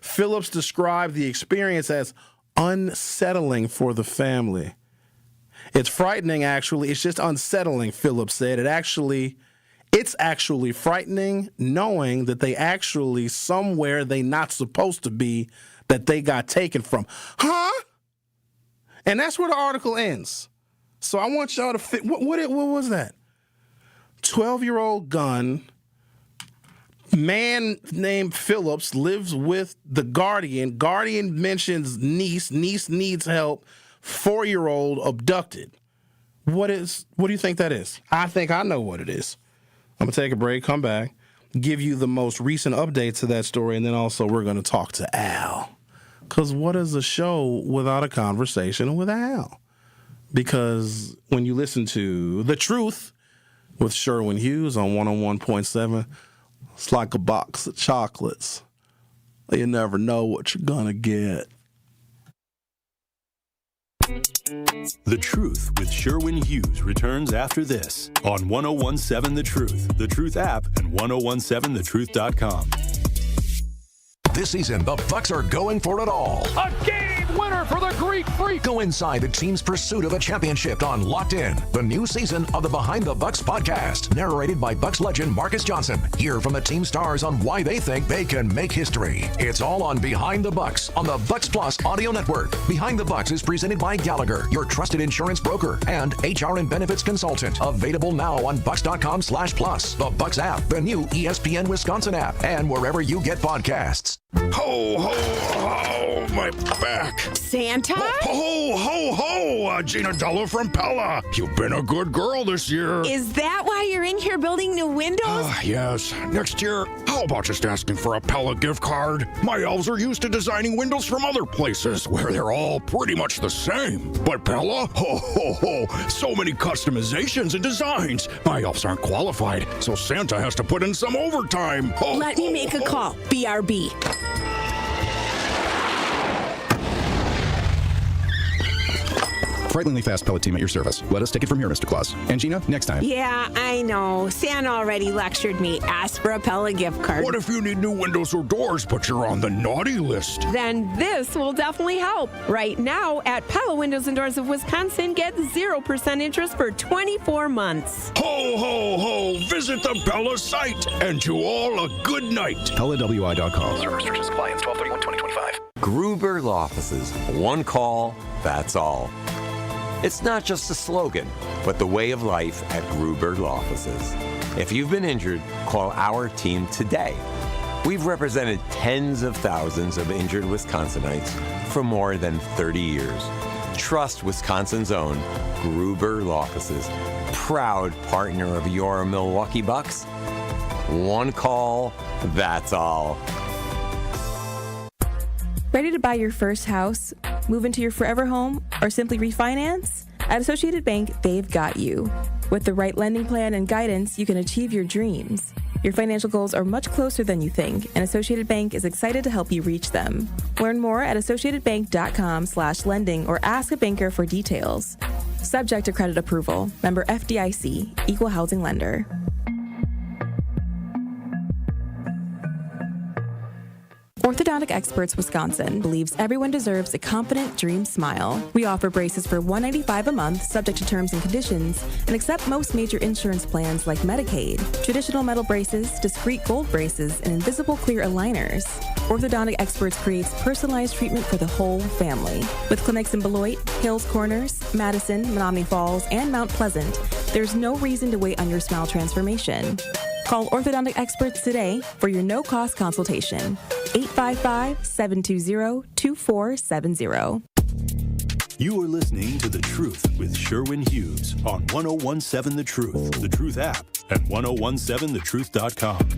Phillips described the experience as unsettling for the family. It's frightening, actually. It's just unsettling, Phillips said. It's actually frightening knowing that they actually somewhere they not supposed to be that they got taken from. Huh? And that's where the article ends. So I want y'all to what was that? 12-year-old gun. Man named Phillips lives with the guardian. Guardian mentions niece. Niece needs help. 4-year-old abducted. What do you think that is? I think I know what it is. I'm going to take a break, come back, give you the most recent updates to that story, and then also we're going to talk to Al. Because what is a show without a conversation with Al? Because when you listen to The Truth with Sherwin Hughes on 101.7, it's like a box of chocolates. You never know what you're going to get. The Truth with Sherwin Hughes returns after this on 101.7 The Truth, The Truth app, and 1017thetruth.com. This season, the Bucks are going for it all. A game winner for the Greek Freak. Go inside the team's pursuit of a championship on Locked In, the new season of the Behind the Bucks podcast, narrated by Bucks legend Marcus Johnson. Hear from the team stars on why they think they can make history. It's all on Behind the Bucks on the Bucks Plus audio network. Behind the Bucks is presented by Gallagher, your trusted insurance broker, and HR and benefits consultant. Available now on bucks.com/plus, the Bucks app, the new ESPN Wisconsin app, and wherever you get podcasts. Ho, ho, ho, my back. Santa? Ho, ho, ho, Gina Della from Pella. You've been a good girl this year. Is that why you're in here building new windows? Yes. Next year, how about just asking for a Pella gift card? My elves are used to designing windows from other places where they're all pretty much the same. But Pella? Ho, ho, ho, so many customizations and designs. My elves aren't qualified, so Santa has to put in some overtime. Ho, Let me make a call. BRB. Frighteningly fast pellet team at your service. Let us take it from here, Mr. Claus. And Gina, next time. Yeah, I know. Santa already lectured me. Ask for a Pella gift card. What if you need new windows or doors, but you're on the naughty list? Then this will definitely help. Right now, at Pella Windows and Doors of Wisconsin, get 0% interest for 24 months. Ho, ho, ho! Visit the Pella site, and to all a good night. PellaWI.com. Service restrictions apply. Ends 12/31/2025. Gruber Law Offices. One call, that's all. It's not just a slogan, but the way of life at Gruber Law Offices. If you've been injured, call our team today. We've represented tens of thousands of injured Wisconsinites for more than 30 years. Trust Wisconsin's own Gruber Law Offices, proud partner of your Milwaukee Bucks. One call, that's all. Ready to buy your first house, move into your forever home, or simply refinance? At Associated Bank, they've got you. With the right lending plan and guidance, you can achieve your dreams. Your financial goals are much closer than you think, and Associated Bank is excited to help you reach them. Learn more at associatedbank.com/lending or ask a banker for details. Subject to credit approval. Member FDIC. Equal housing lender. Orthodontic Experts Wisconsin believes everyone deserves a confident dream smile. We offer braces for $195 a month, subject to terms and conditions, and accept most major insurance plans like Medicaid, traditional metal braces, discrete gold braces, and invisible clear aligners. Orthodontic Experts creates personalized treatment for the whole family. With clinics in Beloit, Hills Corners, Madison, Menominee Falls, and Mount Pleasant, there's no reason to wait on your smile transformation. Call Orthodontic Experts today for your no-cost consultation. 855-720-2470. You are listening to The Truth with Sherwin Hughes on 1017 The Truth, The Truth app, and 1017thetruth.com.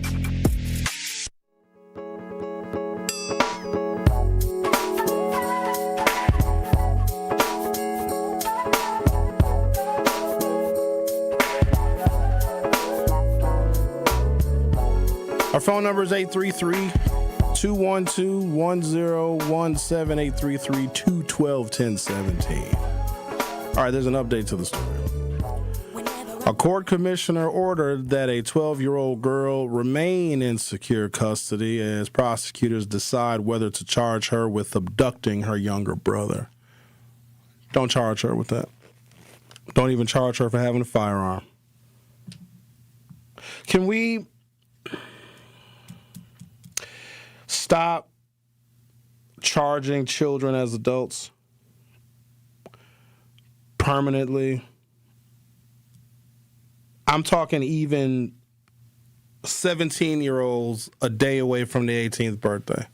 Our phone number is 833-212-1017, 833-212-1017. All right, there's an update to the story. A court commissioner ordered that a 12-year-old girl remain in secure custody as prosecutors decide whether to charge her with abducting her younger brother. Don't charge her with that. Don't even charge her for having a firearm. Can we stop charging children as adults permanently? I'm talking even 17-year-olds a day away from the 18th birthday.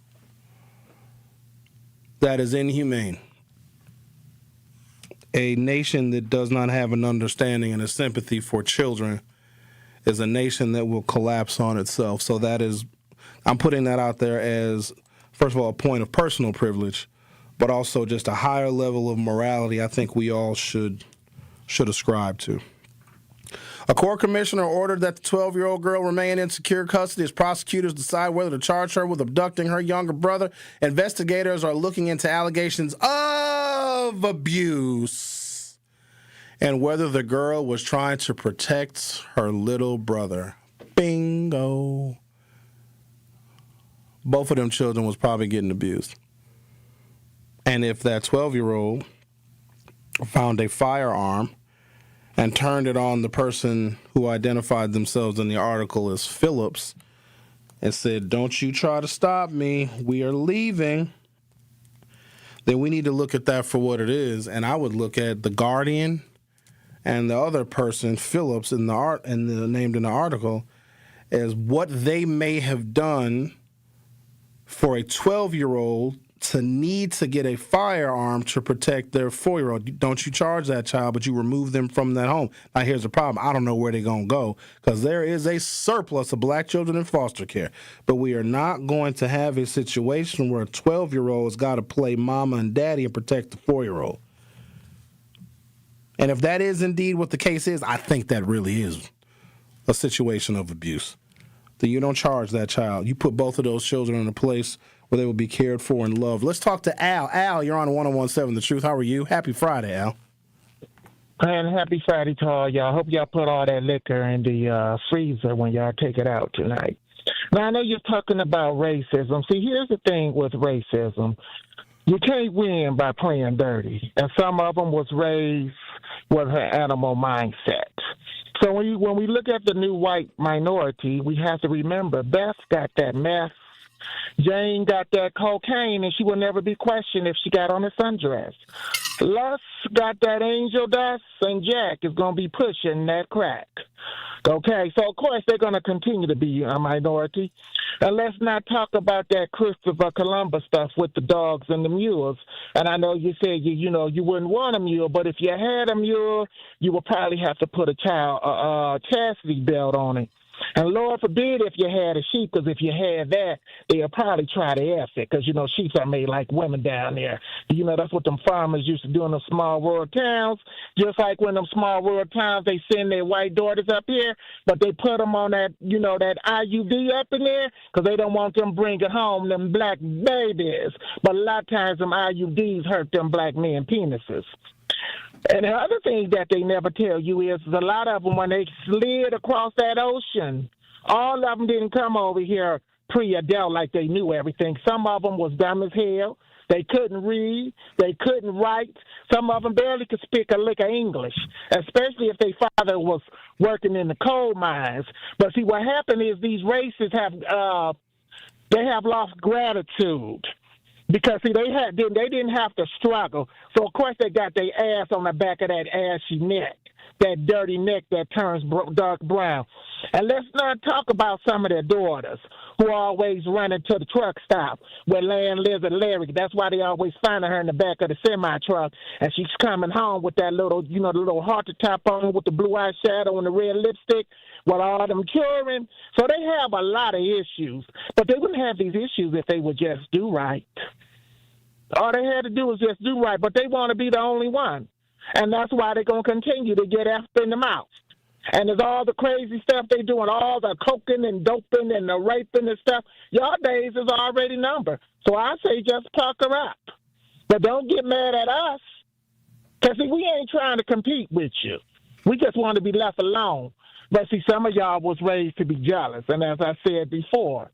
That is inhumane. A nation that does not have an understanding and a sympathy for children is a nation that will collapse on itself. So that is, I'm putting that out there as, first of all, a point of personal privilege, but also just a higher level of morality I think we all should ascribe to. A court commissioner ordered that the 12-year-old girl remain in secure custody as prosecutors decide whether to charge her with abducting her younger brother. Investigators are looking into allegations of abuse and whether the girl was trying to protect her little brother. Bingo. Both of them children was probably getting abused. And if that 12-year-old found a firearm and turned it on the person who identified themselves in the article as Phillips and said, "Don't you try to stop me, we are leaving," then we need to look at that for what it is. And I would look at the guardian and the other person, Phillips, named in the article, as what they may have done for a 12-year-old to need to get a firearm to protect their 4-year-old. Don't you charge that child, but you remove them from that home. Now, here's the problem. I don't know where they're going to go because there is a surplus of black children in foster care. But we are not going to have a situation where a 12-year-old's got to play mama and daddy and protect the 4-year-old. And if that is indeed what the case is, I think that really is a situation of abuse. Then you don't charge that child. You put both of those children in a place where they will be cared for and loved. Let's talk to Al. Al, you're on 1017 The Truth. How are you? Happy Friday, Al. And happy Friday to all y'all. Hope y'all put all that liquor in the freezer when y'all take it out tonight. Now, I know you're talking about racism. See, here's the thing with racism. You can't win by playing dirty. And some of them was raised with an animal mindset. So when we look at the new white minority, we have to remember Beth got that meth. Jane got that cocaine, and she will never be questioned if she got on a sundress. Les got that angel dust, and Jack is going to be pushing that crack. Okay, so of course they're going to continue to be a minority. And let's not talk about that Christopher Columbus stuff with the dogs and the mules. And I know you said you wouldn't want a mule, but if you had a mule, you would probably have to put a chastity belt on it. And Lord forbid if you had a sheep, because if you had that, they'll probably try to F it, because, sheep are made like women down there. That's what them farmers used to do in the small rural towns. Just like when them small rural towns, they send their white daughters up here, but they put them on that, that IUD up in there, because they don't want them bringing home them black babies. But a lot of times them IUDs hurt them black men penises. And the other thing that they never tell you is a lot of them, when they slid across that ocean, all of them didn't come over here pre-adult like they knew everything. Some of them was dumb as hell. They couldn't read. They couldn't write. Some of them barely could speak a lick of English, especially if their father was working in the coal mines. But see, what happened is these races have lost gratitude. Because, see, they didn't have to struggle. So, of course, they got their ass on the back of that ashy neck, that dirty neck that turns dark brown. And let's not talk about some of their daughters who are always running to the truck stop where Land Lizard Larry. That's why they always find her in the back of the semi-truck. And she's coming home with that little, the little heart to top on with the blue eyeshadow and the red lipstick with all them children. So they have a lot of issues. But they wouldn't have these issues if they would just do right. All they had to do was just do right, but they want to be the only one. And that's why they're going to continue to get effed in the mouth. And there's all the crazy stuff they doing, all the coking and doping and the raping and stuff. Y'all days is already numbered. So I say just pucker up. But don't get mad at us. Because, see, we ain't trying to compete with you. We just want to be left alone. But, see, some of y'all was raised to be jealous. And as I said before,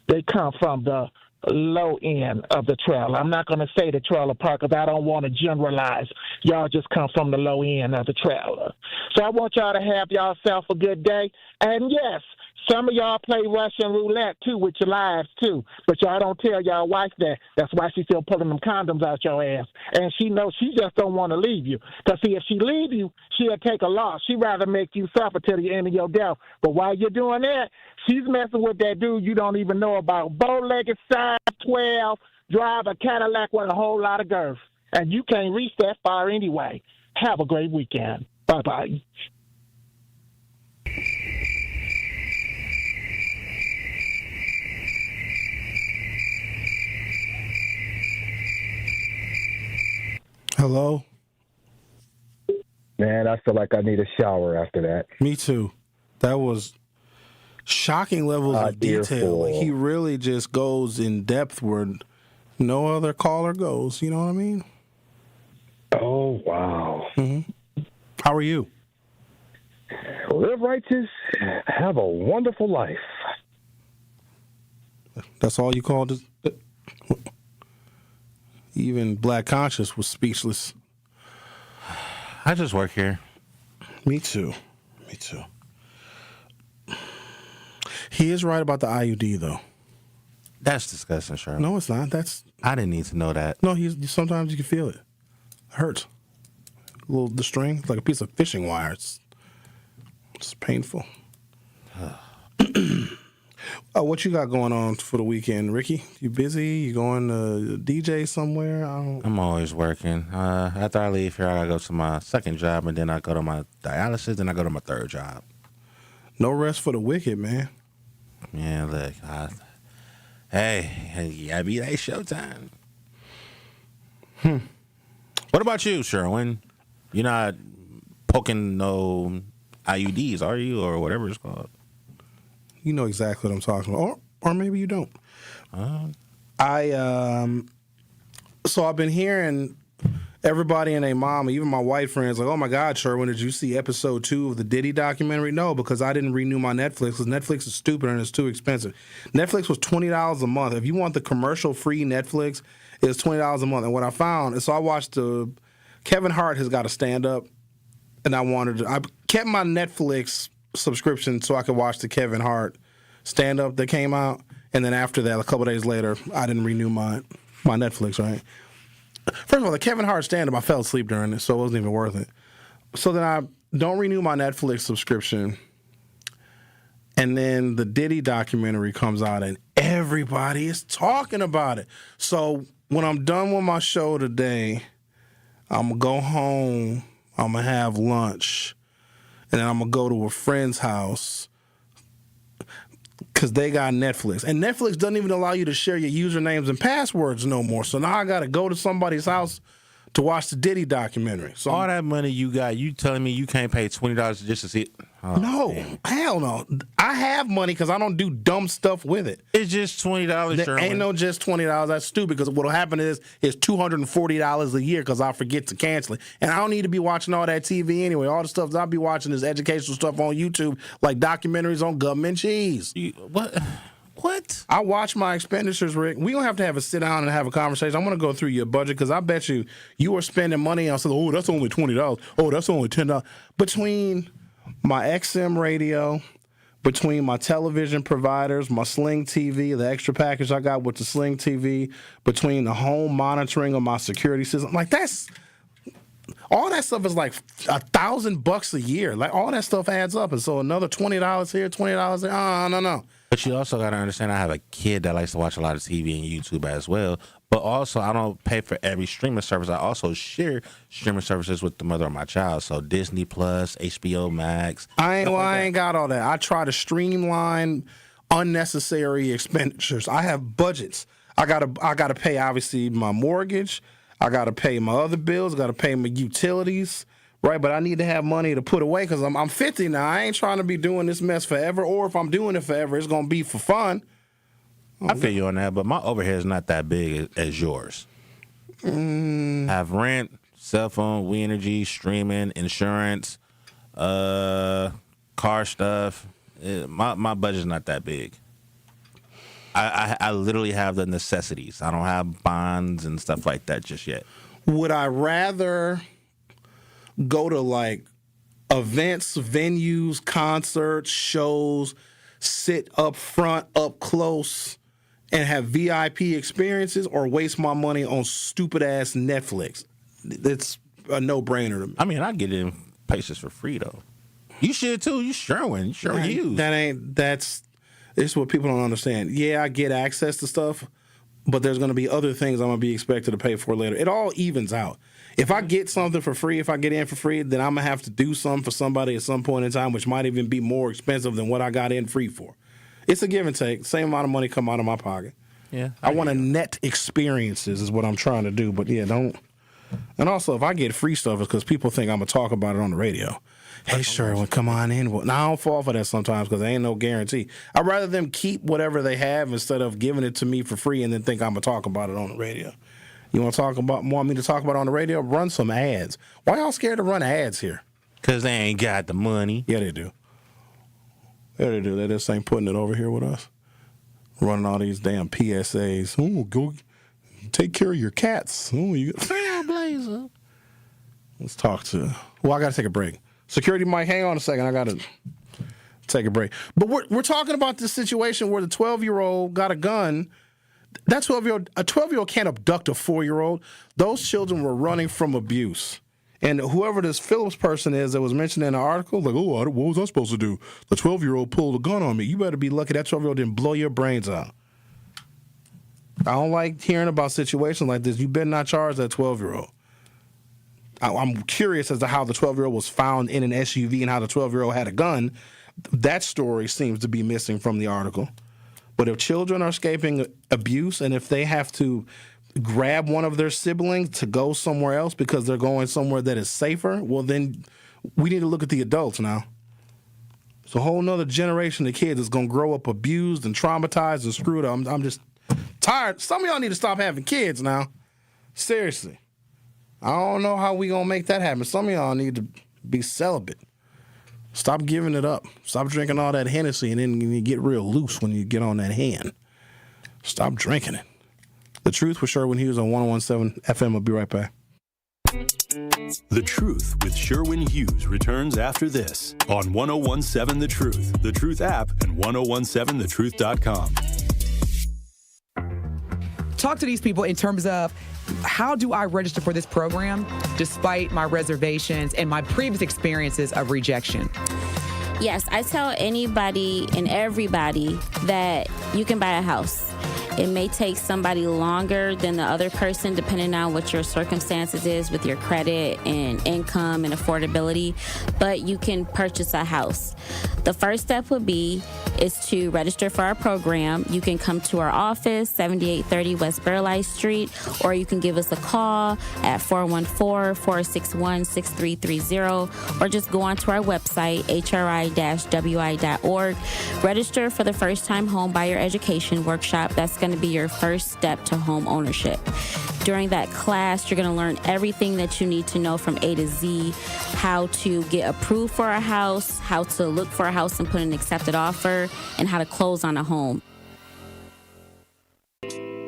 they come from the low end of the trailer. I'm not going to say the trailer park because I don't want to generalize. Y'all just come from the low end of the trailer. So I want y'all to have yourself a good day. And yes, some of y'all play Russian roulette too with your lives too, but y'all don't tell y'all wife that. That's why she's still pulling them condoms out your ass. And she knows she just don't want to leave you. Because see, if she leave you, she'll take a loss. She'd rather make you suffer till the end of your death. But while you're doing that, she's messing with that dude you don't even know about. Bow-legged, size 12, drive a Cadillac with a whole lot of girth. And you can't reach that far anyway. Have a great weekend. Bye-bye. Hello? Man, I feel like I need a shower after that. Me too. That was shocking levels of detail. Like he really just goes in depth where no other caller goes. You know what I mean? Oh, wow. Mm-hmm. How are you? Live righteous, have a wonderful life. That's all you called it? Even Black Conscious was speechless. I just work here. Me too. Me too. He is right about the IUD, though. That's disgusting, Sherwin. No, it's not. I didn't need to know that. No, sometimes you can feel it. It hurts. The string, it's like a piece of fishing wire. It's painful. What you got going on for the weekend, Ricky? You busy? You going to DJ somewhere? I'm always working. After I leave here, I gotta go to my second job, and then I go to my dialysis, then I go to my third job. No rest for the wicked, man. Yeah, look. Hey, gotta be that showtime. What about you, Sherwin? You're not poking no IUDs, are you, or whatever it's called? You know exactly what I'm talking about, or maybe you don't. So I've been hearing everybody and their mom, even my white friends, like, "Oh my God, Sherwin, did you see episode 2 of the Diddy documentary?" No, because I didn't renew my Netflix because Netflix is stupid and it's too expensive. Netflix was $20 a month. If you want the commercial-free Netflix, it's $20 a month. And what I found is, so I watched Kevin Hart has got a stand-up, and I kept my Netflix subscription so I could watch the Kevin Hart stand-up that came out, and then after that, a couple days later, I didn't renew my Netflix, right? First of all, the Kevin Hart stand-up, I fell asleep during it, so it wasn't even worth it. So then I don't renew my Netflix subscription, and then the Diddy documentary comes out, and everybody is talking about it. So when I'm done with my show today, I'm going to go home, I'm going to have lunch, and then I'm going to go to a friend's house Because they got Netflix. And Netflix doesn't even allow you to share your usernames and passwords no more. So now I got to go to somebody's house to watch the Diddy documentary. So all that money you got, you telling me you can't pay $20 just to see it? Oh, no, man. hell no. I have money because I don't do dumb stuff with it. It's just $20, There Sherwin. ain't no just $20. That's stupid because what'll happen is it's $240 a year because I forget to cancel it. And I don't need to be watching all that TV anyway. All the stuff that I'll be watching is educational stuff on YouTube, like documentaries on government cheese. What? I watch my expenditures, Rick. We don't have to have a sit down and have a conversation. I'm going to go through your budget because I bet you are spending money on something. Oh, that's only $20. Oh, that's only $10. Between my XM radio, between my television providers, my Sling TV, the extra package I got with the Sling TV, between the home monitoring of my security system, like all that stuff is like $1,000 a year. Like all that stuff adds up, and so another $20 here, $20 there. Oh, no. But you also got to understand I have a kid that likes to watch a lot of TV and YouTube as well. But also, I don't pay for every streaming service. I also share streaming services with the mother of my child. So Disney Plus, HBO Max. I ain't got all that. I try to streamline unnecessary expenditures. I have budgets. I gotta pay obviously my mortgage. I gotta pay my other bills. I gotta pay my utilities. Right, but I need to have money to put away because I'm 50 now. I ain't trying to be doing this mess forever, or if I'm doing it forever, it's going to be for fun. I feel you on that, but my overhead is not that big as yours. I have rent, cell phone, energy, streaming, insurance, car stuff. My budget's not that big. I literally have the necessities. I don't have bonds and stuff like that just yet. Would I rather go to like events, venues, concerts, shows, sit up front, up close, and have VIP experiences, or waste my money on stupid ass Netflix? It's a no-brainer to me. I mean, I get in places for free though. You should too. You Sherwin. Hughes. It's what people don't understand. Yeah, I get access to stuff, but there's going to be other things I'm going to be expected to pay for later. It all evens out. If I get something for free, if I get in for free, then I'm going to have to do something for somebody at some point in time, which might even be more expensive than what I got in free for. It's a give and take. Same amount of money come out of my pocket. Yeah, I want to net experiences is what I'm trying to do. But yeah, don't. And also, if I get free stuff, it's because people think I'm going to talk about it on the radio. Hey, Sherwin, come on in. Well, now I don't fall for that sometimes because there ain't no guarantee. I'd rather them keep whatever they have instead of giving it to me for free and then think I'm going to talk about it on the radio. You want me to talk about it on the radio? Run some ads. Why y'all scared to run ads here? Because they ain't got the money. Yeah, they do. Yeah, they do. They just ain't putting it over here with us. Running all these damn PSAs. Oh, go take care of your cats. Oh, you Trailblazer. Let's talk to. Well, I got to take a break. Security Mike, hang on a second. I got to take a break. But we're talking about this situation where the 12-year-old got a gun. That 12-year-old can't abduct a 4-year-old. Those children were running from abuse. And whoever this Phillips person is that was mentioned in the article, like, oh, what was I supposed to do? The 12-year-old pulled a gun on me. You better be lucky that 12-year-old didn't blow your brains out. I don't like hearing about situations like this. You better not charge that 12-year-old. I'm curious as to how the 12-year-old was found in an SUV and how the 12-year-old had a gun. That story seems to be missing from the article. But if children are escaping abuse and if they have to grab one of their siblings to go somewhere else because they're going somewhere that is safer, well, then we need to look at the adults now. It's a whole nother generation of kids that's going to grow up abused and traumatized and screwed up. I'm just tired. Some of y'all need to stop having kids now. Seriously. I don't know how we going to make that happen. Some of y'all need to be celibate. Stop giving it up. Stop drinking all that Hennessy and then you get real loose when you get on that hand. Stop drinking it. The Truth with Sherwin Hughes on 101.7 FM. I'll be right back. The Truth with Sherwin Hughes returns after this on 101.7 The Truth, The Truth app, and 1017thetruth.com. Talk to these people in terms of how do I register for this program despite my reservations and my previous experiences of rejection? Yes, I tell anybody and everybody that you can buy a house. It may take somebody longer than the other person, depending on what your circumstances is with your credit and income and affordability, but you can purchase a house. The first step would be is to register for our program. You can come to our office, 7830 West Burleigh Street, or you can give us a call at 414-461-6330, or just go onto our website, hri-wi.org. Register for the first-time home buyer education workshop. That's going to be your first step to home ownership. During that class, you're going to learn everything that you need to know from A to Z, how to get approved for a house, how to look for a house and put an accepted offer, and how to close on a home.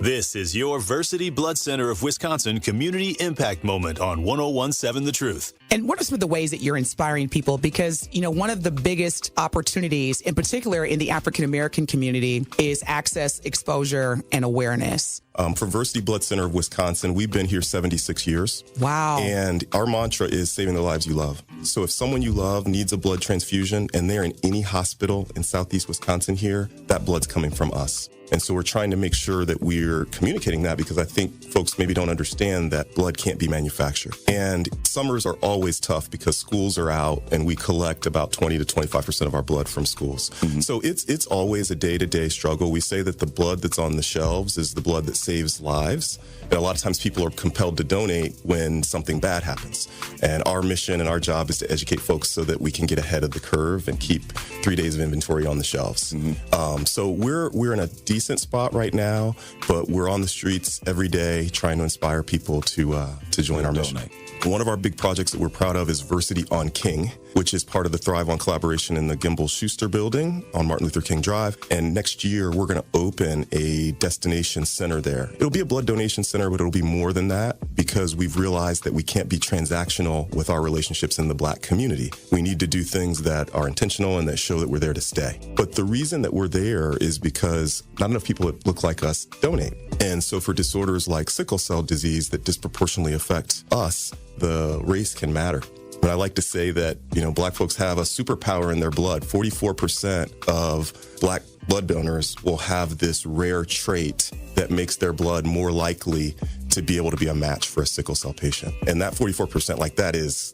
This is your Versity Blood Center of Wisconsin Community Impact Moment on 1017 The Truth. And what are some of the ways that you're inspiring people? Because, one of the biggest opportunities, in particular in the African-American community, is access, exposure, and awareness. For Versity Blood Center of Wisconsin, we've been here 76 years. Wow. And our mantra is saving the lives you love. So if someone you love needs a blood transfusion and they're in any hospital in Southeast Wisconsin here, that blood's coming from us. And so we're trying to make sure that we're communicating that, because I think folks maybe don't understand that blood can't be manufactured. And summers are always tough because schools are out and we collect about 20 to 25% of our blood from schools. Mm-hmm. So it's always a day-to-day struggle. We say that the blood that's on the shelves is the blood that saves lives. And a lot of times people are compelled to donate when something bad happens. And our mission and our job is to educate folks so that we can get ahead of the curve and keep 3 days of inventory on the shelves. Mm-hmm. So we're in a decent spot right now, but we're on the streets every day trying to inspire people to join our mission. One of our big projects that we're proud of is Versity on King, which is part of the Thrive On collaboration in the Gimbel Schuster building on Martin Luther King Drive. And next year, we're going to open a destination center there. It'll be a blood donation center, but it'll be more than that, because we've realized that we can't be transactional with our relationships in the Black community. We need to do things that are intentional and that show that we're there to stay. But the reason that we're there is because not enough people that look like us donate. And so for disorders like sickle cell disease that disproportionately affect us, the race can matter. But I like to say that, Black folks have a superpower in their blood. 44% of Black blood donors will have this rare trait that makes their blood more likely to be able to be a match for a sickle cell patient. And that 44%,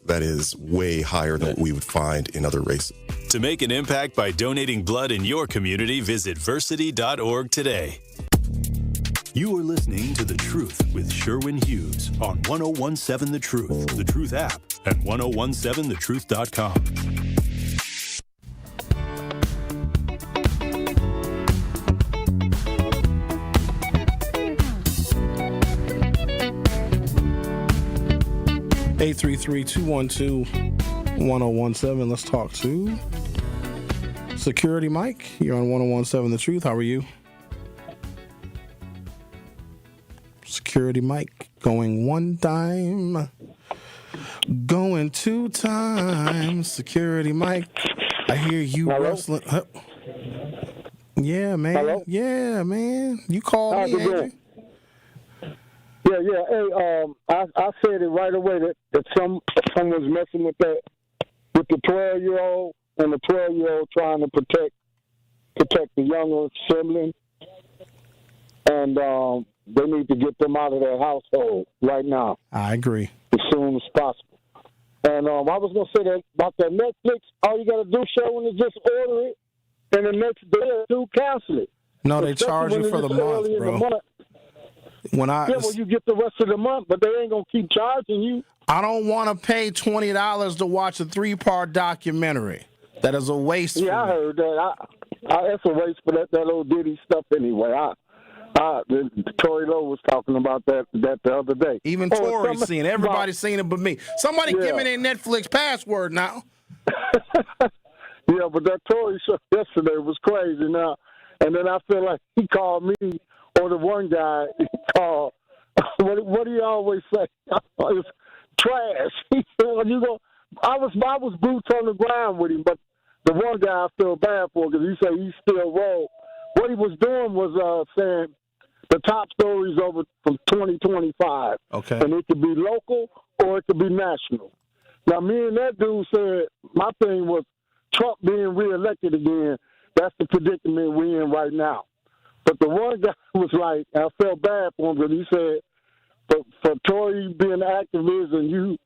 that is way higher than what we would find in other races. To make an impact by donating blood in your community, visit versity.org today. You are listening to The Truth with Sherwin Hughes on 1017 The Truth, The Truth app, and 1017thetruth.com. Eight 833-212-1017. Let's talk to Security Mike. You're on 1017 The Truth. How are you? Security Mike, going one time, going two times. Security Mike, I hear you wrestling. Yeah, man. Hello? Yeah, man. You called me, Andrew. Yeah. Hey, I said it right away that someone's messing with the 12-year-old and the 12-year-old trying to protect the younger sibling, and they need to get them out of their household right now. I agree. As soon as possible. And I was going to say that about that Netflix, all you got to do, Sherwin, is just order it, and the next day or two, cancel it. No, they charge you for the month, bro. Well, you get the rest of the month, but they ain't going to keep charging you. I don't want to pay $20 to watch a 3-part documentary. That is a waste. Yeah, I heard that. That's a waste for that old Diddy stuff anyway. Tory Lowe was talking about that the other day. Even Tory's seen it. Everybody's seen it but me. Somebody give me their Netflix password now. Yeah, but that Tory show yesterday was crazy now. And then I feel like he called me, or the one guy he called, what do you always say? It's trash. He said, I was boots on the ground with him, but the one guy I feel bad for because he said he's still wrong. What he was doing was saying the top stories over from 2025. Okay. And it could be local or it could be national. Now, me and that dude said, my thing was Trump being reelected again. That's the predicament we're in right now. But the one guy was like, I felt bad for him because he said, for Tory being an activist and you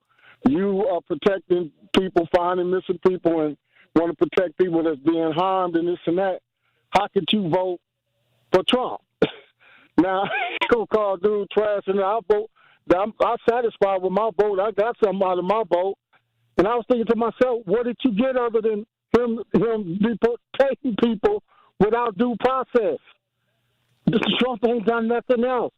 are protecting people, finding missing people, and want to protect people that's being harmed and this and that, how could you vote for Trump? Now, you'll call dude trash, and I vote. I'm satisfied with my vote. I got something out of my vote. And I was thinking to myself, what did you get other than him deporting people without due process? Trump ain't done nothing else.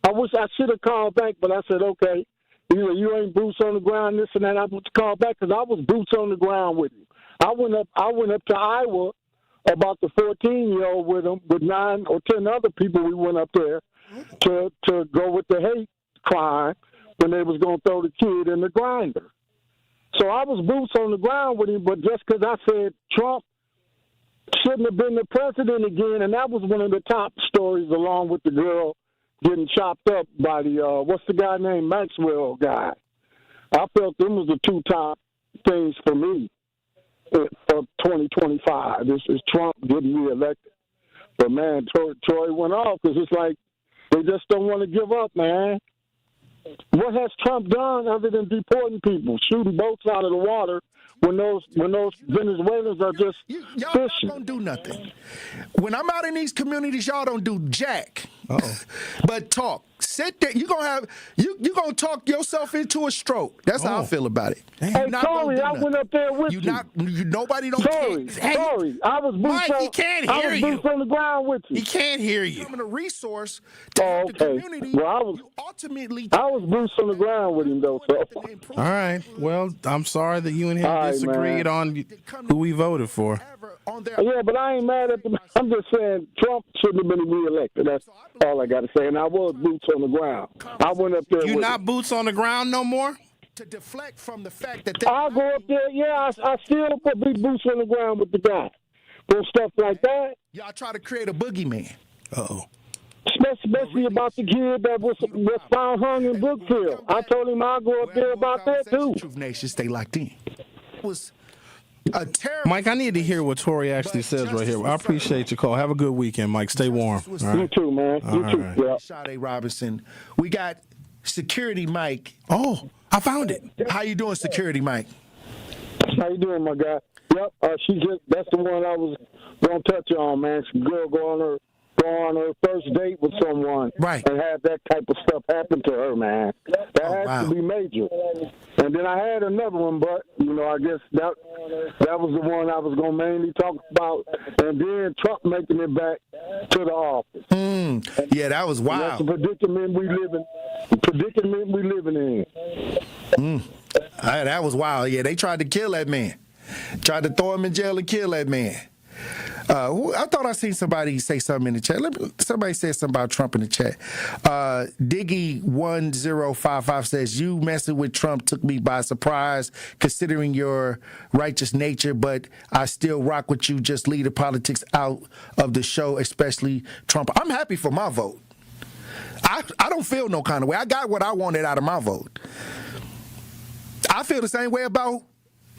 I wish I should have called back, but I said, okay, you ain't boots on the ground, this and that. I would call back because I was boots on the ground with him. I went up to Iowa about the 14-year-old with him, with 9 or 10 other people. We went up there to go with the hate crime when they was going to throw the kid in the grinder. So I was boots on the ground with him, but just because I said Trump shouldn't have been the president again, and that was one of the top stories along with the girl getting chopped up by the, what's the guy named Maxwell guy. I felt them was the 2 top things for me for 2025. This is Trump getting reelected. But, man, Troy went off because it's like they just don't want to give up, man. What has Trump done other than deporting people, shooting boats out of the water when those Venezuelans are just y'all fishing? Y'all don't do nothing. When I'm out in these communities, y'all don't do jack. But talk. Sit there. You gonna talk yourself into a stroke. That's how I feel about it. Hey, Tory, I went up there with you. Nobody don't Tory, I was boots Mike, he can't hear you. I was boots on the ground with you. He can't hear you. Becoming a resource to help the community. Well, I was boots on the ground with him, though. So. All right. Well, I'm sorry that you and him disagreed on who we voted for. Yeah, but I ain't mad at them. I'm just saying Trump shouldn't have been reelected. That's all I got to say. And I was boots on the ground. I went up there. You're not boots on the ground no more? To deflect from the fact that I'll go up there. Yeah, I still be boots on the ground with the guy. For stuff like that. Y'all try to create a boogeyman. Uh-oh. Especially about the kid that was found hung in Brookfield. I told him I'll go up there about that, too. Truth Nation, stay locked in. It was a terrible. Mike, I need to hear what Tory actually says right here. I appreciate your call. Have a good weekend, Mike. Stay warm. All right. You too, man. You too. Right. Yeah. Sade Robinson. We got Security Mike. Oh, I found it. How you doing, Security Mike? How you doing, my guy? Yep. That's the one I was gonna touch on, man. Some girl go on her first date with someone, right, and have that type of stuff happen to her, man. That has to be major. And then I had another one, but I guess that was the one I was gonna mainly talk about. And then Trump making it back to the office. Yeah, that was wild. That's the predicament we living in. That was wild. Yeah, they tried to kill that man. Tried to throw him in jail and kill that man. I thought I seen somebody say something in the chat. Somebody said something about Trump in the chat. Diggy1055 says, you messing with Trump took me by surprise, considering your righteous nature, but I still rock with you. Just leave the politics out of the show, especially Trump. I'm happy for my vote. I don't feel no kind of way. I got what I wanted out of my vote. I feel the same way about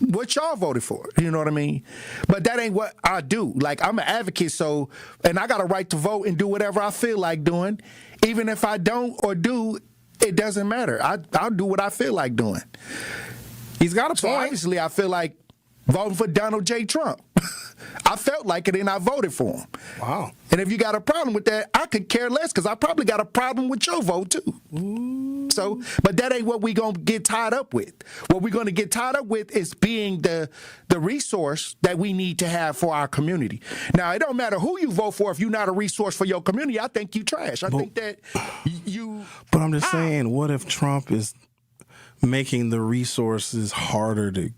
what y'all voted for, you know what I mean? But that ain't what I do. Like, I'm an advocate, and I got a right to vote and do whatever I feel like doing. Even if I don't or do, it doesn't matter. I'll do what I feel like doing. He's got a point. So obviously, I feel like voting for Donald J. Trump. I felt like it and I voted for him. Wow. And if you got a problem with that, I could care less because I probably got a problem with your vote too. Ooh. So, but that ain't what we going to get tied up with. What we're going to get tied up with is being the resource that we need to have for our community. Now, it don't matter who you vote for if you're not a resource for your community. I think you trash. I think that you... But I'm just saying, what if Trump is making the resources harder to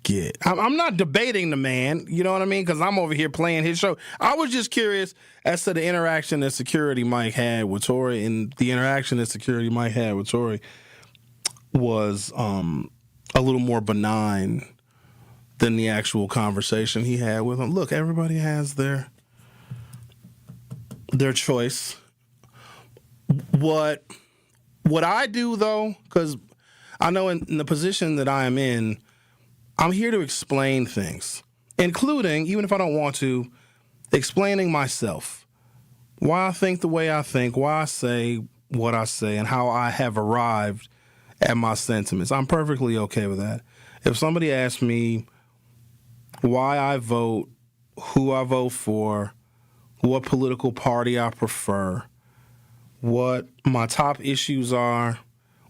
get? I'm not debating the man, you know what I mean? Because I'm over here playing his show. I was just curious as to the interaction that Security Mike had with Tory, and the interaction that Security Mike had with Tory was a little more benign than the actual conversation he had with him. Look, everybody has their choice. What I do, though, because I know in the position that I am in, I'm here to explain things, including, even if I don't want to, explaining myself. why I think the way I think, why I say what I say, and how I have arrived at my sentiments. I'm perfectly okay with that. If somebody asks me why I vote, who I vote for, what political party I prefer, what my top issues are,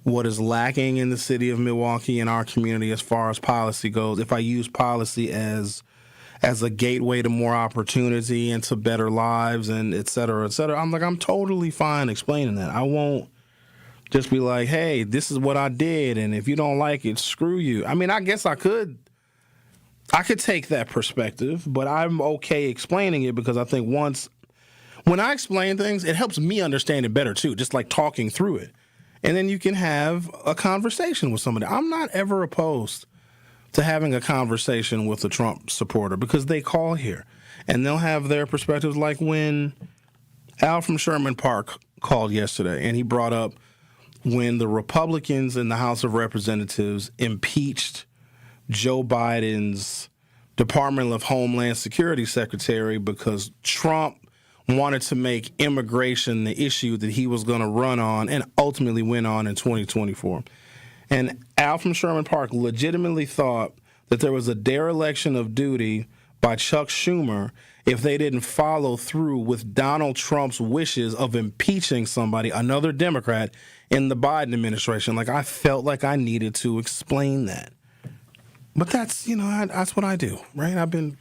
what is lacking in the city of Milwaukee and our community as far as policy goes, if I use policy as a gateway to more opportunity and to better lives and et cetera, I'm totally fine explaining that. I won't just be like, hey, this is what I did, and if you don't like it, screw you. I mean, I guess I could take that perspective, but I'm okay explaining it because I think when I explain things, it helps me understand it better too, just like talking through it. And then you can have a conversation with somebody. I'm not ever opposed to having a conversation with a Trump supporter because they call here and they'll have their perspectives, like when Al from Sherman Park called yesterday and he brought up when the Republicans in the House of Representatives impeached Joe Biden's Department of Homeland Security Secretary because Trump wanted to make immigration the issue that he was going to run on and ultimately win on in 2024. And Al from Sherman Park legitimately thought that there was a dereliction of duty by Chuck Schumer if they didn't follow through with Donald Trump's wishes of impeaching somebody, another Democrat, in the Biden administration. Like, I felt like I needed to explain that. But that's, that's what I do, right? I've been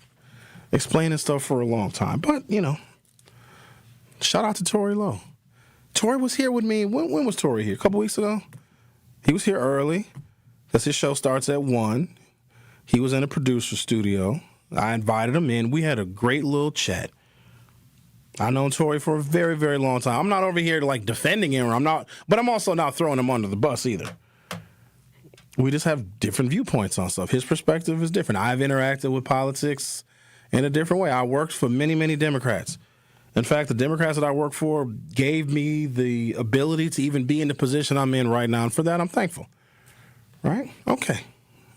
explaining stuff for a long time. But, shout out to Tory Lowe. Tory was here with me. When was Tory here? A couple weeks ago? He was here early because his show starts at 1. He was in a producer studio. I invited him in. We had a great little chat. I've known Tory for a very, very long time. I'm not over here defending him, but I'm also not throwing him under the bus either. We just have different viewpoints on stuff. His perspective is different. I've interacted with politics in a different way. I worked for many, many Democrats. In fact, the Democrats that I work for gave me the ability to even be in the position I'm in right now, and for that, I'm thankful. Right? Okay.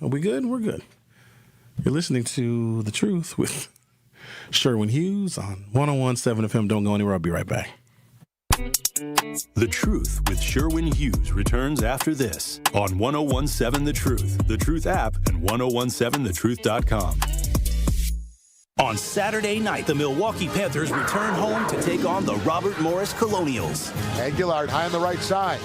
Are we good? We're good. You're listening to The Truth with Sherwin Hughes on 101.7 FM. Don't go anywhere. I'll be right back. The Truth with Sherwin Hughes returns after this on 101.7 The Truth, The Truth app, and 1017thetruth.com. On Saturday night, the Milwaukee Panthers return home to take on the Robert Morris Colonials. Aguillard high on the right side.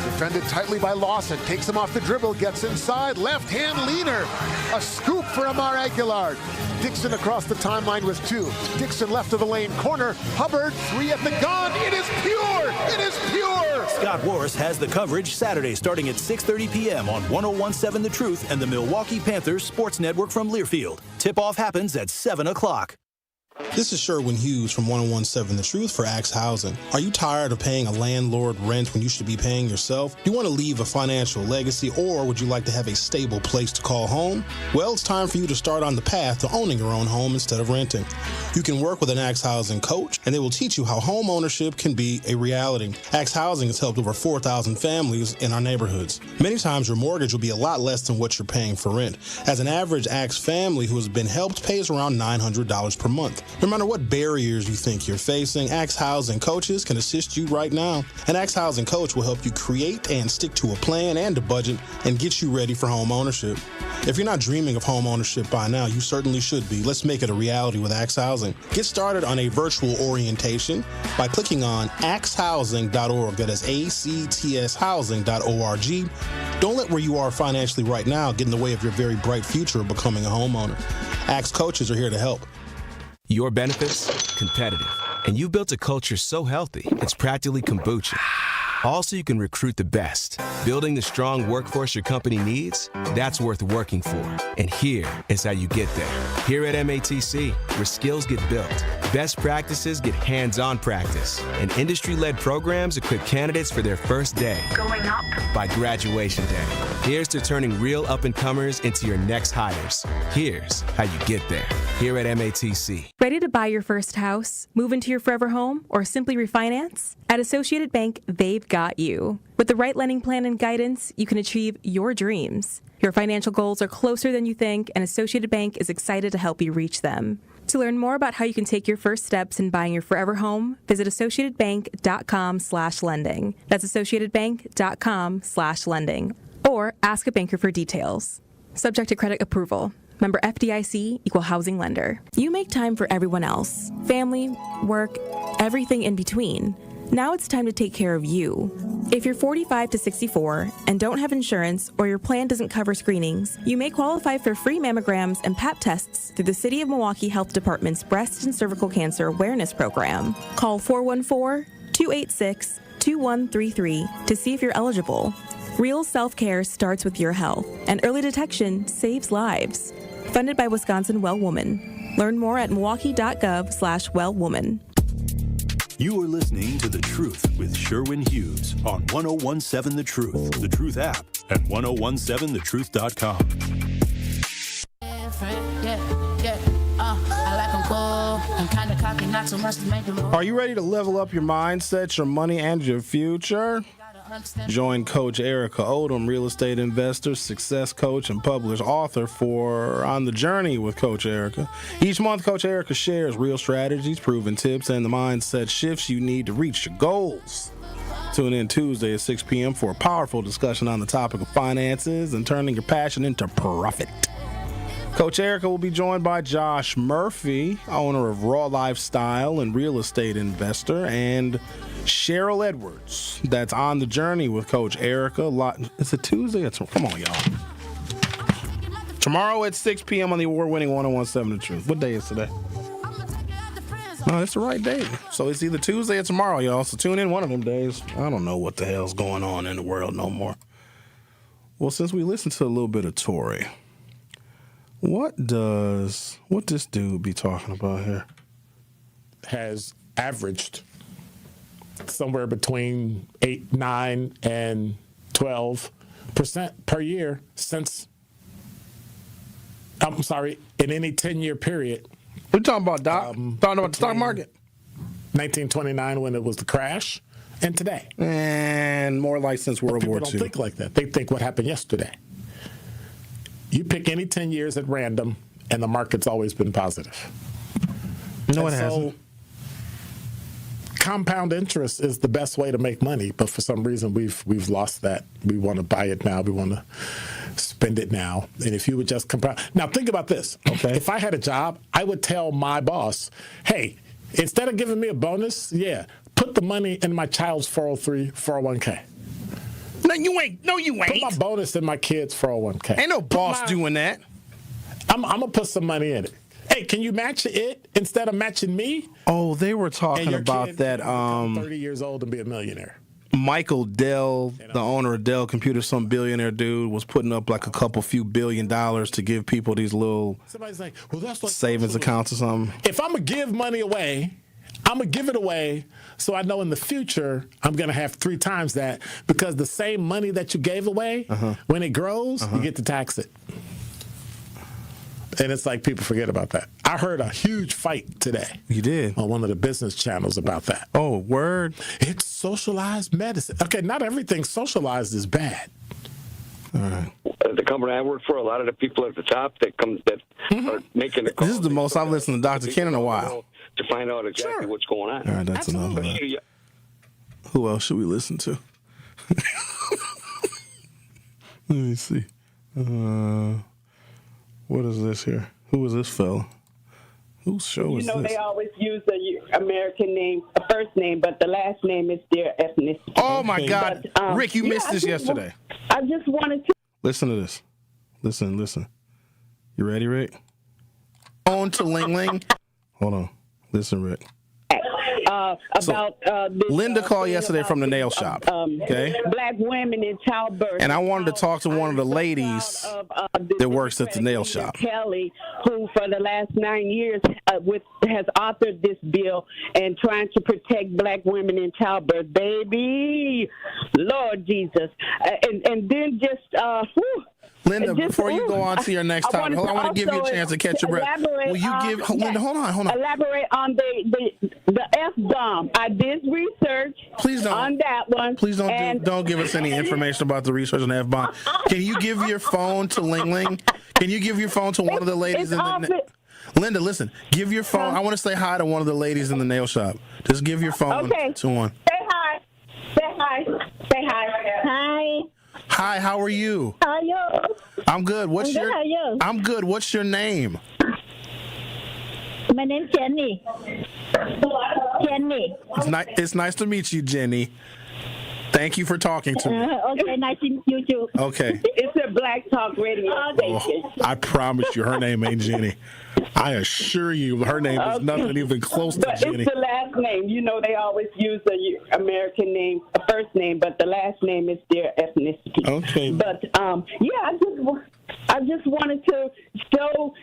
Defended tightly by Lawson. Takes him off the dribble. Gets inside. Left hand leaner. A scoop for Amar Aguillard. Dixon across the timeline with 2. Dixon left of the lane corner. Hubbard 3 at the gun. It is pure. It is pure. Scott Warris has the coverage Saturday starting at 6:30 p.m. on 101.7 The Truth and the Milwaukee Panthers Sports Network from Learfield. Tip-off happens at 7 o'clock. This is Sherwin Hughes from 101.7 The Truth for Axe Housing. Are you tired of paying a landlord rent when you should be paying yourself? Do you want to leave a financial legacy, or would you like to have a stable place to call home? Well, it's time for you to start on the path to owning your own home instead of renting. You can work with an Axe Housing coach, and they will teach you how home ownership can be a reality. Axe Housing has helped over 4,000 families in our neighborhoods. Many times your mortgage will be a lot less than what you're paying for rent. As an average Axe family who has been helped pays around $900 per month. No matter what barriers you think you're facing, Axe Housing coaches can assist you right now. An Axe Housing coach will help you create and stick to a plan and a budget and get you ready for home ownership. If you're not dreaming of home ownership by now, you certainly should be. Let's make it a reality with Axe Housing. Get started on a virtual orientation by clicking on axhousing.org. That is ACTS housing.org. Don't let where you are financially right now get in the way of your very bright future of becoming a homeowner. Axe coaches are here to help. Your benefits, competitive. And you built a culture so healthy, it's practically kombucha. Also, you can recruit the best. Building the strong workforce your company needs? That's worth working for. And here is how you get there. Here at MATC, where skills get built, best practices get hands-on practice, and industry-led programs equip candidates for their first day. Going up. By graduation day. Here's to turning real up-and-comers into your next hires. Here's how you get there. Here at MATC. Ready to buy your first house, move into your forever home, or simply refinance? At Associated Bank, they've got you. With the right lending plan and guidance, you can achieve your dreams. Your financial goals are closer than you think, and Associated Bank is excited to help you reach them. To learn more about how you can take your first steps in buying your forever home, visit associatedbank.com/lending. That's associatedbank.com/lending. Or ask a banker for details. Subject to credit approval. Member FDIC, Equal Housing Lender. You make time for everyone else. Family, work, everything in between. Now it's time to take care of you. If you're 45 to 64 and don't have insurance or your plan doesn't cover screenings, you may qualify for free mammograms and Pap tests through the City of Milwaukee Health Department's Breast and Cervical Cancer Awareness Program. Call 414-286-2133 to see if you're eligible. Real self-care starts with your health, and early detection saves lives. Funded by Wisconsin Well Woman. Learn more at milwaukee.gov/wellwoman. You are listening to The Truth with Sherwin Hughes on 1017 The Truth, The Truth app, and 1017thetruth.com. Are you ready to level up your mindset, your money, and your future? Join Coach Erica Odom, real estate investor, success coach, and published author for On the Journey with Coach Erica. Each month, Coach Erica shares real strategies, proven tips, and the mindset shifts you need to reach your goals. Tune in Tuesday at 6 p.m. for a powerful discussion on the topic of finances and turning your passion into profit. Coach Erica will be joined by Josh Murphy, owner of Raw Lifestyle and real estate investor, and Cheryl Edwards. That's On the Journey with Coach Erica. It's a Tuesday. Come on, y'all. Tomorrow at 6 p.m. on the award-winning 1017 The Truth. What day is today? No, it's the right day. So it's either Tuesday or tomorrow, y'all. So tune in one of them days. I don't know what the hell's going on in the world no more. Well, since we listened to a little bit of Tory, what this dude be talking about here? Has averaged somewhere between 8, 9, and 12% per year since, in any 10-year period. We're talking about talking about the stock market. 1929 when it was the crash, and today. And more like since World War II. People don't think like that. They think what happened yesterday. You pick any 10 years at random, and the market's always been positive. No, it hasn't. Compound interest is the best way to make money, but for some reason we've lost that. We want to buy it now. We want to spend it now. And if you would just compound. Now think about this. Okay. If I had a job, I would tell my boss, hey, instead of giving me a bonus, put the money in my child's 401k. No, you ain't. Put my bonus in my kid's 401k. Ain't no boss doing that. I'm going to put some money in it. Hey, can you match it instead of matching me? Oh, they were talking about that. 30 years old and be a millionaire. Michael Dell, the owner of Dell Computers, some billionaire dude, was putting up like a few $1 billion to give people these little savings accounts or something. If I'm going to give money away, I'm going to give it away so I know in the future I'm going to have 3 times that, because the same money that you gave away, when it grows, you get to tax it. And it's like people forget about that. I heard a huge fight today. You did? On one of the business channels about that. Oh, word? It's socialized medicine. Okay, not everything socialized is bad. All right. The company I work for, a lot of the people at the top that are making the call. This is the most I've listened to Dr. Ken in a while. To find out exactly what's going on. All right, that's enough of that. Who else should we listen to? Let me see. What is this here? Who is this fella? Whose show is this? They always use the American name, first name, but the last name is their ethnicity. Oh, my God. But, Rick, you missed this yesterday. I just wanted to. Listen to this. Listen. You ready, Rick? On to Ling Ling. Hold on. Listen, Rick. Linda called yesterday from the nail shop. Okay. Black women in childbirth. And I wanted to talk to one of the ladies that works at the nail shop. Kelly, who for the last 9 years has authored this bill and trying to protect black women in childbirth. Baby, Lord Jesus, and then just. Linda, before you go on to your next topic, I want to give you a chance to catch your breath. Will you give Linda? Hold on. Elaborate on the F-bomb. I did research. Please don't on that one. Please don't give us any information about the research on the F-bomb. Can you give your phone to Ling Ling? Can you give your phone to one of the ladies in the? Linda, listen. Give your phone. I want to say hi to one of the ladies in the nail shop. Just give your phone to one. Say hi. Say hi. Say hi. Hi. Hi, how are you? How are you? I'm good. I'm good. How are you? I'm good. What's your name? My name's Jenny. Jenny. It's nice to meet you, Jenny. Thank you for talking to me. Okay, nice to meet you too. Okay. It's a Black Talk Radio station. I promise you, her name ain't Jenny. I assure you, her name is nothing even close to But Jenny. it's the last name. You know, they always use the American name, first name, but the last name is their ethnicity. Okay. But I just wanted to show,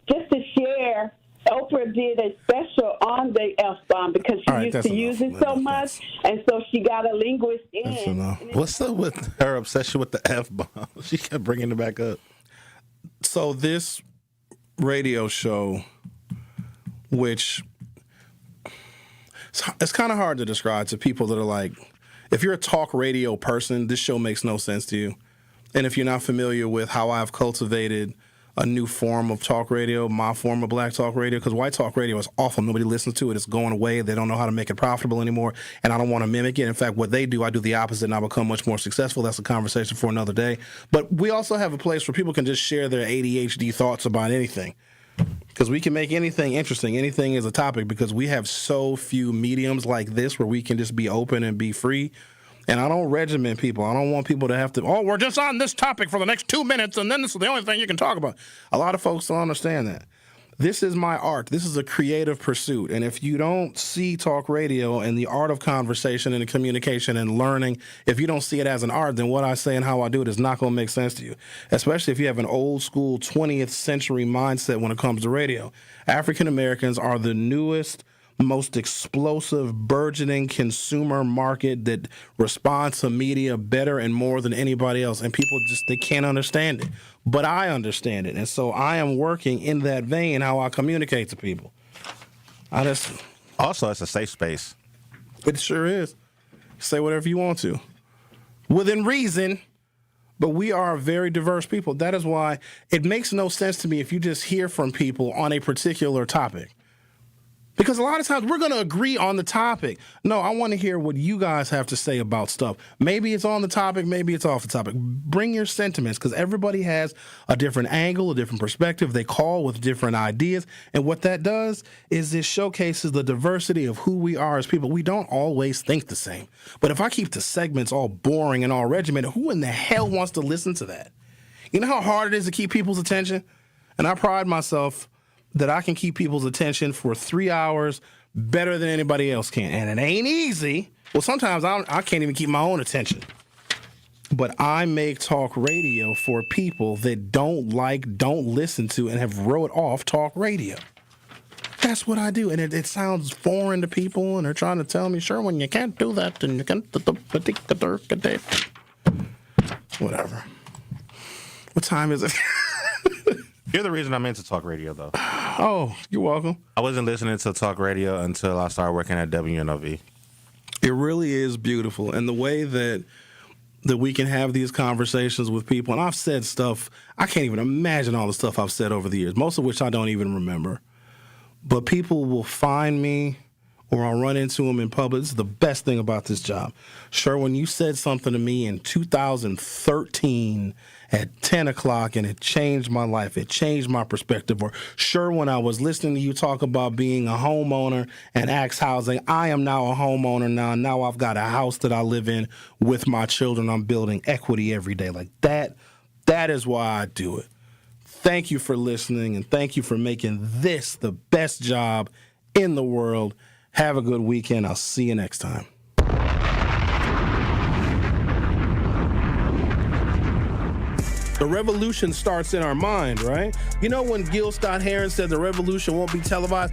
just to share. Oprah did a special on the F-bomb because she used to use it so much, and so she got a linguist in. What's up with her obsession with the F-bomb? She kept bringing it back up. So this radio show, which it's kind of hard to describe to people that are like, if you're a talk radio person, this show makes no sense to you. And if you're not familiar with how I've cultivated a new form of talk radio, my form of Black Talk Radio, because white talk radio is awful. Nobody listens to it. It's going away. They don't know how to make it profitable anymore, and I don't want to mimic it. In fact, what they do, I do the opposite, and I become much more successful. That's a conversation for another day. But we also have a place where people can just share their ADHD thoughts about anything, because we can make anything interesting. Anything is a topic, because we have so few mediums like this where we can just be open and be free. And I don't regiment people. I don't want people to have to, we're just on this topic for the next 2 minutes, and then this is the only thing you can talk about. A lot of folks don't understand that. This is my art. This is a creative pursuit. And if you don't see talk radio and the art of conversation and communication and learning, if you don't see it as an art, then what I say and how I do it is not going to make sense to you, especially if you have an old school 20th century mindset when it comes to radio. African Americans are the newest, most explosive, burgeoning consumer market that responds to media better and more than anybody else. And people they can't understand it. But I understand it. And so I am working in that vein how I communicate to people. Also, it's a safe space. It sure is. Say whatever you want to. Within reason. But we are a very diverse people. That is why it makes no sense to me if you just hear from people on a particular topic. Because a lot of times we're going to agree on the topic. No, I want to hear what you guys have to say about stuff. Maybe it's on the topic, maybe it's off the topic. Bring your sentiments, because everybody has a different angle, a different perspective. They call with different ideas. And what that does is it showcases the diversity of who we are as people. We don't always think the same. But if I keep the segments all boring and all regimented, who in the hell wants to listen to that? You know how hard it is to keep people's attention? And I pride myself that I can keep people's attention for 3 hours better than anybody else can. And it ain't easy. Well, sometimes I can't even keep my own attention. But I make talk radio for people that don't listen to, and have wrote off talk radio. That's what I do. And it sounds foreign to people, and they're trying to tell me, Sherwin, you can't do that. And you can't. Whatever. What time is it? You're the reason I'm into talk radio, though. Oh, you're welcome. I wasn't listening to talk radio until I started working at WNOV. It really is beautiful. And the way that we can have these conversations with people, and I've said stuff, I can't even imagine all the stuff I've said over the years, most of which I don't even remember. But people will find me, or I'll run into them in public. This is the best thing about this job. Sherwin, you said something to me in 2013 at 10 o'clock, and it changed my life. It changed my perspective. Or, Sherwin, I was listening to you talk about being a homeowner and Axe Housing. I am now a homeowner now. Now I've got a house that I live in with my children. I'm building equity every day. Like that is why I do it. Thank you for listening, and thank you for making this the best job in the world. Have a good weekend. I'll see you next time. The revolution starts in our mind, right? You know when Gil Scott-Heron said the revolution won't be televised?